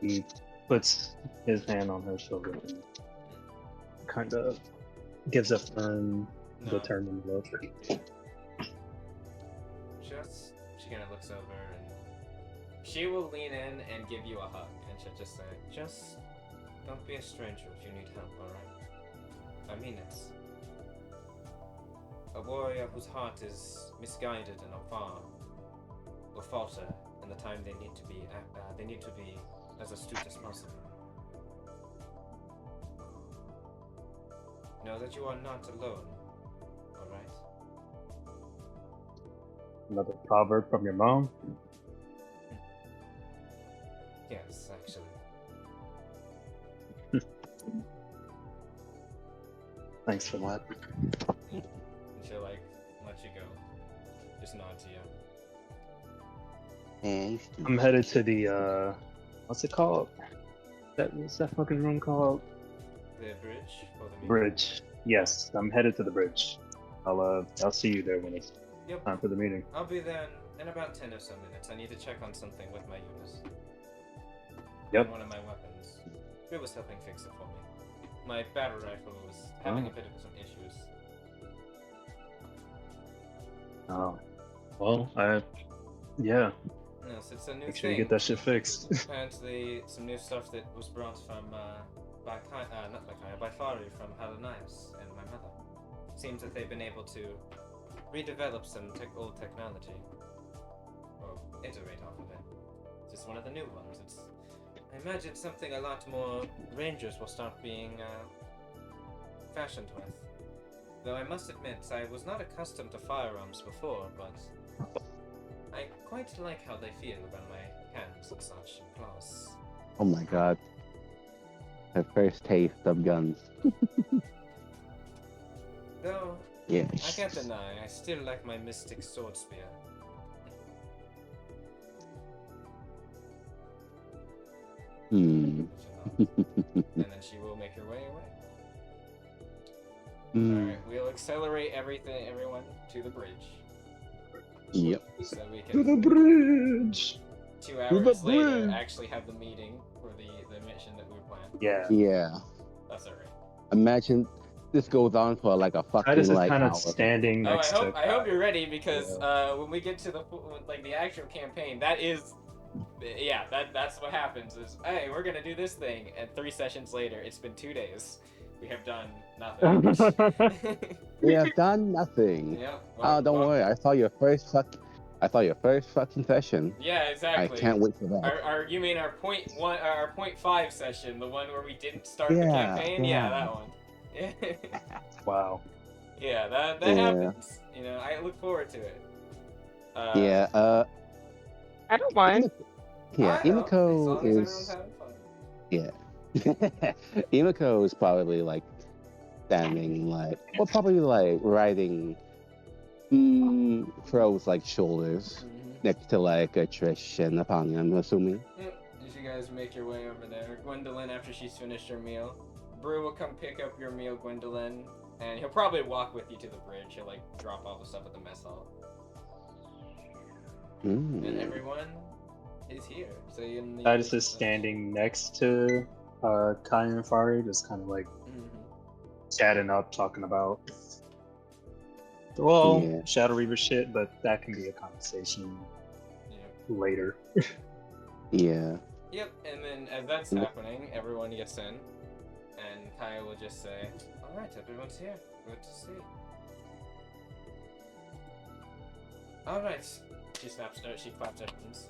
He puts his hand on her shoulder and kind of gives a firm, determined look. Just, she kind of looks over and she will lean in and give you a hug, and she'll just say, "Just don't be a stranger if you need help, alright? I mean it. A warrior whose heart is misguided and will falter in the time they need to be as astute as possible. Know that you are not alone, alright?" Another proverb from your mom. Yes, actually. Thanks for that. And she'll like let you go. Just nod to you. I'm headed to the what's it called? What's that fucking room called? The bridge for the meeting. Bridge. Yes, I'm headed to the bridge. I'll see you there when it's Yep. time for the meeting. I'll be there in about 10 or so minutes. I need to check on something with my units. Yep. One of my weapons. It was helping fix it for me. My battle rifle was having a bit of some issues. Oh. Well, Yes, it's a new make sure you thing. get that shit fixed. Apparently, some new stuff that was brought from by Fari from Halanias and my mother. Seems that they've been able to redevelop some old technology, or iterate off of it. It's just one of the new ones. I imagine something a lot more rangers will start being fashioned with. Though I must admit, I was not accustomed to firearms before, but I quite like how they feel around my hands and such, and claws. Oh my god. The first taste of guns. Though, Yeah. I can't deny, I still like my mystic sword spear. Hmm. And then she will make her way away. Alright, we'll accelerate everyone to the bridge. Yep. So we To the can, bridge. 2 To the hours later, bridge. actually have the meeting for the mission that we were planning. Yeah. Yeah. That's alright. Imagine this goes on for like a fucking Titus is like kind of hour. standing Oh, next I hope you're ready, because Yeah. when we get to the actual campaign, that's what happens. Is, hey, we're gonna do this thing, and 3 sessions later, it's been 2 days. We have done nothing. We have done nothing. Yeah. Don't worry. I saw your first fucking session. Yeah, exactly. I can't wait for that. You mean our our 0.5 session, the one where we didn't start the Yeah, campaign? Yeah, that one. Wow. Yeah, that Yeah. happens. You know, I look forward to it. Yeah. I don't mind. Yeah. I know, as Imiko long as everyone's is. having fun. Yeah. Imiko is probably like standing like, or probably like riding Crow's like shoulders next to like a Trish and Apani, I'm assuming. As you guys make your way over there, Gwendolyn, after she's finished her meal, Brew will come pick up your meal, Gwendolyn, and he'll probably walk with you to the bridge. He'll like drop all the stuff at the mess hall. And everyone is here. So I just is standing next to Kai and Fari, just kind of like chatting up, talking about Shadow Reaver shit, but that can be a conversation later. Yeah. Yep, and then as that's happening, everyone gets in, and Kaya will just say, "Alright, everyone's here. Good to see." Alright. She claps her hands.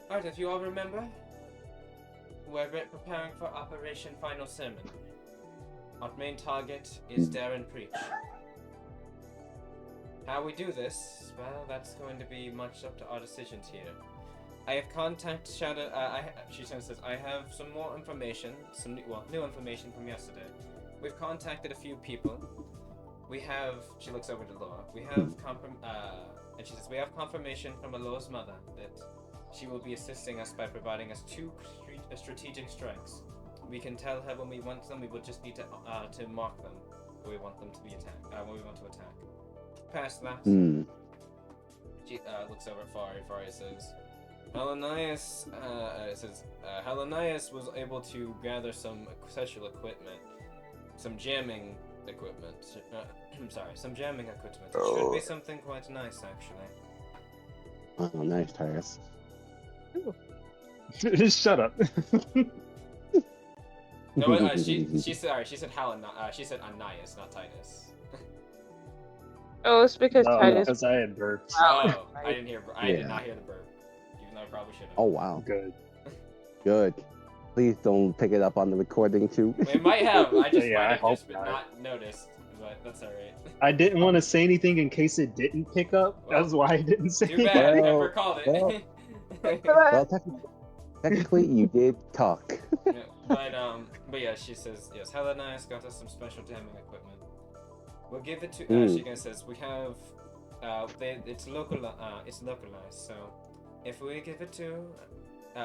Alright, if you all remember, we're preparing for Operation Final Sermon. Our main target is Darren Preach. How we do this, well, that's going to be much up to our decisions here. I have contacted Shadow. She says, I have some more information, new information from yesterday. We've contacted a few people. We have. She looks over to Laura. We have and she says we have confirmation from Alora's mother that she will be assisting us by providing us 2 strategic strikes. We can tell her when we want them. We will just need to mark them where we want them to be attacked. When we want to attack. Past that, she looks over at Fari. Fari says. Helenius was able to gather some special equipment, some jamming equipment. Some jamming equipment. It should be something quite nice, actually. Oh, nice, Titus. Shut up. No, she said she said Ananias, not Titus. Oh, it's because Titus. Because I had burped. Oh, I didn't hear. I did not hear the burp. Even though I probably should have. Oh wow. Good. Good. Please don't pick it up on the recording too. It might have. I just might have just not. not noticed, but that's alright. I didn't want to say anything in case it didn't pick up. Well, that's why I didn't say Too bad. anything. Pepper called it. Well, technically, you did talk. Yeah, but yeah, she says yes. Helenius got us some special jamming equipment. We'll give it to. She again says we have. It's localized. So if we give it to.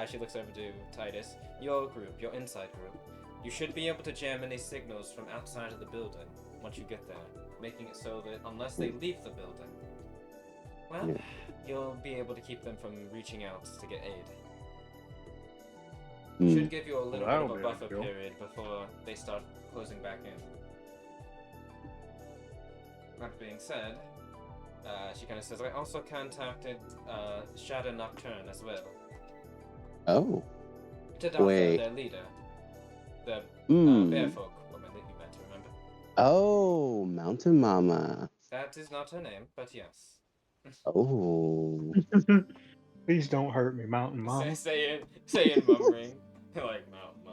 She looks over to Titus. Your group, your inside group. You should be able to jam any signals from outside of the building once you get there, making it so that unless they leave the building, well, you'll be able to keep them from reaching out to get aid. Should give you a little bit of a buffer period before they start closing back in. That being said, she kind of says, I also contacted Shadow Nocturne as well. Oh. Tadaka, their leader. The bear folk woman that you meant to remember. Oh, Mountain Mama. That is not her name, but yes. Oh. Please don't hurt me, Mountain Mama. Say it, mumbling. Like, Mountain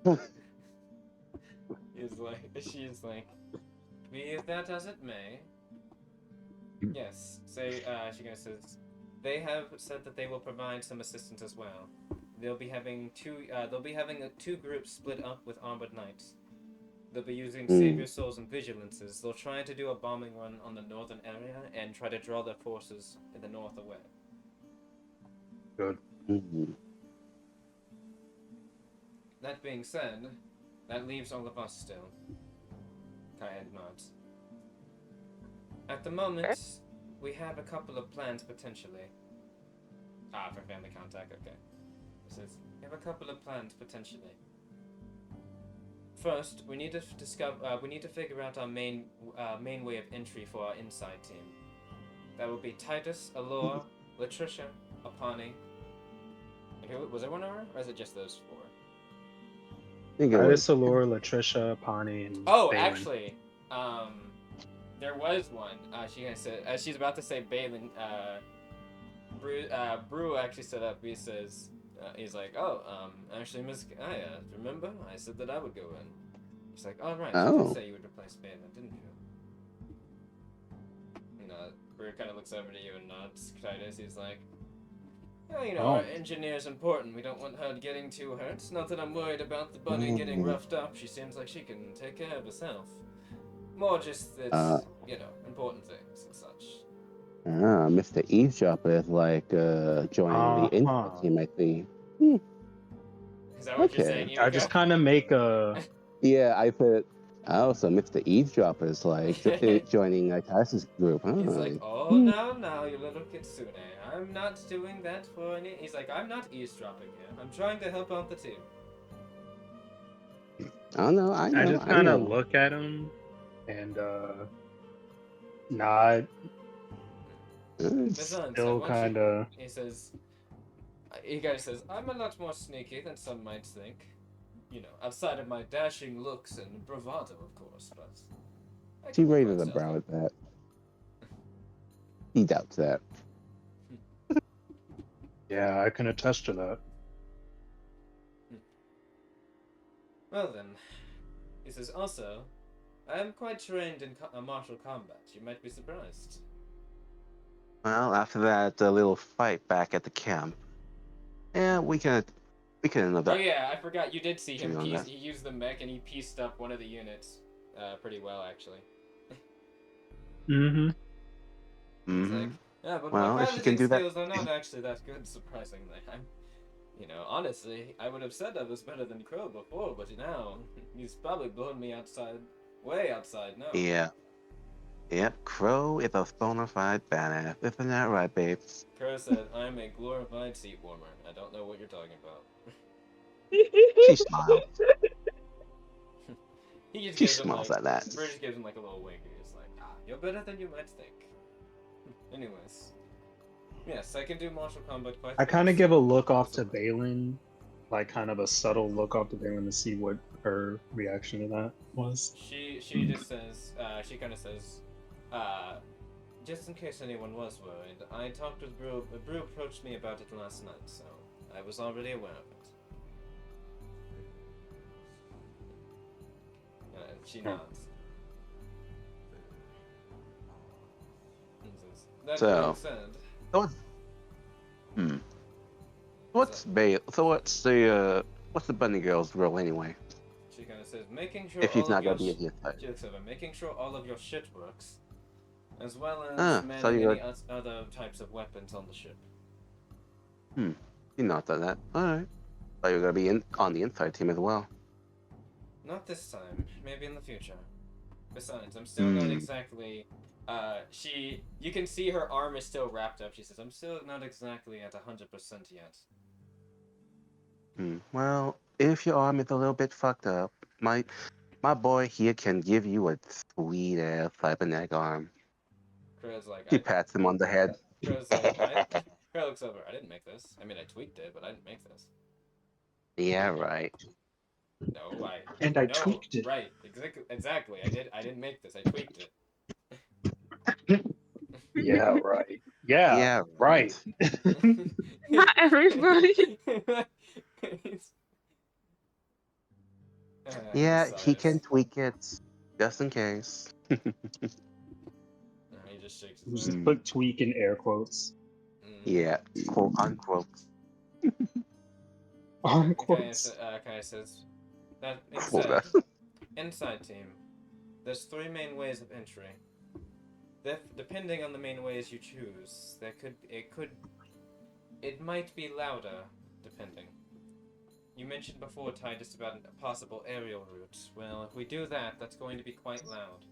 Mom. She's like, be it that as it may. Yes, she goes says, they have said that they will provide some assistance as well. They'll be having two groups split up with armored knights. They'll be using Savior Souls and Vigilances. They'll try to do a bombing run on the northern area and try to draw their forces in the north away. Good. That being said, that leaves all of us still. Kaya nods. At the moment, we have a couple of plans potentially. For family contact, okay. This is, we have a couple of plans potentially. First, we need to figure out our main way of entry for our inside team. That will be Titus, Alora, Latricia, Apani. And who was there one more, or is it just those 4? Titus, Alora, Latricia, Apani, and Balin. Actually, there was one. She gonna say as she's about to say Balin. Brew actually stood up. He says, he's like, actually, Miss Kaya, remember? I said that I would go in. She's like, all right. You did say you would replace Balin, didn't you? Brew kind of looks over to you and nods. Titus, he's like, well, you know, Oh. our engineer's important. We don't want her getting too hurt. It's not that I'm worried about the bunny getting roughed up. She seems like she can take care of herself. More just that, you know, important things and such. Mr. Eavesdropper is like joining the info team, I think. Is that what you're Okay. saying, I Yumiko? just kind of make a. Yeah, I said. Oh, so Mr. Eavesdropper is like joining Titus's group, huh? He's like, oh, no, you little kitsune. I'm not doing that for any... He's like, I'm not eavesdropping here. I'm trying to help out the team. I know. I just kind of look at him and nod. Besides, Still kind of. He says... He kind of says, I'm a lot more sneaky than some might think. You know, outside of my dashing looks and bravado, of course, but... He raises a brow at that. He doubts that. Yeah, I can attest to that. Well then, he says, also, I am quite trained in martial combat. You might be surprised. Well, after that little fight back at the camp, yeah, we can end up. Oh yeah, I forgot. You did see him. On that. He used the mech and he pieced up one of the units, pretty well actually. Mm-hmm. It's like, yeah, but Well, my if you can piloting do that, skills are not actually that good, surprisingly. You know, honestly, I would have said I was better than Crow before, but now he's probably blown me outside, way outside now. Yeah. Yep, Crow is a bona fide badass. Isn't that right, babe? Crow said, I'm a glorified seat warmer. I don't know what you're talking about. She smiled. She smiles at that. British gives him like a little wink. He's like, you're better than you might think. Anyways. Yes, I can do martial combat quite I kind of fast. give a look off to Balin, like kind of a subtle look off to Balin to see what her reaction to that was. She just says, she kind of says, just in case anyone was worried, I talked with Brew. Brew approached me about it last night, so I was already aware of it. She nods. That being said, what's the bunny girl's role anyway? She kind of says, making sure if he's all not of your gonna be in here tonight. She looks over, making sure all of your shit works, as well as manning any other types of weapons on the ship. You not done that. Alright. Thought you were gonna be on the inside team as well. Not this time. Maybe in the future. Besides, I'm still not exactly... You can see her arm is still wrapped up. She says, I'm still not exactly at 100% yet. Well, if your arm is a little bit fucked up, my boy here can give you a sweet-ass cybernetic arm. Crow's like... He pats him on the head. Crow's like, Crow looks over. I didn't make this. I mean, I tweaked it, but I didn't make this. Yeah, right. No, tweaked it. Right, exactly. I didn't make this. I tweaked it. Yeah, right. Yeah, right. Not everybody. Yeah, he can tweak it, just in case. He just shakes his head. Put tweak in air quotes. Yeah, quote unquote. Unquotes. Kai says, that being said, inside team, there's 3 main ways of entry. Depending on the main ways you choose, it might be louder, depending. You mentioned before, Titus, about a possible aerial route. Well, if we do that, that's going to be quite loud.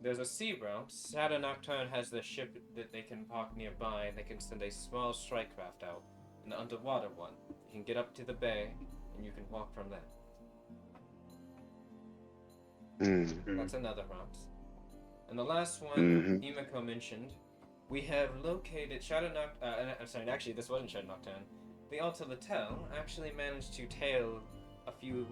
There's a sea route. Shadow Nocturne has their ship that they can park nearby, and they can send a small strike craft out. An underwater one. You can get up to the bay, and you can walk from there. That's another route. And the last one, Himiko mentioned, we have located Shadow Nocturne. I'm sorry, actually, this wasn't Shadow Nocturne. The Alta Latel actually managed to tail a few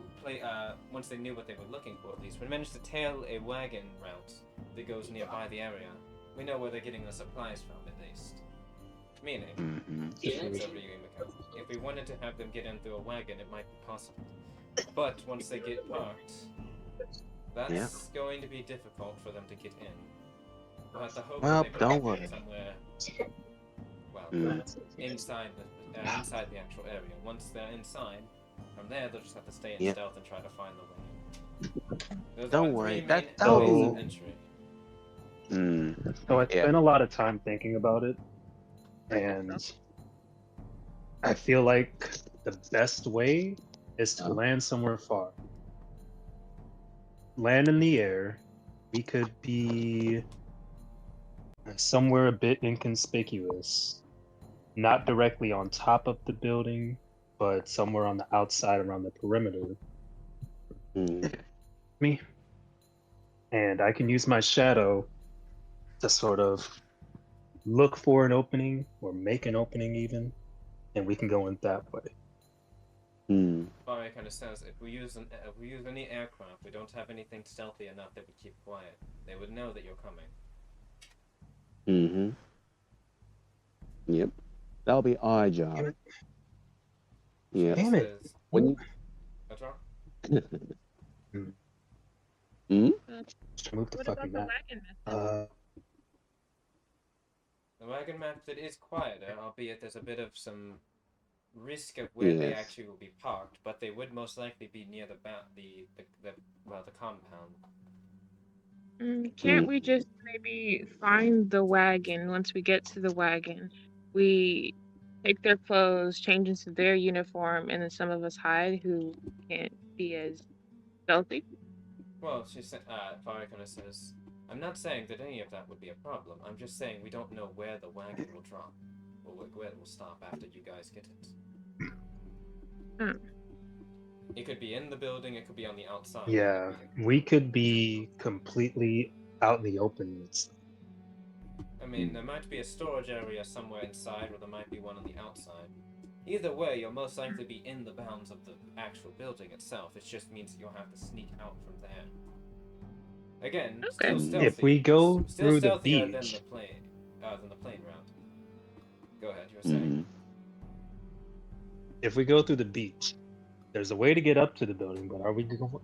once they knew what they were looking for, at least. We managed to tail a wagon route that goes nearby the area. We know where they're getting the supplies from, at least. Meaning, if we wanted to have them get in through a wagon, it might be possible. But once they get parked, that's going to be difficult for them to get in. We'll have to hope Well, that they don't put it worry. somewhere. Well, Mm. inside the actual area. Once they're inside, from there they'll just have to stay in Yep. stealth and try to find the way. Those Don't are worry, three that- main that'll ways of be- entry. So I Yeah. spent a lot of time thinking about it, and I feel like the best way is to land somewhere far. Land in the air. We could be somewhere a bit inconspicuous, not directly on top of the building, but somewhere on the outside around the perimeter. Mm. Me. And I can use my shadow to sort of look for an opening or make an opening even, and we can go in that way. Mm. Barry kind of says, if we use any aircraft, we don't have anything stealthy enough that we keep quiet. They would know that you're coming. Mm-hmm. Yep. That'll be our job. Yeah. Damn it. Says, When you what's wrong? Mm? Just move the What fucking about the map. wagon method? The wagon method is quieter, albeit there's a bit of some risk of where they Yes. actually will be parked, but they would most likely be near the compound. Can't we just maybe find the wagon? Once we get to the wagon, we take their clothes, change into their uniform, and then some of us hide who can't be as stealthy. Well, Barry kind of says, I'm not saying that any of that would be a problem. I'm just saying we don't know where the wagon will drop, or where it will stop after you guys get it. Hmm. It could be in the building, it could be on the outside. Yeah, we could be completely out in the open. I mean, there might be a storage area somewhere inside, or there might be one on the outside. Either way, you'll most likely be in the bounds of the actual building itself. It just means that you'll have to sneak out from there. Again, still Okay. stealthy. If we go still through the stealthier than beach, the plane route. Go ahead, you were saying. Mm. if we go through the beach, there's a way to get up to the building, but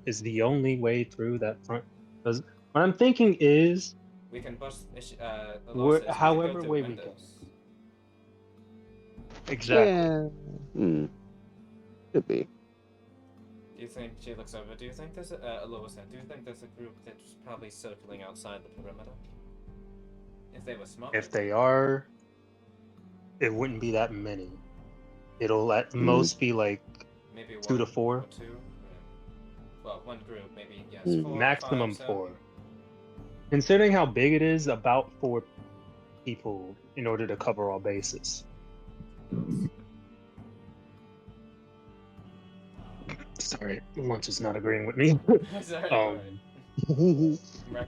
is the only way through that front? Because what I'm thinking is, We can bust. The law says we can however go through way we go. windows. Exactly. Yeah. Mm. Could be. Do you think she looks over? Do you think there's do you think there's a group that's probably circling outside the perimeter? If they were smart. If they are, it wouldn't be that many. It'll at most be like maybe 2 to 4. or 2. Yeah. Well, one group, maybe yes, Mm. 4, Maximum 5, 4. Considering how big it is, about 4 people in order to cover all bases. Sorry, lunch is not agreeing with me. Sorry, alright.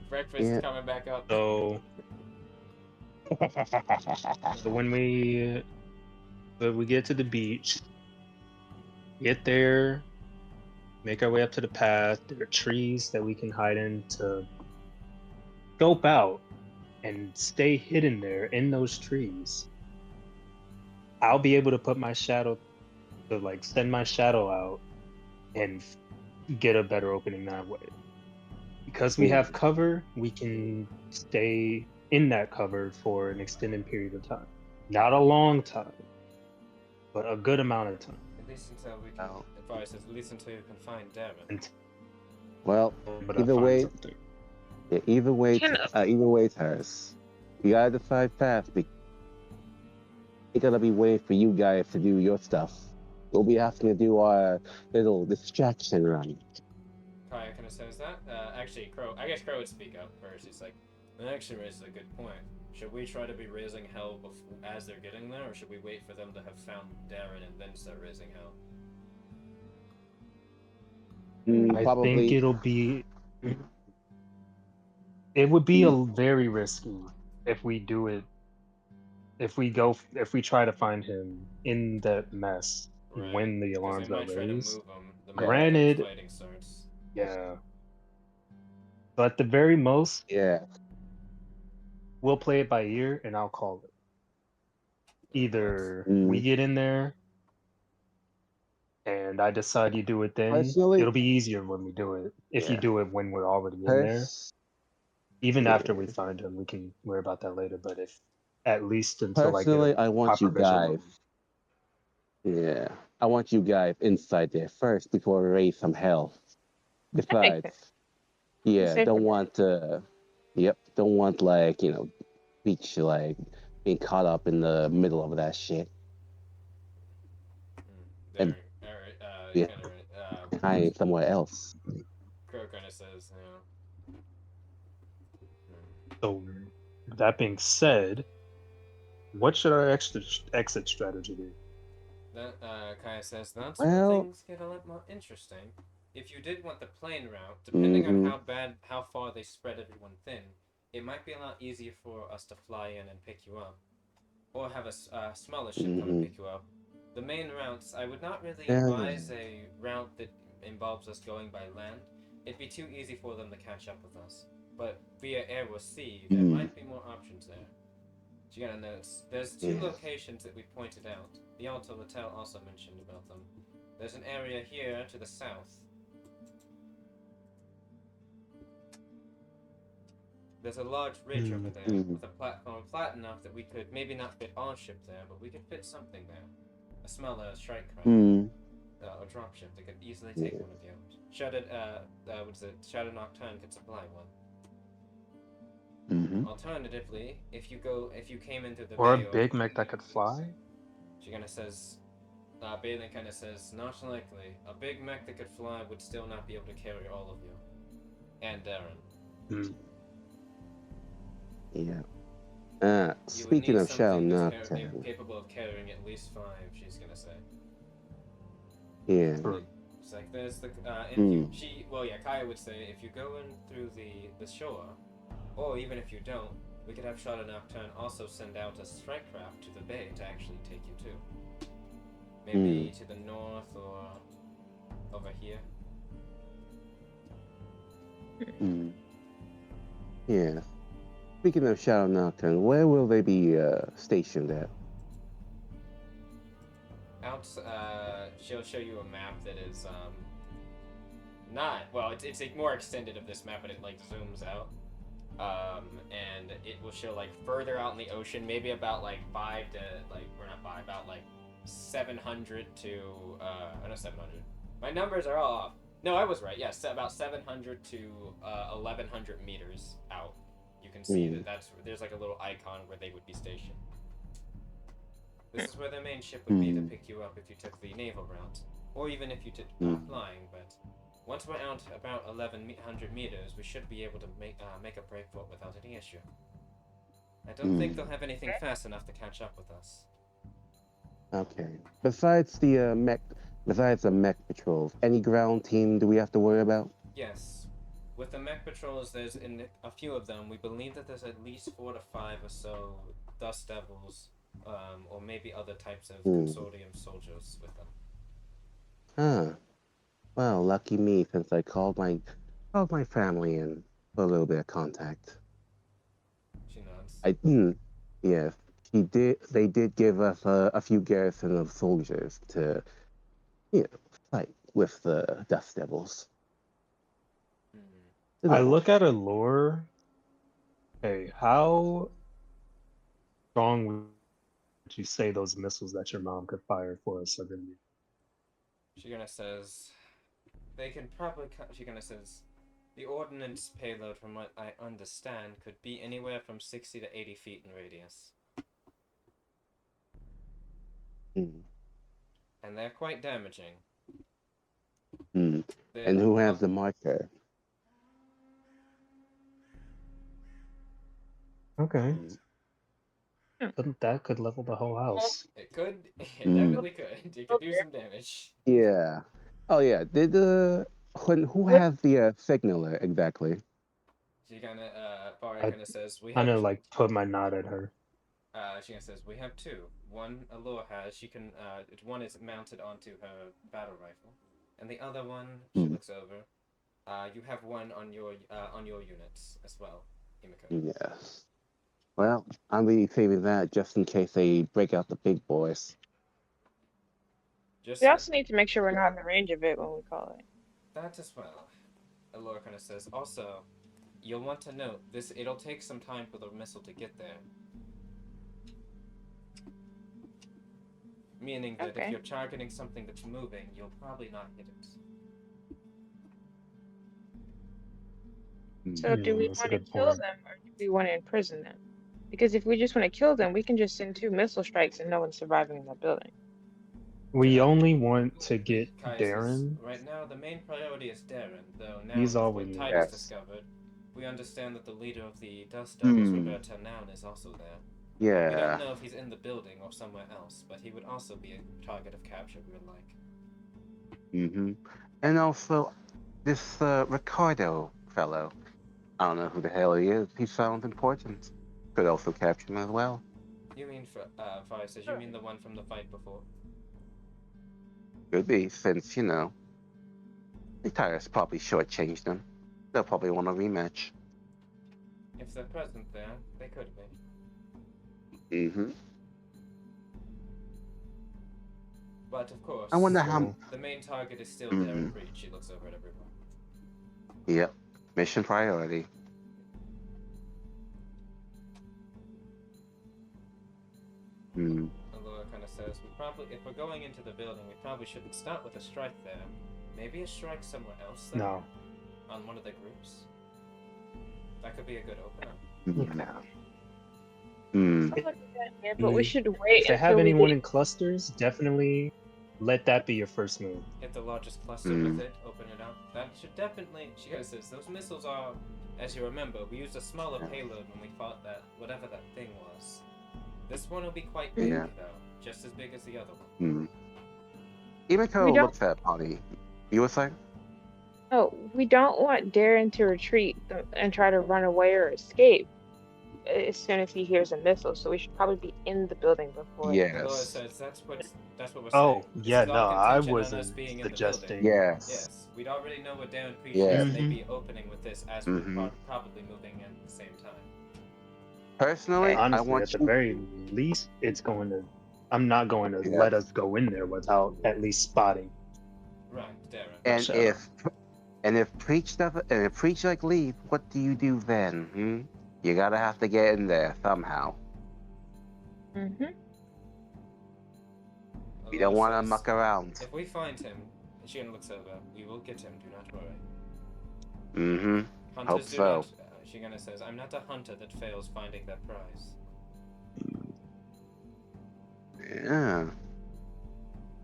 Breakfast Yeah. coming back up. So when we get to the beach, get there, make our way up to the path. There are trees that we can hide in to scope out and stay hidden there in those trees. I'll be able to put my shadow to like send my shadow out and get a better opening that way. Because we have cover, we can stay in that cover for an extended period of time. Not a long time, but a good amount of time. At least until we can advise us, at least until you can find Darren. Well, But I either find way, something. yeah, either way, Tyrus. We gotta decide fast. We gotta be waiting for you guys to do your stuff. We'll be asking to do our little distraction run. Kaya kind of says that. Actually, I guess Crow would speak up first. He's like, that actually raises a good point. Should we try to be raising hell as they're getting there, or should we wait for them to have found Darren and then start raising hell? I think it'll be. It would be very risky if we do it. If we try to find him in that mess when the alarms are raised. Granted, fighting starts. yeah. But at the very most, we'll play it by ear, and I'll call it. Either we get in there, and I decide you do it then. Personally, it'll be easier when we do it. If you do it when we're already in there. Even after we Yeah. find him, we can worry about that later. But if at least until I get Personally, a I want proper you visual guys. on him. Yeah, I want you guys inside there first before we raise some hell. That makes sense. Besides, yeah, Safer don't bet. want don't want like beach like being caught up in the middle of that shit and There, yeah, kind hiding somewhere else. Crow kind of says, So that being said, what should our exit strategy be? that kind of says that's where Well, things get a lot more interesting. If you did want the plane route, depending on mm-hmm, how far they spread everyone thin, it might be a lot easier for us to fly in and pick you up, or have a smaller ship come and mm-hmm. pick you up. The main routes, I would not really Yeah, advise a route that involves us going by land. It'd be too easy for them to catch up with us. But via air or sea, there mm, might be more options there. So you gotta notice, there's two yeah. locations that we pointed out. The Alto Latel also mentioned about them. There's an area here to the south. There's a large ridge over there Mm, with a platform flat enough that we could maybe not fit our ship there, but we could fit something there. A smaller strike craft. mm, Or dropship that could easily take yeah. one of you. Shadow Nocturne could supply one. Mm-hmm. Alternatively, if you came into the Or a bay or big mech that could fly? she kind of says, Balin kind of says, not likely. A big mech that could fly would still not be able to carry all of you, and Darren. Hmm. Yeah. You would Speaking need of Shadow something that's Nocturne, capable of carrying at least 5. She's gonna say. yeah. True. It's like there's the Mm, Kaya would say if you go in through the shore, or even if you don't, we could have Shadow Nocturne also send out a strike craft to the bay to actually take you to. Maybe mm, to the north or over here. mm. Yeah. Speaking of Shadow Nocturne, where will they be stationed at? She'll show you a map that is not well. It's more extended of this map, but it like zooms out. And it will show like further out in the ocean, maybe about like 5 to like we're not 5, about like 700 to I know 700. My numbers are all off. No, I was right. Yes, about 700 to 1100 meters out. You can see Mm, there's like a little icon where they would be stationed. This is where the main ship would be to mm, pick you up if you took the naval route, or even if you did mm, flying. But once we're out about 1100 meters, we should be able to make a break for it without any issue. I don't think they'll mm. have anything fast enough to catch up with us. Okay. Besides the mech patrols, any ground team do we have to worry about? Yes. With the mech patrols, there's in a few of them, we believe that there's at least 4 to 5 or so Dust Devils, or maybe other types of Mm. Consortium soldiers with them. Huh. Well, lucky me, since I called my family in for a little bit of contact. She nods. Yes, he did. They did give us a few garrison of soldiers to, fight with the Dust Devils. I look at her lore. Hey, how strong would you say those missiles that your mom could fire for us are going to be? She gonna says, they can probably. She gonna says, the ordnance payload, from what I understand, could be anywhere from 60 to 80 feet in radius, Mm. and they're quite damaging. Mm. And who has the marker? Okay. Mm. That could level the whole house. It could. It Mm. definitely could. It could do some damage. Yeah. Oh yeah. Did who has the signaler exactly? She kind of Faria I kind of says we kind have. of like put my nod at her. She kind of says we have 2. One Allure has. She can. One is mounted onto her battle rifle, and the other one she Mm. looks over. You have one on your units as well, Himiko. Yes. Well, I'm really saving that just in case they break out the big boys. Just We also need to make sure we're not in the range of it when we call it. that as well. Allure kind of says also. you'll want to note this. It'll take some time for the missile to get there. Meaning that if Okay. you're targeting something that's moving, you'll probably not hit it. So do we That's a want to good kill point. them or do we want to imprison them? Because if we just want to kill them, we can just send 2 missile strikes and no one's surviving in that building. We Yeah. only want to get Kai says, Darren. right now, the main priority is Darren, though now He's with all we what need. Titus Yes. discovered, we understand that the leader of the Dust Devils, Roberta Noun, is also there. We don't Yeah. know if he's in the building or somewhere else, but he would also be a target of capture, we would like. And also, this Ricardo fellow, I don't know who the hell he is. He sounds important. Could also capture him as well. You mean, Fire says, you mean the one from the fight before? Could be, since, you know, the Tyrus probably shortchanged them. They'll probably want a rematch. If they're present there, they could be. But of course, I wonder how. the main target is still Darren Breach. She looks over at everyone. Yep. Mission priority. Allura kind of says, if we're going into the building, we probably shouldn't start with a strike there. Maybe a strike somewhere else then? No. On one of the groups? That could be a good opener. Yeah, but we should wait If they until have we anyone get... in clusters, definitely let that be your first move. Hit the largest cluster with it, open it up. That should definitely... She says, those missiles are, as you remember, we used a smaller payload when we fought that, whatever that thing was. This one will be quite big, though. Just as big as the other one. Emiko looks at Polly. You were saying? Oh, we don't want Darren to retreat and try to run away or escape as soon as he hears a missile, so we should probably be in the building before. Allura says, that's what we're saying. Oh, This yeah, is all no, I contingent on us wasn't being in the suggesting. building. Yes. We'd already know what Darren Preach is, and they'd be opening with this as we're probably moving in at the same time. Personally, honestly, I want at the very least, I'm not going to let us go in there without at least spotting. Right, Darren. And if Preach like leave, what do you do then? You gotta have to get in there somehow. We don't want to muck around. If we find him, and she looks over, we will get him. Do not worry. Hunters do not. She gonna says, "I'm not a hunter that fails finding that prize." Yeah.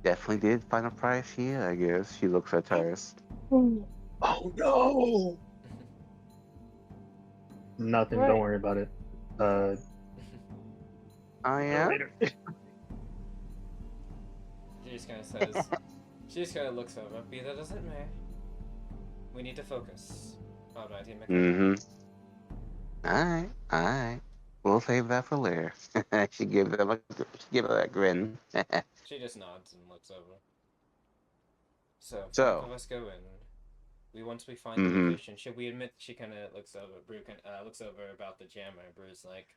Definitely did find a prize here, I guess. She looks at Tyrus. Oh no! Nothing. Don't worry about it. Oh yeah. Later. She just kind of says, she just kind of looks over. Be that as it may, we need to focus. Alrighty, Emiko. Alright. We'll save that for later. She gives her that grin. She just nods and looks over. So, 5 of us go in. Once we find the location, should we admit? She kind of looks over. Brew looks over about the jammer. Brew's like,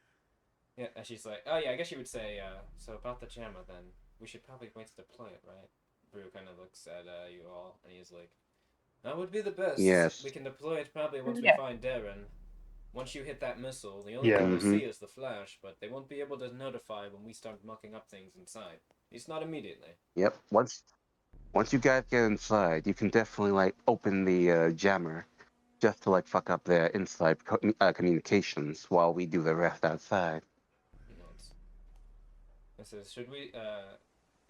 yeah. And she's like, oh yeah, I guess you would say. So about the jammer, then we should probably wait to deploy it, right? Brew kind of looks at you all, and he's like, that would be the best. Yes. We can deploy it probably once we find Darren. Once you hit that missile, the only thing they'll see is the flash, but they won't be able to notify when we start mucking up things inside. At least not immediately. Yep. Once you guys get inside, you can definitely like open the jammer, just to like fuck up their inside communications while we do the rest outside. Nice. It says, should we?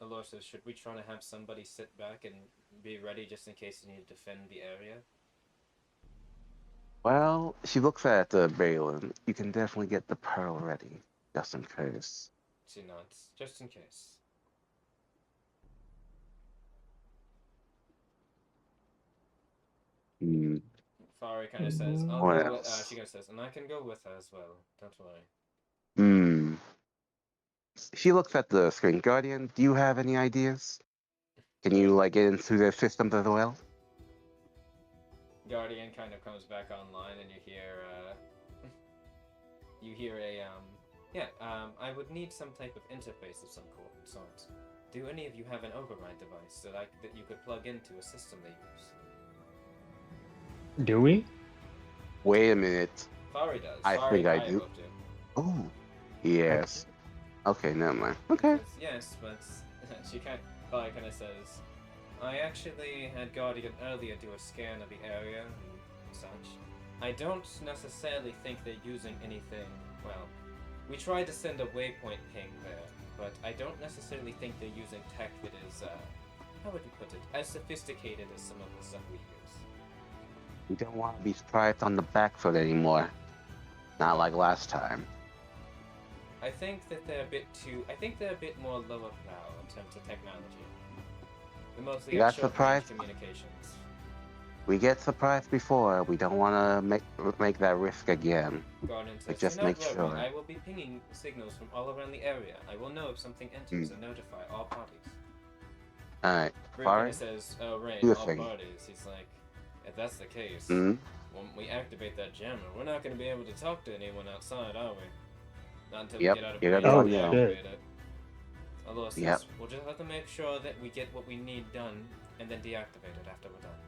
Allura says, should we try to have somebody sit back and be ready just in case you need to defend the area? Well, she looks at Balin. You can definitely get the pearl ready, just in case. She nods, just in case. Fari kind of says, I'll go with, she kind of says, and I can go with her as well, don't worry. She looks at the screen. Guardian, do you have any ideas? Can you like get into their systems as well? Guardian kind of comes back online and you hear I would need some type of interface of some sort. Do any of you have an override device that you could plug into a system they use? Do we? Wait a minute. Fari does. I Fari think I and do. both do. Oh, yes. Okay, never mind. Okay. Says, yes, but Fari kind of says, I actually had Guardian earlier do a scan of the area and such. I don't necessarily think they're using anything, well, we tried to send a waypoint ping there, but I don't necessarily think they're using tech that is, how would you put it, as sophisticated as some of the stuff we use. We don't want to be surprised on the back foot anymore. Not like last time. I think that they're a bit more lower brow in terms of technology. They mostly You have got short-range surprised? communications. We get surprised before. We don't want to make that risk again. Guardian But says, just "Do not make worry, sure. I will be pinging signals from all around the area. I will know if something enters and notify all parties." Alright, Grim Fari? says, "Oh, right, Do your all thing. parties." He's like, "If that's the case, Hmm? when we activate that jammer, we're not going to be able to talk to anyone outside, are we? Not until Yep, we get out of you range gotta Oh, and let me know. shit. deactivate it." Although it says, Yep. "We'll just have to make sure that we get what we need done and then deactivate it after we're done."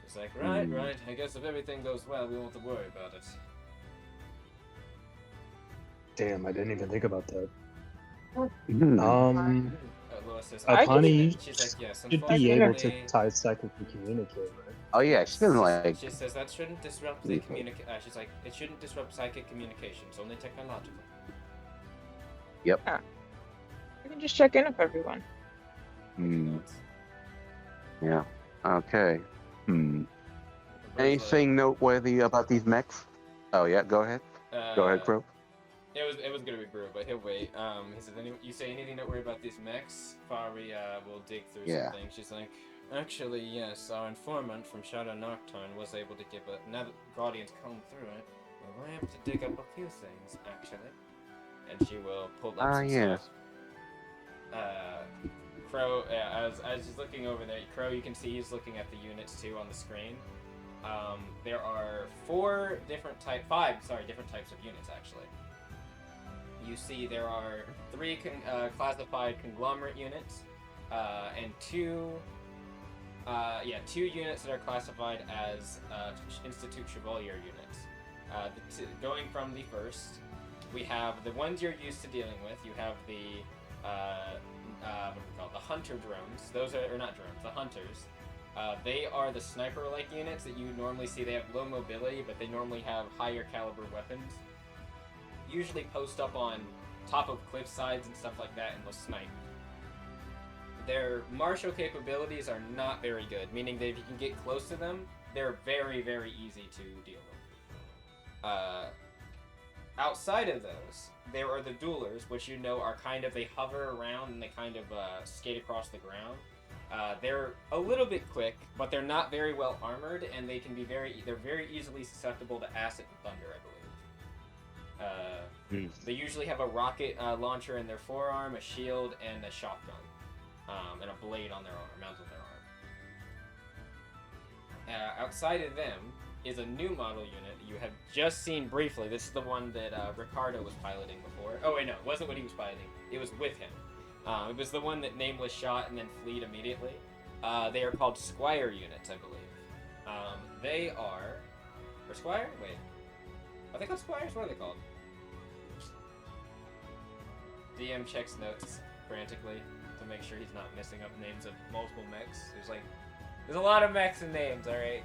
It's like, right, I guess if everything goes well, we won't have to worry about it. Damn, I didn't even think about that. Lois says, Apani she's like, yes, should be able to unfortunately. psychically communicate, right? Oh yeah, she's been like... She says that shouldn't disrupt the she's like, it shouldn't disrupt psychic communications, only technological. Yep. You can just check in with everyone. Yeah. Okay. Anything noteworthy about these mechs? Oh yeah, go ahead. Go ahead, Crow. It was gonna be Brew, but he'll wait. He said, you say anything to worry about these mechs? Fari will dig through something. She's like, actually, yes, our informant from Shadow Nocturne was able to give now that Guardian's combed through it, we'll have to dig up a few things, actually. And she will pull up some stuff. Crow, as she's looking over there, Crow, you can see he's looking at the units too on the screen. There are different types of units actually. You see there are 3 classified conglomerate units, and 2 units that are classified as Institute Chevalier units. Going from the first, we have the ones you're used to dealing with. You have the what do we call it? The hunter drones. Those are not drones, the hunters. They are the sniper-like units that you normally see. They have low mobility, but they normally have higher caliber weapons. Usually post up on top of cliff sides and stuff like that, and they'll snipe. Their martial capabilities are not very good, meaning that if you can get close to them, they're very, very easy to deal with. Outside of those, there are the duelers, which you know are they hover around and they kind of skate across the ground. They're a little bit quick, but they're not very well armored, and they're very easily susceptible to acid and thunder, I believe. They usually have a rocket launcher in their forearm, a shield, and a shotgun, and a blade on their arm, mounted on their arm. Outside of them is a new model unit you have just seen briefly. This is the one that Ricardo was piloting before. Oh wait, no, it wasn't what he was piloting. It was with him. It was the one that Nameless shot and then fleed immediately. They are called Squire units, I believe. They are... Or Squire? Wait. Are they called Squires? What are they called? DM checks notes frantically to make sure he's not messing up names of multiple mechs. There's a lot of mechs and names, alright?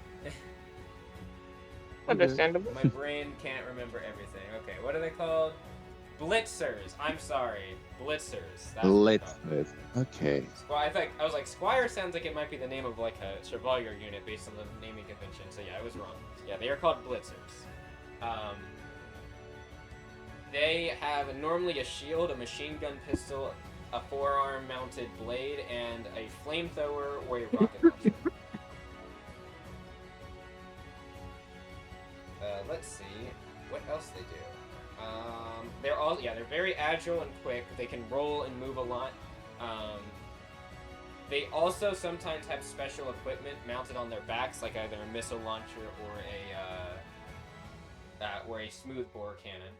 Understandable. My brain can't remember everything. Okay, what are they called? Blitzers. I'm sorry. Blitzers. That's Blitzers. Okay. I was like, Squire sounds like it might be the name of like a Chevalier unit based on the naming convention. So yeah, I was wrong. Yeah, they are called Blitzers. They have normally a shield, a machine gun pistol, a forearm mounted blade, and a flamethrower or a rocket launcher. Let's see what else they do. They're very agile and quick. They can roll and move a lot. They also sometimes have special equipment mounted on their backs, like either a missile launcher or a smoothbore cannon.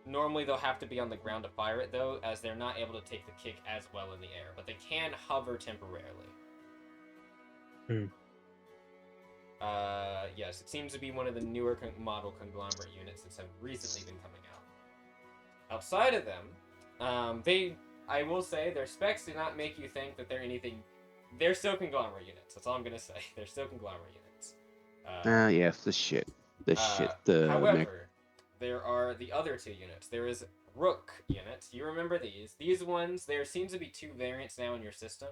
Normally they'll have to be on the ground to fire it though, as they're not able to take the kick as well in the air, but they can hover temporarily. Yes, it seems to be one of the newer model conglomerate units that have recently been coming out. Outside of them, I will say, their specs do not make you think that they're anything. They're still conglomerate units. That's all I'm gonna say. They're still conglomerate units. Yes, the shit. The shit. The However, there are the other two units. There is Rook units. You remember these? These ones. There seems to be two variants now in your system.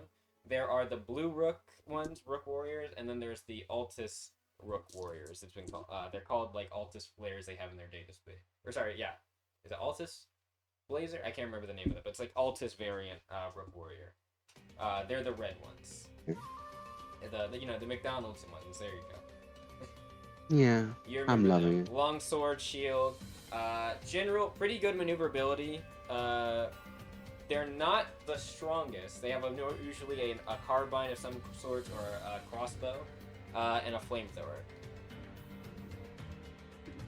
There are the blue Rook ones, Rook Warriors, and then there's the Altus Rook Warriors. It's been called. They're called like Altus Flares. They have in their data space. Or sorry, yeah, is it Altus Blazer? I can't remember the name of it, but it's like Altus variant Rook Warrior. They're the red ones. The McDonald's ones. There you go. yeah, You I'm remember loving them. it. Long sword, shield, general, pretty good maneuverability. They're not the strongest. They have usually a carbine of some sort or a crossbow, and a flamethrower.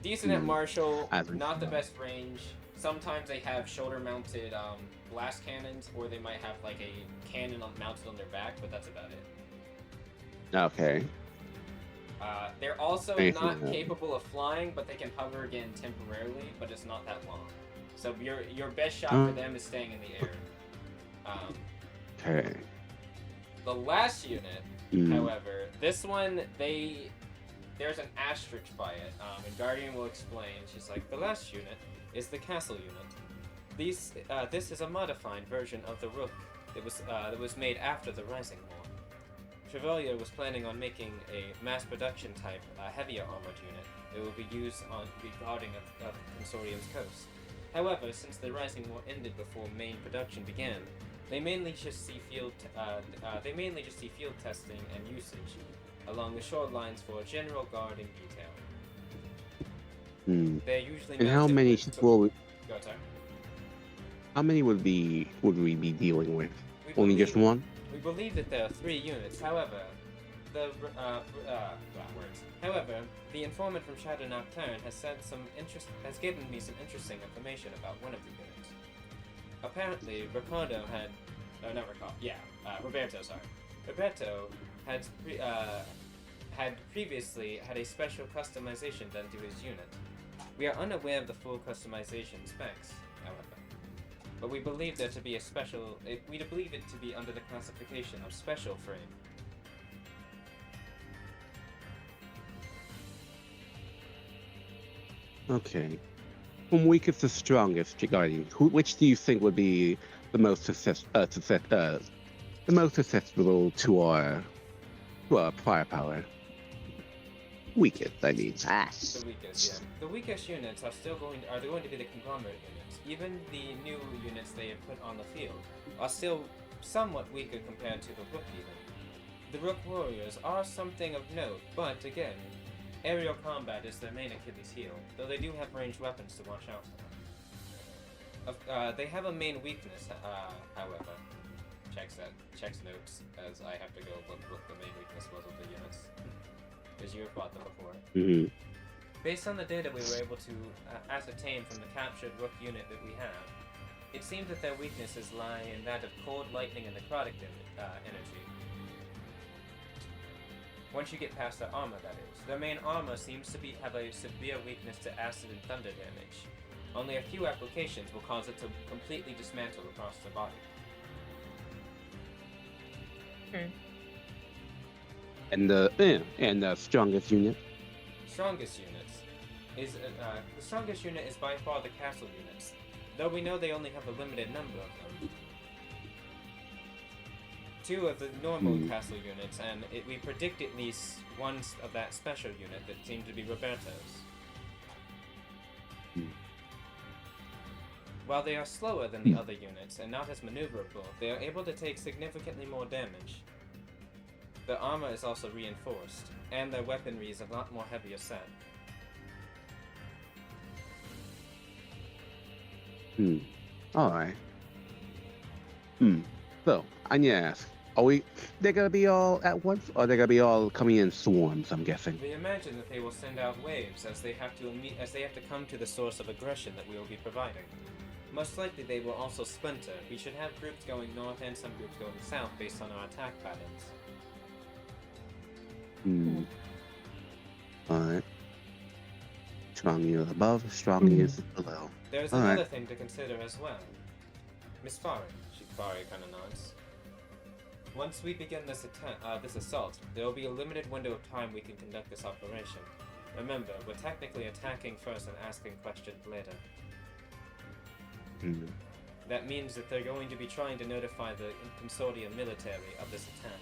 Decent at martial, not the best range. Sometimes they have shoulder-mounted blast cannons, or they might have like a cannon mounted on their back, but that's about it. Okay. They're also Anything not else? capable of flying, but they can hover again temporarily, but it's not that long. So your best shot for them is staying in the air. Okay. The last unit, however, this one, there's an asterisk by it, and Guardian will explain. She's like, the last unit is the castle unit. This is a modified version of the Rook that was made after the Rising War. Chevalier was planning on making a mass production type heavier armored unit that will be used on guarding of Consortium's coast. However, since the Rising War ended before main production began, they mainly just see field testing and usage along the shorelines for general guarding detail. They're usually And how many How many would we be dealing with? Only just one? We believe that there are 3 units. However, the informant from Shadow Nocturne has given me some interesting information about one of the units. Apparently, Roberto had previously had a special customization done to his unit. We are unaware of the full customization specs, however. But we believe there to be we believe it to be under the classification of special frame. Okay. From weakest to strongest, Guardian, which do you think would be the most susceptible to our firepower? Weakest, I mean. The weakest, yeah. The weakest units are going to be the conglomerate units. Even the new units they have put on the field are still somewhat weaker compared to the Rook even. The Rook Warriors are something of note, but again, aerial combat is their main Achilles heel, though they do have ranged weapons to watch out for. They have a main weakness, however. Checks notes, as I have to go look what the main weakness was of the units. Because you have fought them before. Based on the data we were able to ascertain from the captured Rook unit that we have, it seems that their weaknesses lie in that of cold, lightning, and necrotic energy. Once you get past their armor, that is. Their main armor seems to have a severe weakness to acid and thunder damage. Only a few applications will cause it to completely dismantle across the body. And the strongest unit? Strongest units is the strongest unit is by far the castle units, though we know they only have a limited number of them. 2 of the normal castle units, and we predict at least one of that special unit that seemed to be Roberto's. While they are slower than the other units and not as maneuverable, they are able to take significantly more damage. Their armor is also reinforced, and their weaponry is a lot more heavier set. Alright. So, I need to ask, they're gonna be all at once, or they're gonna be all coming in swarms, I'm guessing? We imagine that they will send out waves as they have to come to the source of aggression that we will be providing. Most likely they will also splinter. We should have groups going north and some groups going south based on our attack patterns. Strong is above, strong is below. There's All right. another thing to consider as well. Miss Fari, Fari kind of nods. Once we begin this assault, there will be a limited window of time we can conduct this operation. Remember, we're technically attacking first and asking questions later. Mm. That means that they're going to be trying to notify the Consortium military of this attack.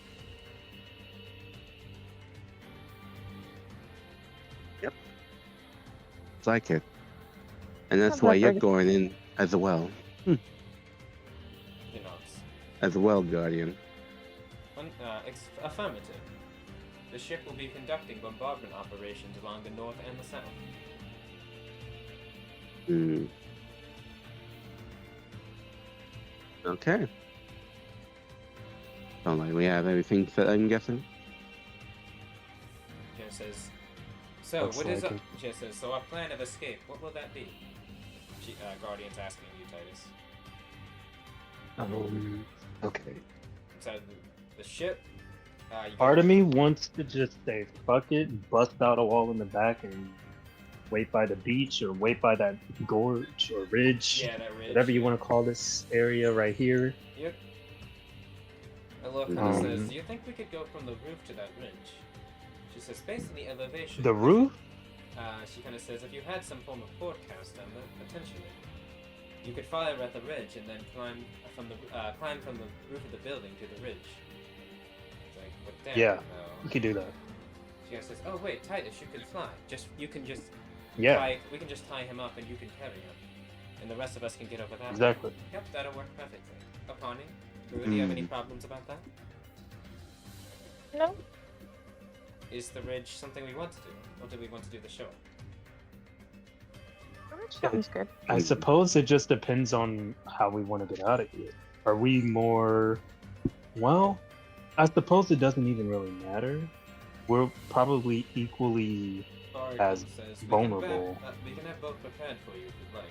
It's like it. And that's Sounds why like you're a- going in as well. He nods. As well, Guardian. Affirmative. The ship will be conducting bombardment operations along the north and the south. Hmm. Okay. Sound like we have everything set, I'm guessing. Jen says, so Looks what is like up? it. Jen says, so our plan of escape, what will that be? Guardian's asking you, Titus. Okay. Inside the ship, you Part get- of me wants to just say fuck it, bust out a wall in the back and wait by the beach or wait by that gorge or ridge, Yeah, that ridge. whatever you want to call this area right here. Yep. Aloha kind of says, do you think we could go from the roof to that ridge? She says, based on the elevation. The roof? She kind of says, if you had some form of forecast on that, potentially, you could fire at the ridge and then climb from the roof of the building to the ridge. It's like, but damn, Yeah. no. We could do that. She kind of says, oh wait, Titus, you can fly. You can just Yeah, we can just tie him up and you can carry him, and the rest of us can get over that. exactly. Yep, that'll work perfectly. Apani, do you have any problems about that? No. Is the ridge something we want to do, or do we want to do the show? Sounds good. I suppose it just depends on how we want to get out of here. Are we more... Well, I suppose it doesn't even really matter. We're probably equally... Sorry, As says, vulnerable. We can have both prepared for you if you'd like.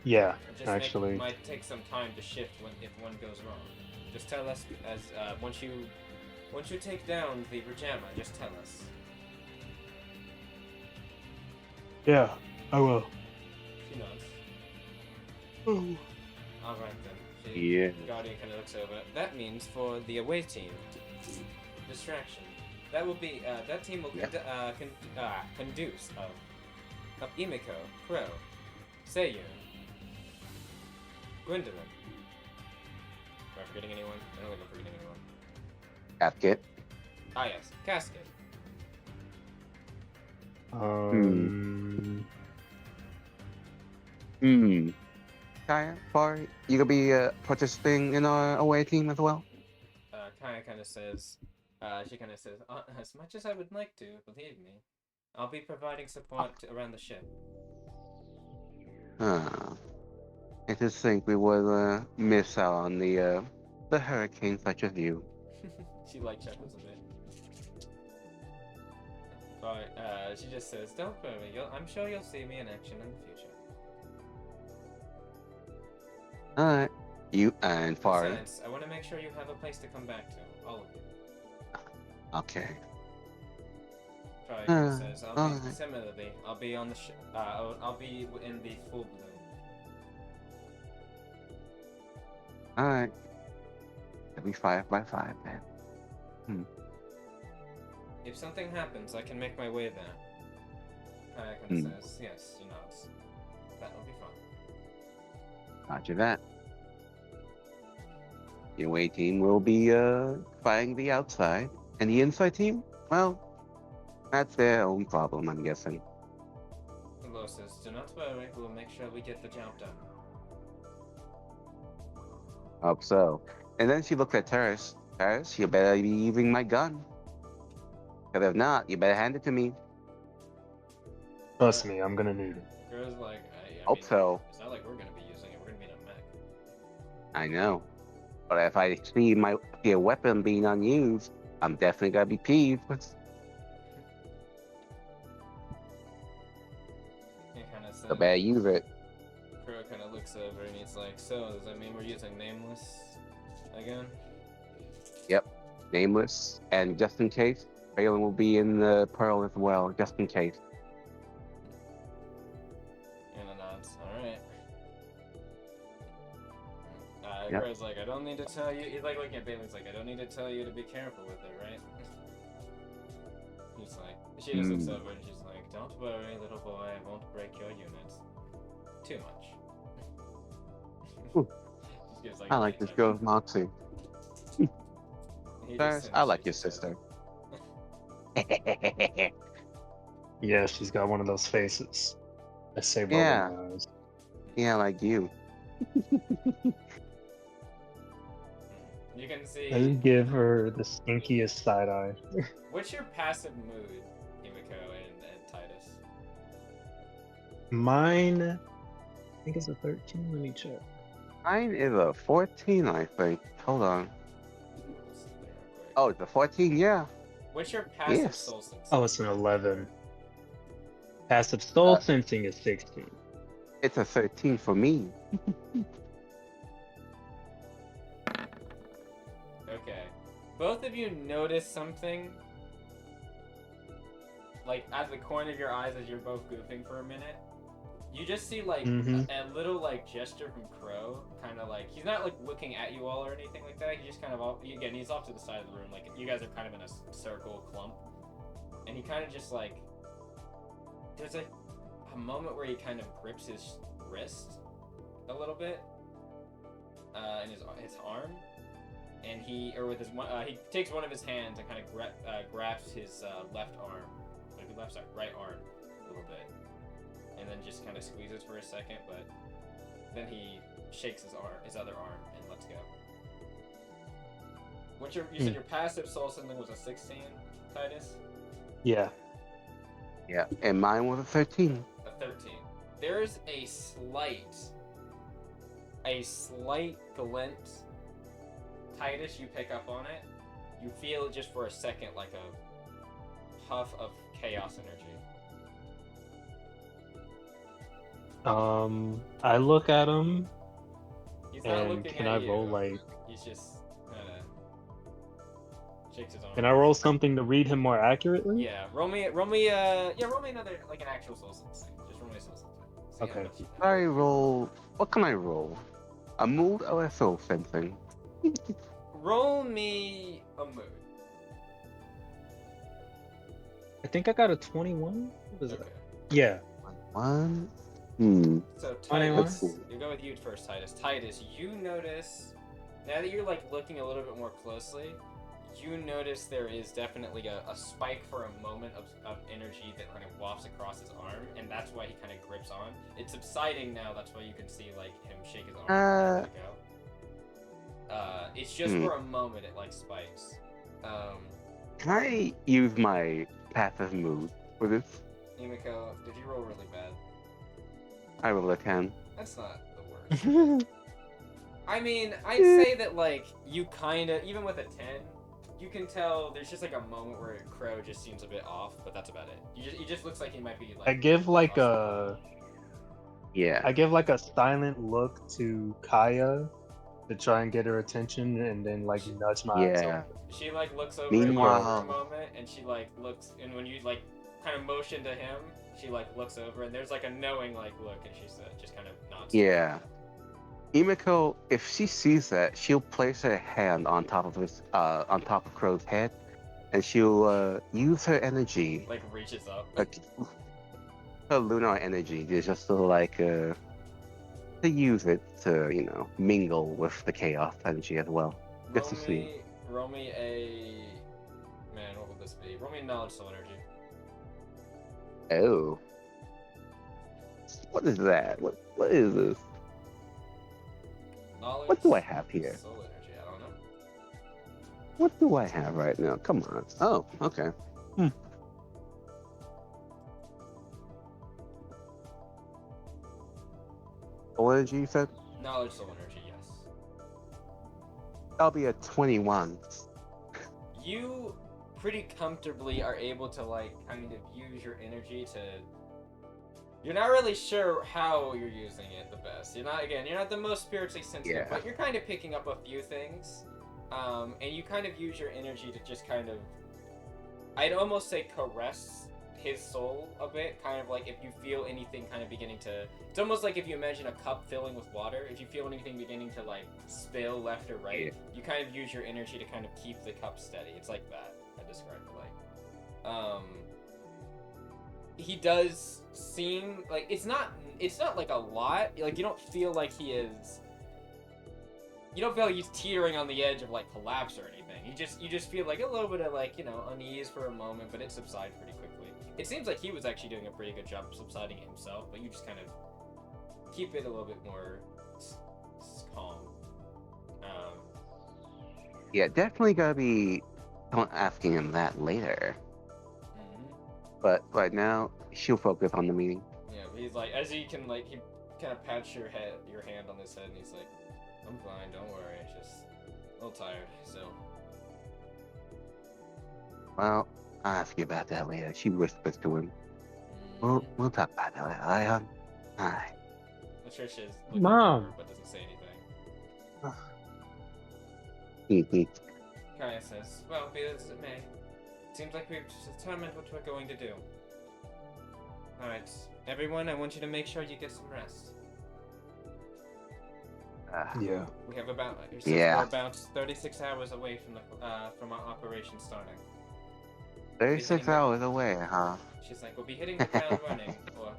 Yeah, It just actually. might take some time to shift if one goes wrong. Just tell us as once you take down the Rajama, just tell us. Yeah, I will. She nods. Oh. All right then. She, Yeah. Guardian kind of looks over. That means for the away team, distraction. That will be that team will conduce of Imiko, Crow, Seiyu, Gwendolyn. Am I forgetting anyone? I don't think I'm forgetting anyone. Casket. Ah yes, Casket. Kaya, Far, you gonna be participating in our away team as well? Kaya kind of says, she kind of says, as much as I would like to, believe me, I'll be providing support around the ship. I just think we would miss out on the hurricanes such as you. She like chuckles a bit. But she just says, don't worry, I'm sure you'll see me in action in the future. Alright. You and Far. Besides, I want to make sure you have a place to come back to, all of you. Okay. Fry says, alright. similarly, I'll be on the I'll be in the full bloom. Alright. It'll be 5 by 5 then. If something happens, I can make my way there. Kaya says, yes, she nods. That'll be fun. Roger that. The away team will be fighting the outside. And the inside team? Well, that's their own problem, I'm guessing. Lo says, do not worry, we'll make sure we get the job done. Hope so. And then she looked at Terrace. Terrace, you better be using my gun. Because if not, you better hand it to me. Trust me, I'm gonna need it. Girl's like, Hope so. It's not like we're gonna be using it, we're gonna be in a mech. I know. But if I see a weapon being unused, I'm definitely gonna be peeved. He kind of says, So better use it. Crow kind of looks over and he's like, so does that mean we're using Nameless again? Yep. Nameless. And just in case, Balin will be in the pearl as well, just in case. And a nods. Alright. Yep. Crow's like, I don't need to tell you. He's like looking at Balin's like, I don't need to tell you to be careful with it, right? He's like, she just looks over and she's like, don't worry, little boy, I won't break your units. Too much. Just gives, I like this girl, Moxie. He just First, I like your shakes his head. sister. Yeah, she's got one of those faces. I say Yeah. my eyes. Yeah, like you. You can I see. give her the stinkiest side eye. What's your passive mood, Himiko and Titus? Mine, I think it's a 13. Let me check. Mine is a 14, I think. Hold on. Let's see there real quick. Oh, it's a 14, yeah. What's your passive Yes. soul sensing? Oh, it's an 11. Passive soul Uh, sensing is 16. It's a 13 for me. Okay. Both of you notice something, like, at the corner of your eyes as you're both goofing for a minute. You just see, like, a little, like, gesture from Crow, kind of like, he's not, like, looking at you all or anything like that. He just kind of, again, he's off to the side of the room, like, you guys are kind of in a circle clump. And he kind of just, like, there's, like, a moment where he kind of grips his wrist a little bit, in his arm. And he takes one of his hands and kind of grabs his left arm, right arm, a little bit, and then just kind of squeezes for a second. But then he shakes his other arm, and lets go. You said your passive soul sensing was a 16, Titus? Yeah. Yeah, and mine was a 13. A 13. There's a slight glint. Titus, you pick up on it. You feel it just for a second like a puff of chaos energy. I look at him, He's not and looking can at I you. roll like? He's just kind of shakes his arm. Can I roll something to read him more accurately? Yeah, roll me another, like, an actual soul sensing. Just roll me a soul sensing. See how Okay. much you- I roll. What can I roll? A mood or a soul sensing? Roll me a mood. I think I got a 21. What was Okay. it? Yeah. One. So 21? Titus, you go with you first, Titus. Titus, you notice, now that you're, like, looking a little bit more closely, you notice there is definitely a spike for a moment of energy that kind of wafts across his arm, and that's why he kind of grips on. It's subsiding now, that's why you can see, like, him shake his arm and let it go. It's just for a moment it, like, spikes. Can I use my passive mood for this? Himiko, did you roll really bad? I roll a 10. That's not the worst. I mean, I'd say that, like, you kind of, even with a 10, you can tell there's just, like, a moment where Crow just seems a bit off, but that's about it. He just looks like he might be, like... I give like Yeah. I give like a silent look to Kaya to try and get her attention, and then like nudge my eyes Yeah. open. She, like, looks over Meanwhile- at you for a moment, and she, like, looks, and when you, like, kind of motion to him, she, like, looks over, and there's, like, a knowing, like, look, and she just kind of nods. Yeah. Imiko, if she sees that, she'll place her hand on top of Crow's head, and she'll use her energy, Like, reaches up. like her lunar energy, just to like to use it to, you know, mingle with the chaos energy as well. Just to see. Roll me a... Man, what would this be? Roll me a knowledge soul energy. Oh. What is that? What is this? Knowledge. What do I have here? Soul energy, I don't know. What do I have right now? Come on. Oh, okay. Soul energy, you said? Knowledge soul energy, yes. That'll be a 21. You pretty comfortably are able to, like, kind of use your energy to... You're not really sure how you're using it the best. You're not the most spiritually sensitive, Yeah. but you're kind of picking up a few things. And you kind of use your energy to just kind of I'd almost say caress his soul a bit, kind of like if you feel anything kind of beginning to, it's almost like if you imagine a cup filling with water, if you feel anything beginning to like spill left or right, you kind of use your energy to kind of keep the cup steady. It's like that, I described it like. He does seem like it's not like a lot, like you don't feel like you don't feel like he's teetering on the edge of like collapse or anything. You just feel like a little bit of like, unease for a moment, but it subsides pretty quickly. It seems like he was actually doing a pretty good job subsiding it himself, but you just kind of keep it a little bit more calm. Yeah, definitely gotta be asking him that later. But right now, she'll focus on the meeting. Yeah, he's like, as he can, like, he kind of pats your hand on his head, and he's like, I'm fine, don't worry, just a little tired, so. Well, I'll ask you about that later. She whispers to him. We'll talk about that later. Hi. Patricia's looking Mom. over, but doesn't say anything. Kaya says, well, be as it may. Seems like we've determined what we're going to do. Alright, everyone, I want you to make sure you get some rest. Yeah. We have about we're about 36 hours away from our operation starting. 36 hours away, huh? She's like, we'll be hitting the ground running, or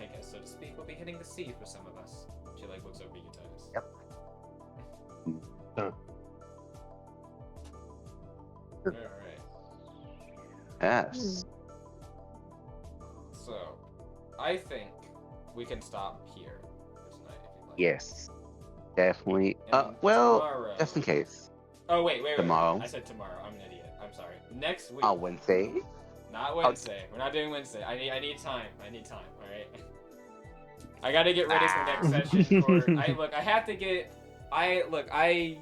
I guess so to speak, we'll be hitting the sea for some of us. She like looks over you, Titus. Yep. Alright. Yes. So, I think we can stop here for tonight if you'd like. Yes. Definitely. And Well, tomorrow... just in case. Oh, wait. Tomorrow. I said tomorrow. I'm an idiot. I'm sorry. Next week. On Wednesday? Not Wednesday. We're not doing Wednesday. I need time. Alright? I gotta get ready for next session I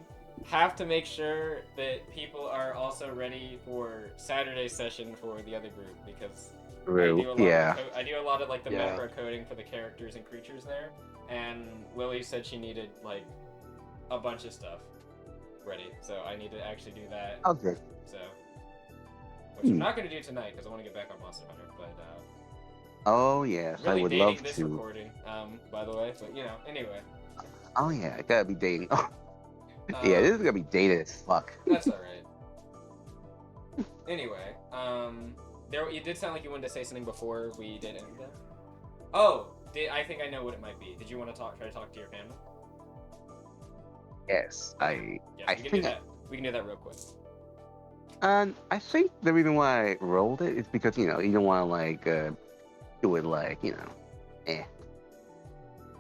have to make sure that people are also ready for Saturday's session for the other group, because I do a lot of like the macro coding for the characters and creatures there, and Lily said she needed like a bunch of stuff ready, so I need to actually do that. Okay. So, which I'm not gonna do tonight because I want to get back on Monster Hunter, but oh yes, really I would dating love this to. recording, by the way, but anyway. Oh yeah, I gotta be dating. Yeah, this is gonna be dated as fuck. That's alright. Anyway, you did sound like you wanted to say something before we did anything. Oh, I think I know what it might be. Did you want to try to talk to your family? Yes, Yeah, we can do that. We can do that real quick. And I think the reason why I rolled it is because you don't want to like do it like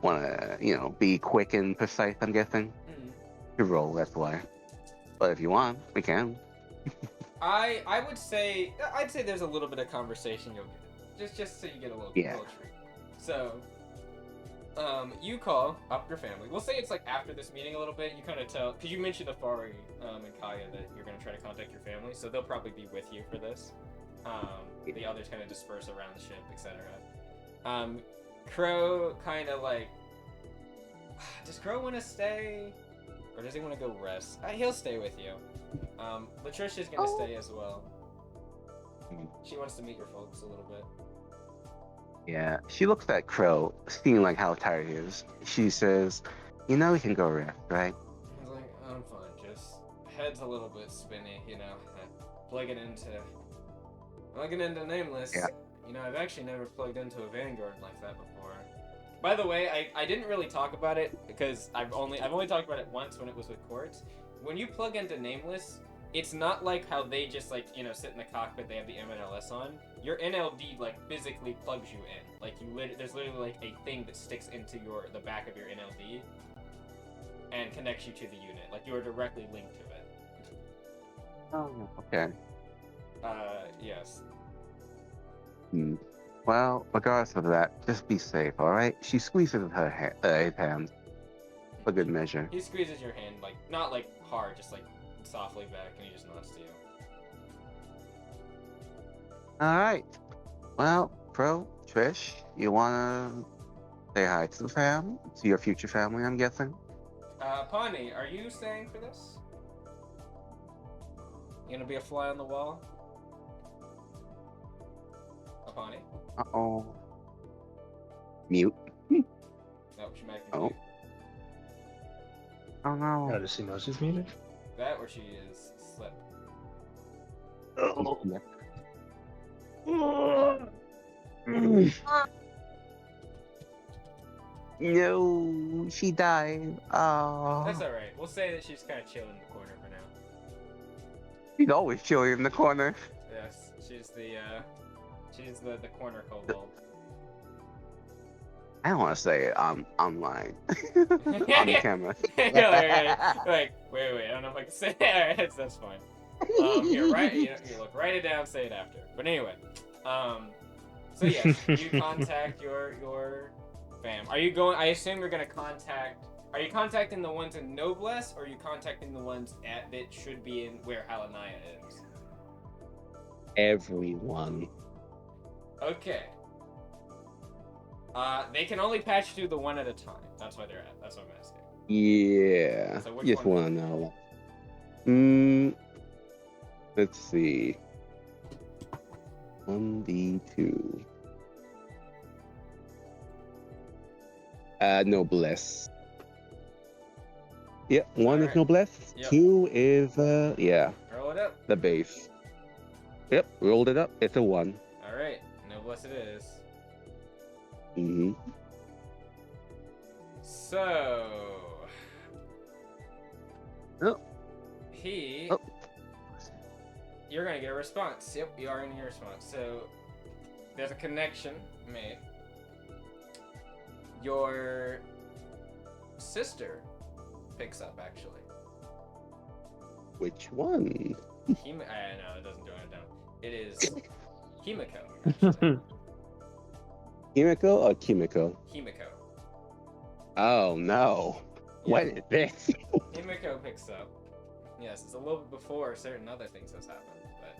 want to be quick and precise. I'm guessing to roll. That's why. But if you want, we can. I would say I'd say there's a little bit of conversation you'll get, just so you get a little treat. So, you call up your family. We'll say it's like after this meeting a little bit. You kind of tell, because you mentioned to Fari and Kaya that you're gonna try to contact your family, so they'll probably be with you for this. The others kind of disperse around the ship, etc. Crow kind of like, does Crow want to stay, or does he want to go rest? He'll stay with you. Latricia's gonna stay as well. She wants to meet your folks a little bit. Yeah, she looks at Crow, seeing like how tired he is. She says, we can go rest, right? He's like, I'm fine, just head's a little bit spinny, plugging into Nameless. Yeah. I've actually never plugged into a Vanguard like that before. By the way, I didn't really talk about it because I've only talked about it once when it was with Quartz. When you plug into Nameless, it's not like how they just like sit in the cockpit, they have the MNLS on. Your NLD like physically plugs you in. Like there's literally like a thing that sticks into the back of your NLD and connects you to the unit. Like you are directly linked to it. Oh, okay. Yes. Well, regardless of that, just be safe, all right? She squeezes his hand for good measure. He squeezes your hand, like not like hard, just like softly back, and he just nods to you. All right. Well, Pro, Trish, you wanna say hi to the fam, to your future family? I'm guessing. Pawnee, are you staying for this? You gonna be a fly on the wall? Apani. Uh-oh. Mute. No, she might be Oh. mute. Oh no. How does she know she's muted? That or she is slip. Oh. No, she died. Oh. That's alright. We'll say that she's kind of chilling in the corner for now. She's always chilling in the corner. Yes, she's the corner kobold. I don't want to say it. I'm lying. On the camera. like, wait, I don't know if I can say it. Alright, that's fine. You're right. You look, write it down, say it after. But anyway, so yes, you contact your fam. Are you going? I assume you're gonna contact. Are you contacting the ones in Noblesse, or are you contacting the ones that should be in where Halanaya is? Everyone. Okay. They can only patch through the one at a time. That's why they're at. That's what I'm asking. Yeah. So which Just one? want to know. Let's see. 1v2. Noblesse. Yep, one is Alright. Noblesse. Yep. 2 is yeah, Roll it up. the base. Yep, rolled it up. It's a 1. All right. Noblesse it is. Mm-hmm. So. Oh. He. Oh. You're gonna get a response. Yep, you are in your response. So there's a connection made. Your sister picks up actually. Which one? I know it doesn't do it down. It is Himiko. Actually. Himiko or Kimiko? Himiko. Oh no. What is this? Himiko picks up. Yes, it's a little bit before certain other things has happened, but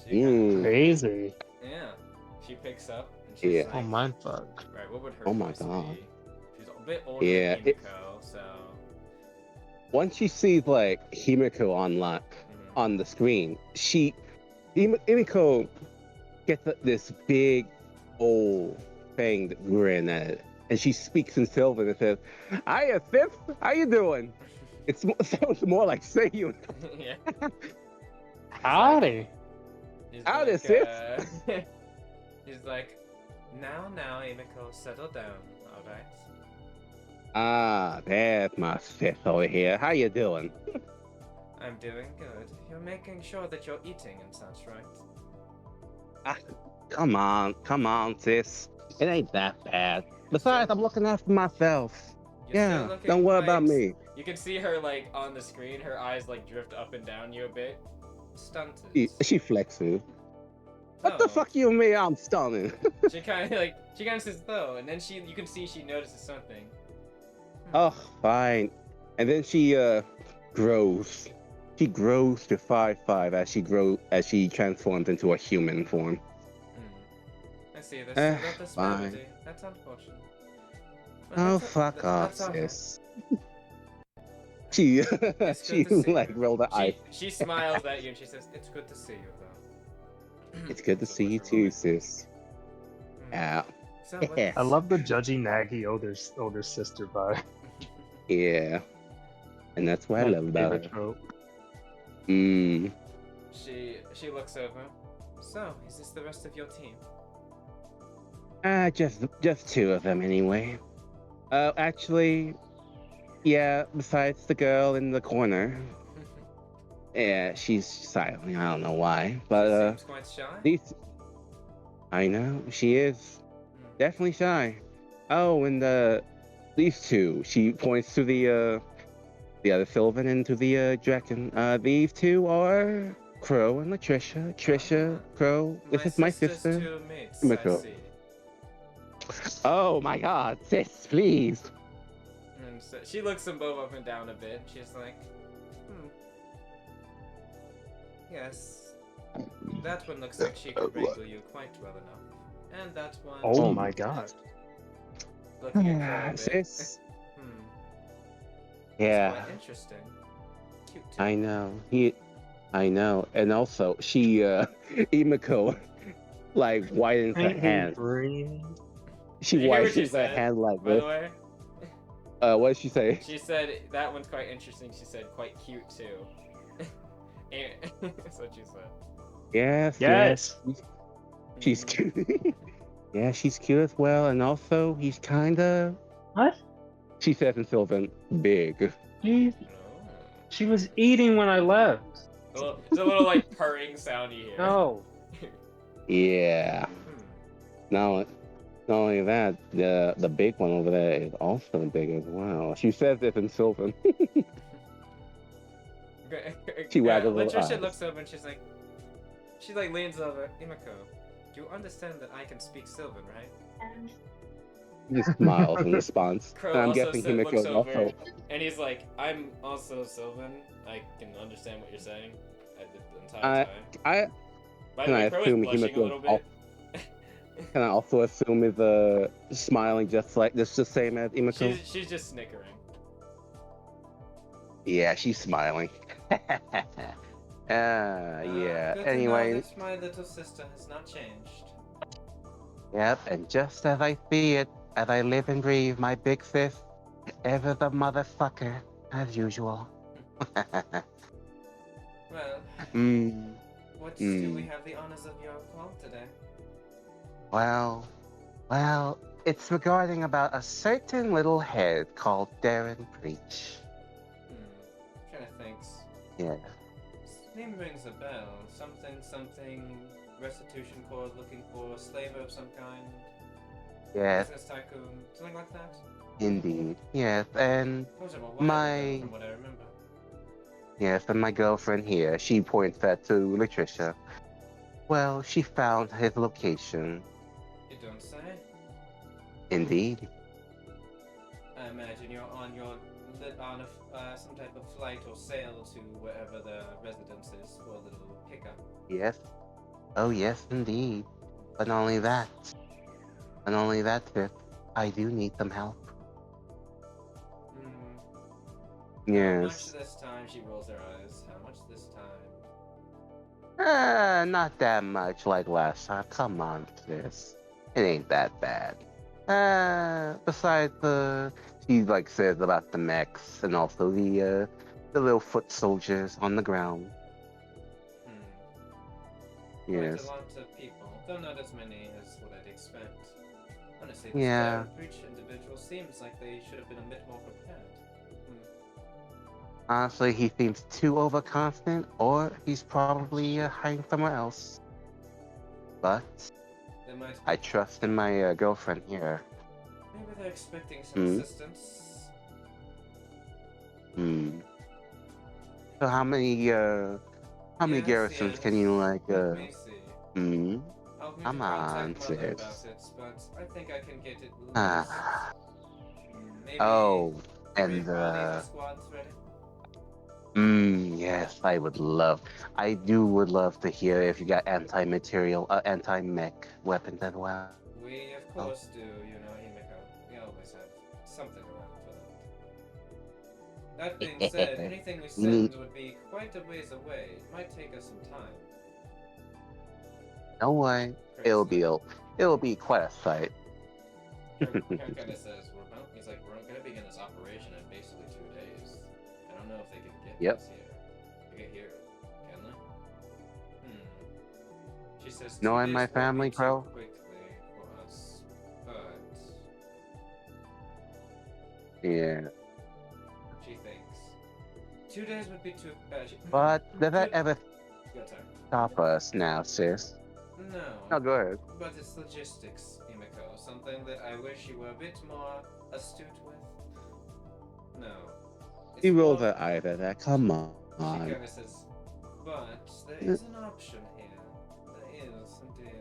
she Crazy. yeah, she picks up and she's Yeah. like, Oh, mindfuck. right, what would her Oh my voice God. be? She's a bit older Yeah, than Himiko, so Once she sees like Himiko on the screen, Himiko gets this big old thing that grin at it, and she speaks in Sylvan and says, "Hiya, sis. How you doing?" It sounds more like saying, yeah. Howdy. He's Howdy, like, sis. he's like, now, Himiko, settle down, all right? "Ah, there's my sis over here. How you doing?" I'm doing good. You're making sure that you're eating and such, right? Ah, come on, sis. It ain't that bad. Besides, I'm looking after myself. You're Yeah, still looking don't worry about quite- me. You can see her like on the screen. Her eyes like drift up and down you a bit. Stunted. She flexes. What the Oh. fuck you mean I'm stunning? She kind of says though, and then you can see she notices something. Oh, fine. And then she grows. She grows to 5'5" as she transforms into a human form. I see. There's still that fine. disparity. That's unfortunate. But Oh, that's fuck off, that's all right. sis. She It's she good to see like you. rolled her eyes. She smiles at you and she says, "It's good to see you, though." It's good to It's a see you pleasure, too, Roy. sis. Yeah. So, Yeah. I love the judgy, naggy older sister vibe. Yeah. And that's what I My love about favorite her. trope. She looks over. So, is this the rest of your team? Just 2 of them anyway. Actually, yeah, besides the girl in the corner. Yeah, she's silent. I don't know why. She But seems quite shy. I know, she is definitely shy. Oh, and these 2, she points to the other Sylvan and to the dragon. These 2 are Crow and Latricia. Trisha, Crow. This is my sister's sister. 2 mates, Himiko. I see. Oh my god, sis, please. And so she looks them both up and down a bit. She's like, yes, that one looks like she could wrangle you quite well enough. And that one... Oh my god. Looking at her a bit. Sis. It's Yeah, quite interesting. Cute too. I know. And also, she, Himiko, like widens her Ain't his hand. brain. She Did you hear what she widens her said, hand like by this. the way? What did she say? She said that one's quite interesting. She said quite cute too. That's what she said. Yes, Yes. she's cute. Yeah, she's cute as well, and also he's kinda. What? She says in Sylvan, big. She, Oh. she was eating when I left. There's a little like purring sound you hear. No. Yeah. Hmm. Not only that, the big one over there is also big as well. She says this in Sylvan. She waggles her Latricia eyes. looks over and she like leans over. Imako, you understand that I can speak Sylvan, right? He just smiles in response. Crow And I'm also guessing looks Himiko is over, also. and he's like, "I'm also Sylvan. I can understand what you're saying the entire I, time." I By can the I way, Crow is assume blushing a Himiko little is bit. Can I also assume is smiling just like this, the same as Imako? She's just snickering. Yeah, she's smiling. Yeah. Good to know Anyway, that my little sister has not changed. yep. And just as I see it, as I live and breathe, my big sis, ever the motherfucker, as usual. Well, mm, what do we have the honors of your call today? Well, it's regarding about a certain little head called Darren Preach. Trying to think. Yeah. His name rings a bell. Something. Restitution Corps looking for a slaver of some kind. Yes, Business tycoon. Something like that. indeed. Yes, and It was a while my ago, from what I remember. yes, and my girlfriend here, she points that to Latricia. Well, she found his location. You don't say? Indeed. I imagine you're on some type of flight or sail to wherever the residence is for a little pickup. Yes. Oh yes, indeed. But not only that, sis, I do need some help. How Yes. much this time? She rolls her eyes. How much this time? Not that much like last time. Come on, sis. It ain't that bad. Besides she like says about the mechs and also the little foot soldiers on the ground. Quite Yes. a lot of people, though not as many as what I'd expect. Honestly, this Yeah. breach individual seems like they should have been a bit more prepared. Honestly, he seems too overconfident, or he's probably hiding somewhere else. But I trust in my girlfriend here. Maybe they're expecting some assistance. So how many garrisons can you like? Let me see. I'll need Come to on, contact Mother sis. about it, but I think I can get at least maybe Oh, 3 and Quality squads ready. Yes, I would love to hear if you got anti-mech weapons as well. We of course do, Himiko. We always have something around for that. That being said, anything we send would be quite a ways away. It might take us some time. No way. It'll be quite a sight. Kirk kind of says, he's like, we're going to begin this operation in basically 2 days. I don't know if they can get us here. Get here, can they? She says, Knowing my family, Crow. Quickly for us, but Yeah. she thinks 2 days would be too bad. But does that ever Go, sorry. stop us now, sis? No, go ahead. But it's logistics, Himiko. Something that I wish you were a bit more astute with. No. He rolls her eyes at that. Come on. She kind of says, but there is an option here. There is, indeed.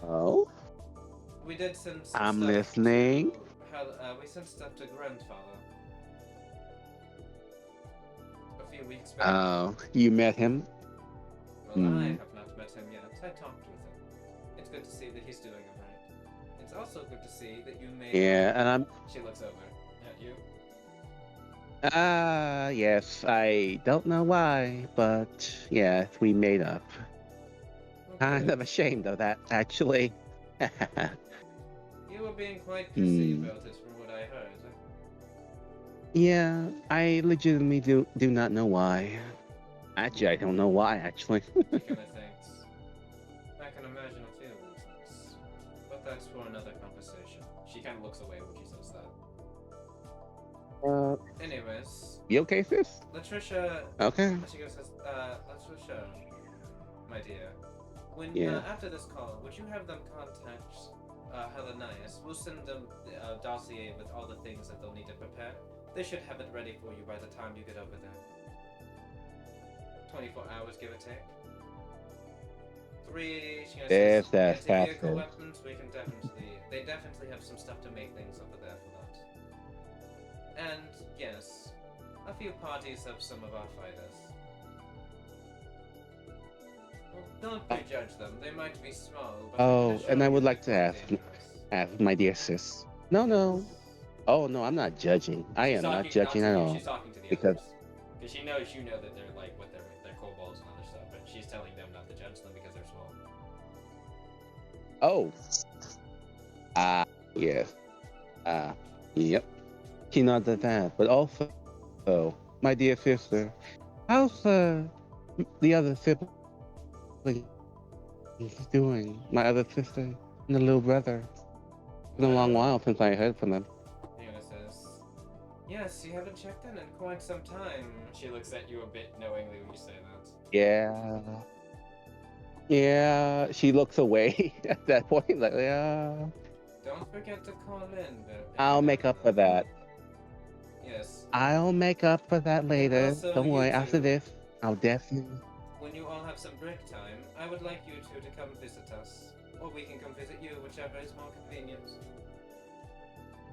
Oh? We did send some I'm stuff listening. we sent stuff to Grandfather. A few weeks back. Oh, you met him? Well, I have not met him yet. I talked with him. It's good to see that he's doing alright. It's also good to see that you made... Yeah, and She looks over at you. yes, I don't know why, but yes, we made up. Kind of ashamed of that, actually. You were being quite pissy Hmm. about it from what I heard. Yeah, I legitimately do not know why. Actually, I don't know why, actually. She kind of thinks. I can imagine a few reasons. But that's for another conversation. She kind of looks away when she says that. Anyways, You okay, sis? Latricia. Okay. She goes, Latricia, my dear. When Yeah. after this call, would you have them contact Helenius? We'll send them a dossier with all the things that they'll need to prepare. They should have it ready for you by the time you get over there. 24 hours, give or take. 3, she says, That's anti-vehicle fast. weapons, we can they definitely have some stuff to make things over there for that. And, yes, a few parties of some of our fighters. Well, don't prejudge them, they might be small, but Oh, and I would like to ask, my dear sis. No. Oh no, I'm not judging. I am not judging at all. She's talking to the Because others. Because she knows you know that they're like with their kobolds and other stuff, but she's telling them not to judge them because they're small. oh, yes, yep. She nodded that, but also, my dear sister, how's the other sibling doing? My other sister and the little brother. It's been a long while since I heard from them. Fiona says, yes, you haven't checked in quite some time. She looks at you a bit knowingly when you say that. Yeah, she looks away at that point, like, yeah. Don't forget to call in. I'll make up for that. Yes. I'll make up for that later. also, Don't you worry, after two. this, I'll definitely. When you all have some break time, I would like you two to come visit us. Or we can come visit you, whichever is more convenient.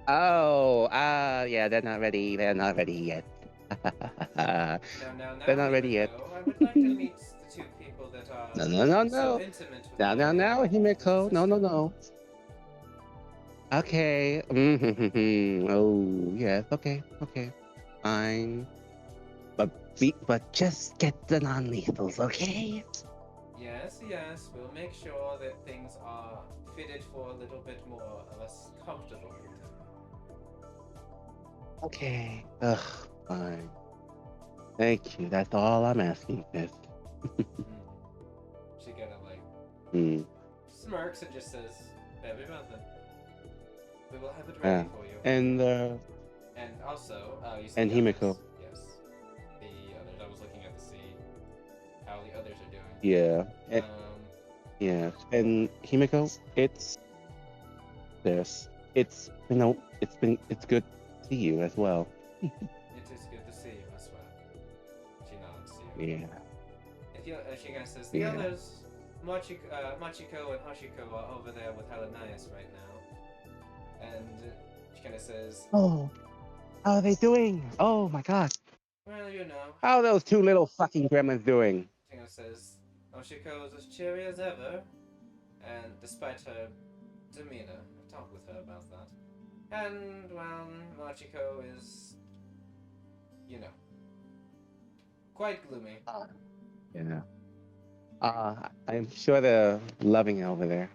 Oh, yeah, they're not ready. They're not ready yet. Now, They're not ready yet. I would like to meet the two people that are No. so intimate with Now, Himeko. No. Okay. Oh, yes. Okay. Fine. But just get the non-lethals, okay? Yes, we'll make sure that things are fitted for a little bit more of us comfortable. Okay. Ugh, fine. Thank you. That's all I'm asking, sis. She kind of like smirks and just says, "Very well then. We will have it ready for you." And also, you see and the Himeko. others. Yes, the others. I was looking at to see how the others are doing. Yeah. Yes. And Himeko, it's this. It's it's good to see you as well. It is good to see you as well. She nods to you. Yeah. If you, she kind of says, the others, Machiko and Hashiko are over there with Helenius right now. And she kind of says, Oh, how are they doing? Oh my god. well, you know. How are those two little fucking gremlins doing? She kind of says, Hashiko is as cheery as ever. And despite her demeanor, I've talked with her about that. And, well, Machiko is, you know, quite gloomy. Yeah. I'm sure they're loving it over there.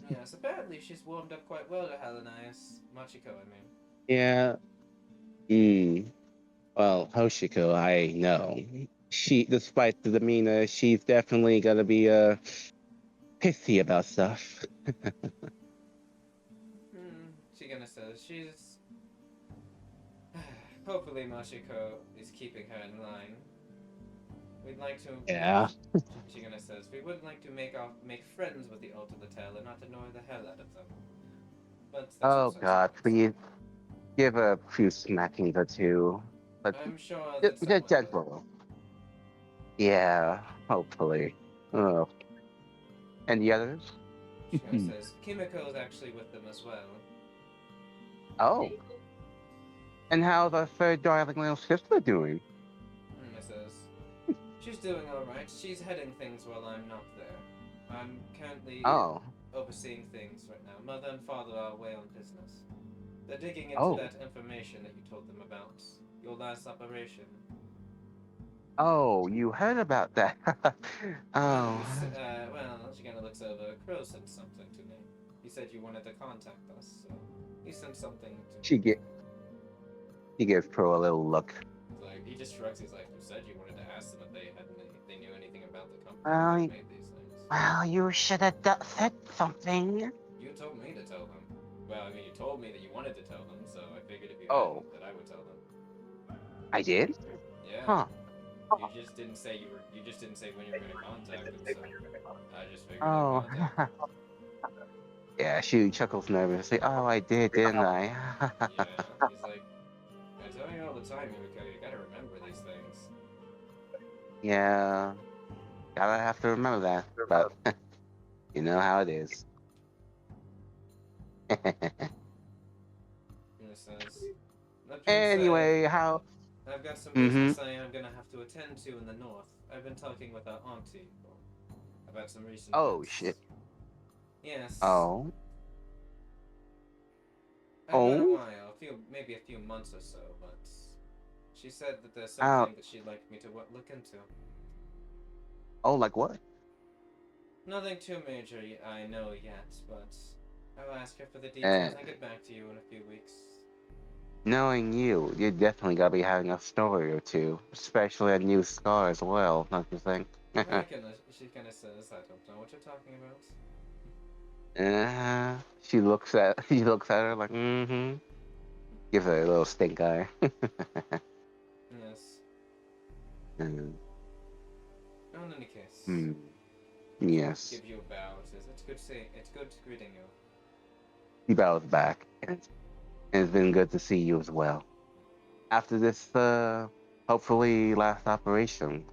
Yes, apparently she's warmed up quite well to Helenius. Machiko, I mean. Yeah. Well, Hoshiko, I know. Despite the demeanor, she's definitely gonna be pissy about stuff. She gonna says she's. Hopefully, Machiko is keeping her in line. We'd like to. Yeah. She gonna says we would like to make friends with the Ultimatel and not annoy the hell out of them. But that's Oh God, please give a few smackings or two. But I'm sure that just gentle. Yeah, hopefully. Oh. And the others? She gonna says Kimiko is actually with them as well. Oh. And how's our third darling little sister doing? I says she's doing all right. She's heading things while I'm not there. I'm currently overseeing things right now. Mother and father are away on business. They're digging into that information that you told them about your last operation. Oh, you heard about that? Oh, Well, she kind of looks over. Crow sent something to me. He said you wanted to contact us, so he sent something to she me. get she gives Pro a little look. Like he just shrugs. He's like, "You said you wanted to ask them if they knew anything about the company Well, that made these things." well, you should have said something. You told me to tell them. Well, I mean, you told me that you wanted to tell them, so I figured if you Oh, hadn't, that I would tell them. I did? Yeah. Huh. You just didn't say You just didn't say when you were going to contact them, so I just figured I'd Oh, contact them. yeah, she chuckles nervously. Oh, I did, didn't I? Yeah. He's like, I tell you all the time, you gotta remember these things. Yeah, gotta have to remember that. But you know how it is. And it says, that being said, Anyway, how? I've got some Mm-hmm. business I'm gonna have to attend to in the north. I've been talking with our auntie about some recent Oh events. shit. Yes. Oh. About a Oh. while, maybe a few months or so, but she said that there's Oh. something that she'd like me to look into. Oh, like what? Nothing too major I know yet, but I'll ask her for the Uh, details and get back to you in a few weeks. knowing you definitely gotta be having a story or two, especially a new scar as well. Don't you think? She kinda says, I don't know what you're talking about. She looks at her like, mm-hmm. Gives her a little stink eye. Yes. Mm, In any case, mm, yes. give you a bow. Says it's good greeting you. He bows back, and it's been good to see you as well. After this, hopefully last operation,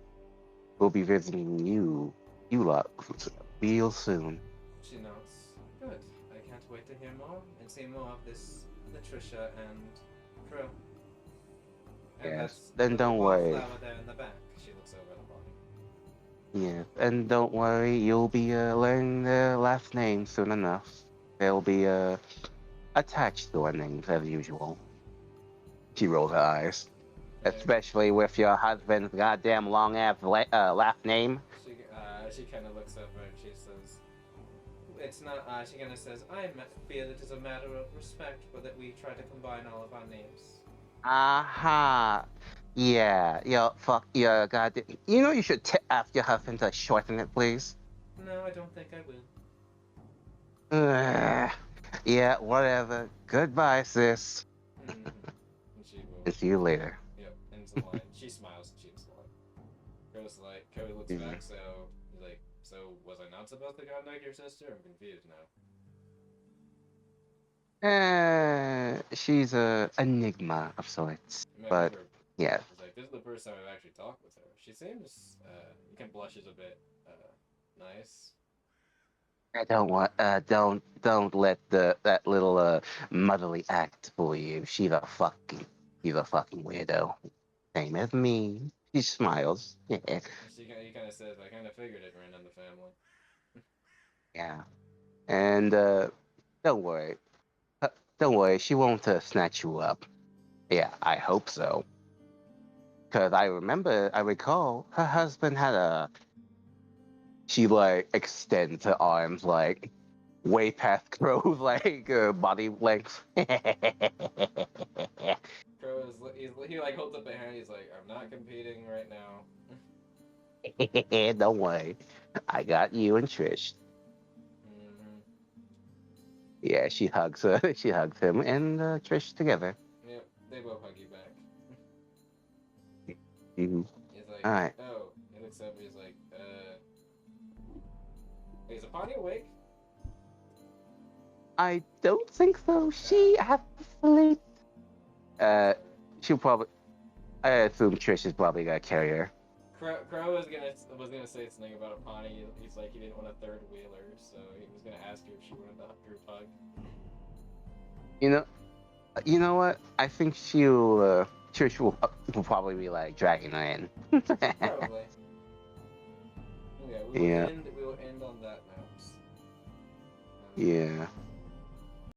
we'll be visiting you lot, real soon. She nods. Good. I can't wait to hear more and see more of this Latricia and Crow. And Yes. that's the Then little don't worry. wallflower there in the back. She looks over at the body. Yes. And don't worry, you'll be learning their last name soon enough. They'll be attached to our names as usual. She rolls her eyes. Yeah. Especially with your husband's goddamn long ass last name. She kind of looks over and she says, "It's not." She kind of says, "I feel it is a matter of respect, but that we try to combine all of our names." Aha. Yeah, yeah, fuck, yeah, god. You know you should ask your husband to shorten it, please. No, I don't think I will. Ugh. Yeah, whatever. Goodbye, sis. Mm-hmm. And she will. And see you later. Yep. Ends the line. She smiles and she's like, Cody looks back. So he's like, "So was I not supposed to contact your sister? I'm confused now." She's a enigma of sorts, I but remember. yeah. He's like, "This is the first time I've actually talked with her. She seems. He kind of blushes a bit. Nice." I don't want. Don't let that little motherly act fool you. She's a fucking weirdo. Same as me. She smiles. Yeah. He kind of says, "I kind of figured it ran in the family." Yeah. And don't worry. Uh, don't worry. She won't snatch you up. Yeah, I hope so. Cause I recall her husband had a. She like extends her arms like way past Crow's like body length. Crow he like holds up a hand. He's like, "I'm not competing right now." Don't worry, I got you and Trish. Mm-hmm. Yeah, she hugs her. She hugs him and Trish together. Yep. They both hug you back. Hmm. He's like, All right. "Oh." He looks up. He's like, "Is Apani awake?" I don't think so. She has to sleep. That's Uh, alright. she'll probably. I assume Trish is probably gonna carry her. Crow was gonna say something about Apani. He's like he didn't want a third wheeler, so he was gonna ask her if she wanted a group hug. You know. You know what? I think Trish will probably be like dragging her in. Probably. Yeah, Yeah. we will end on that note. Yeah.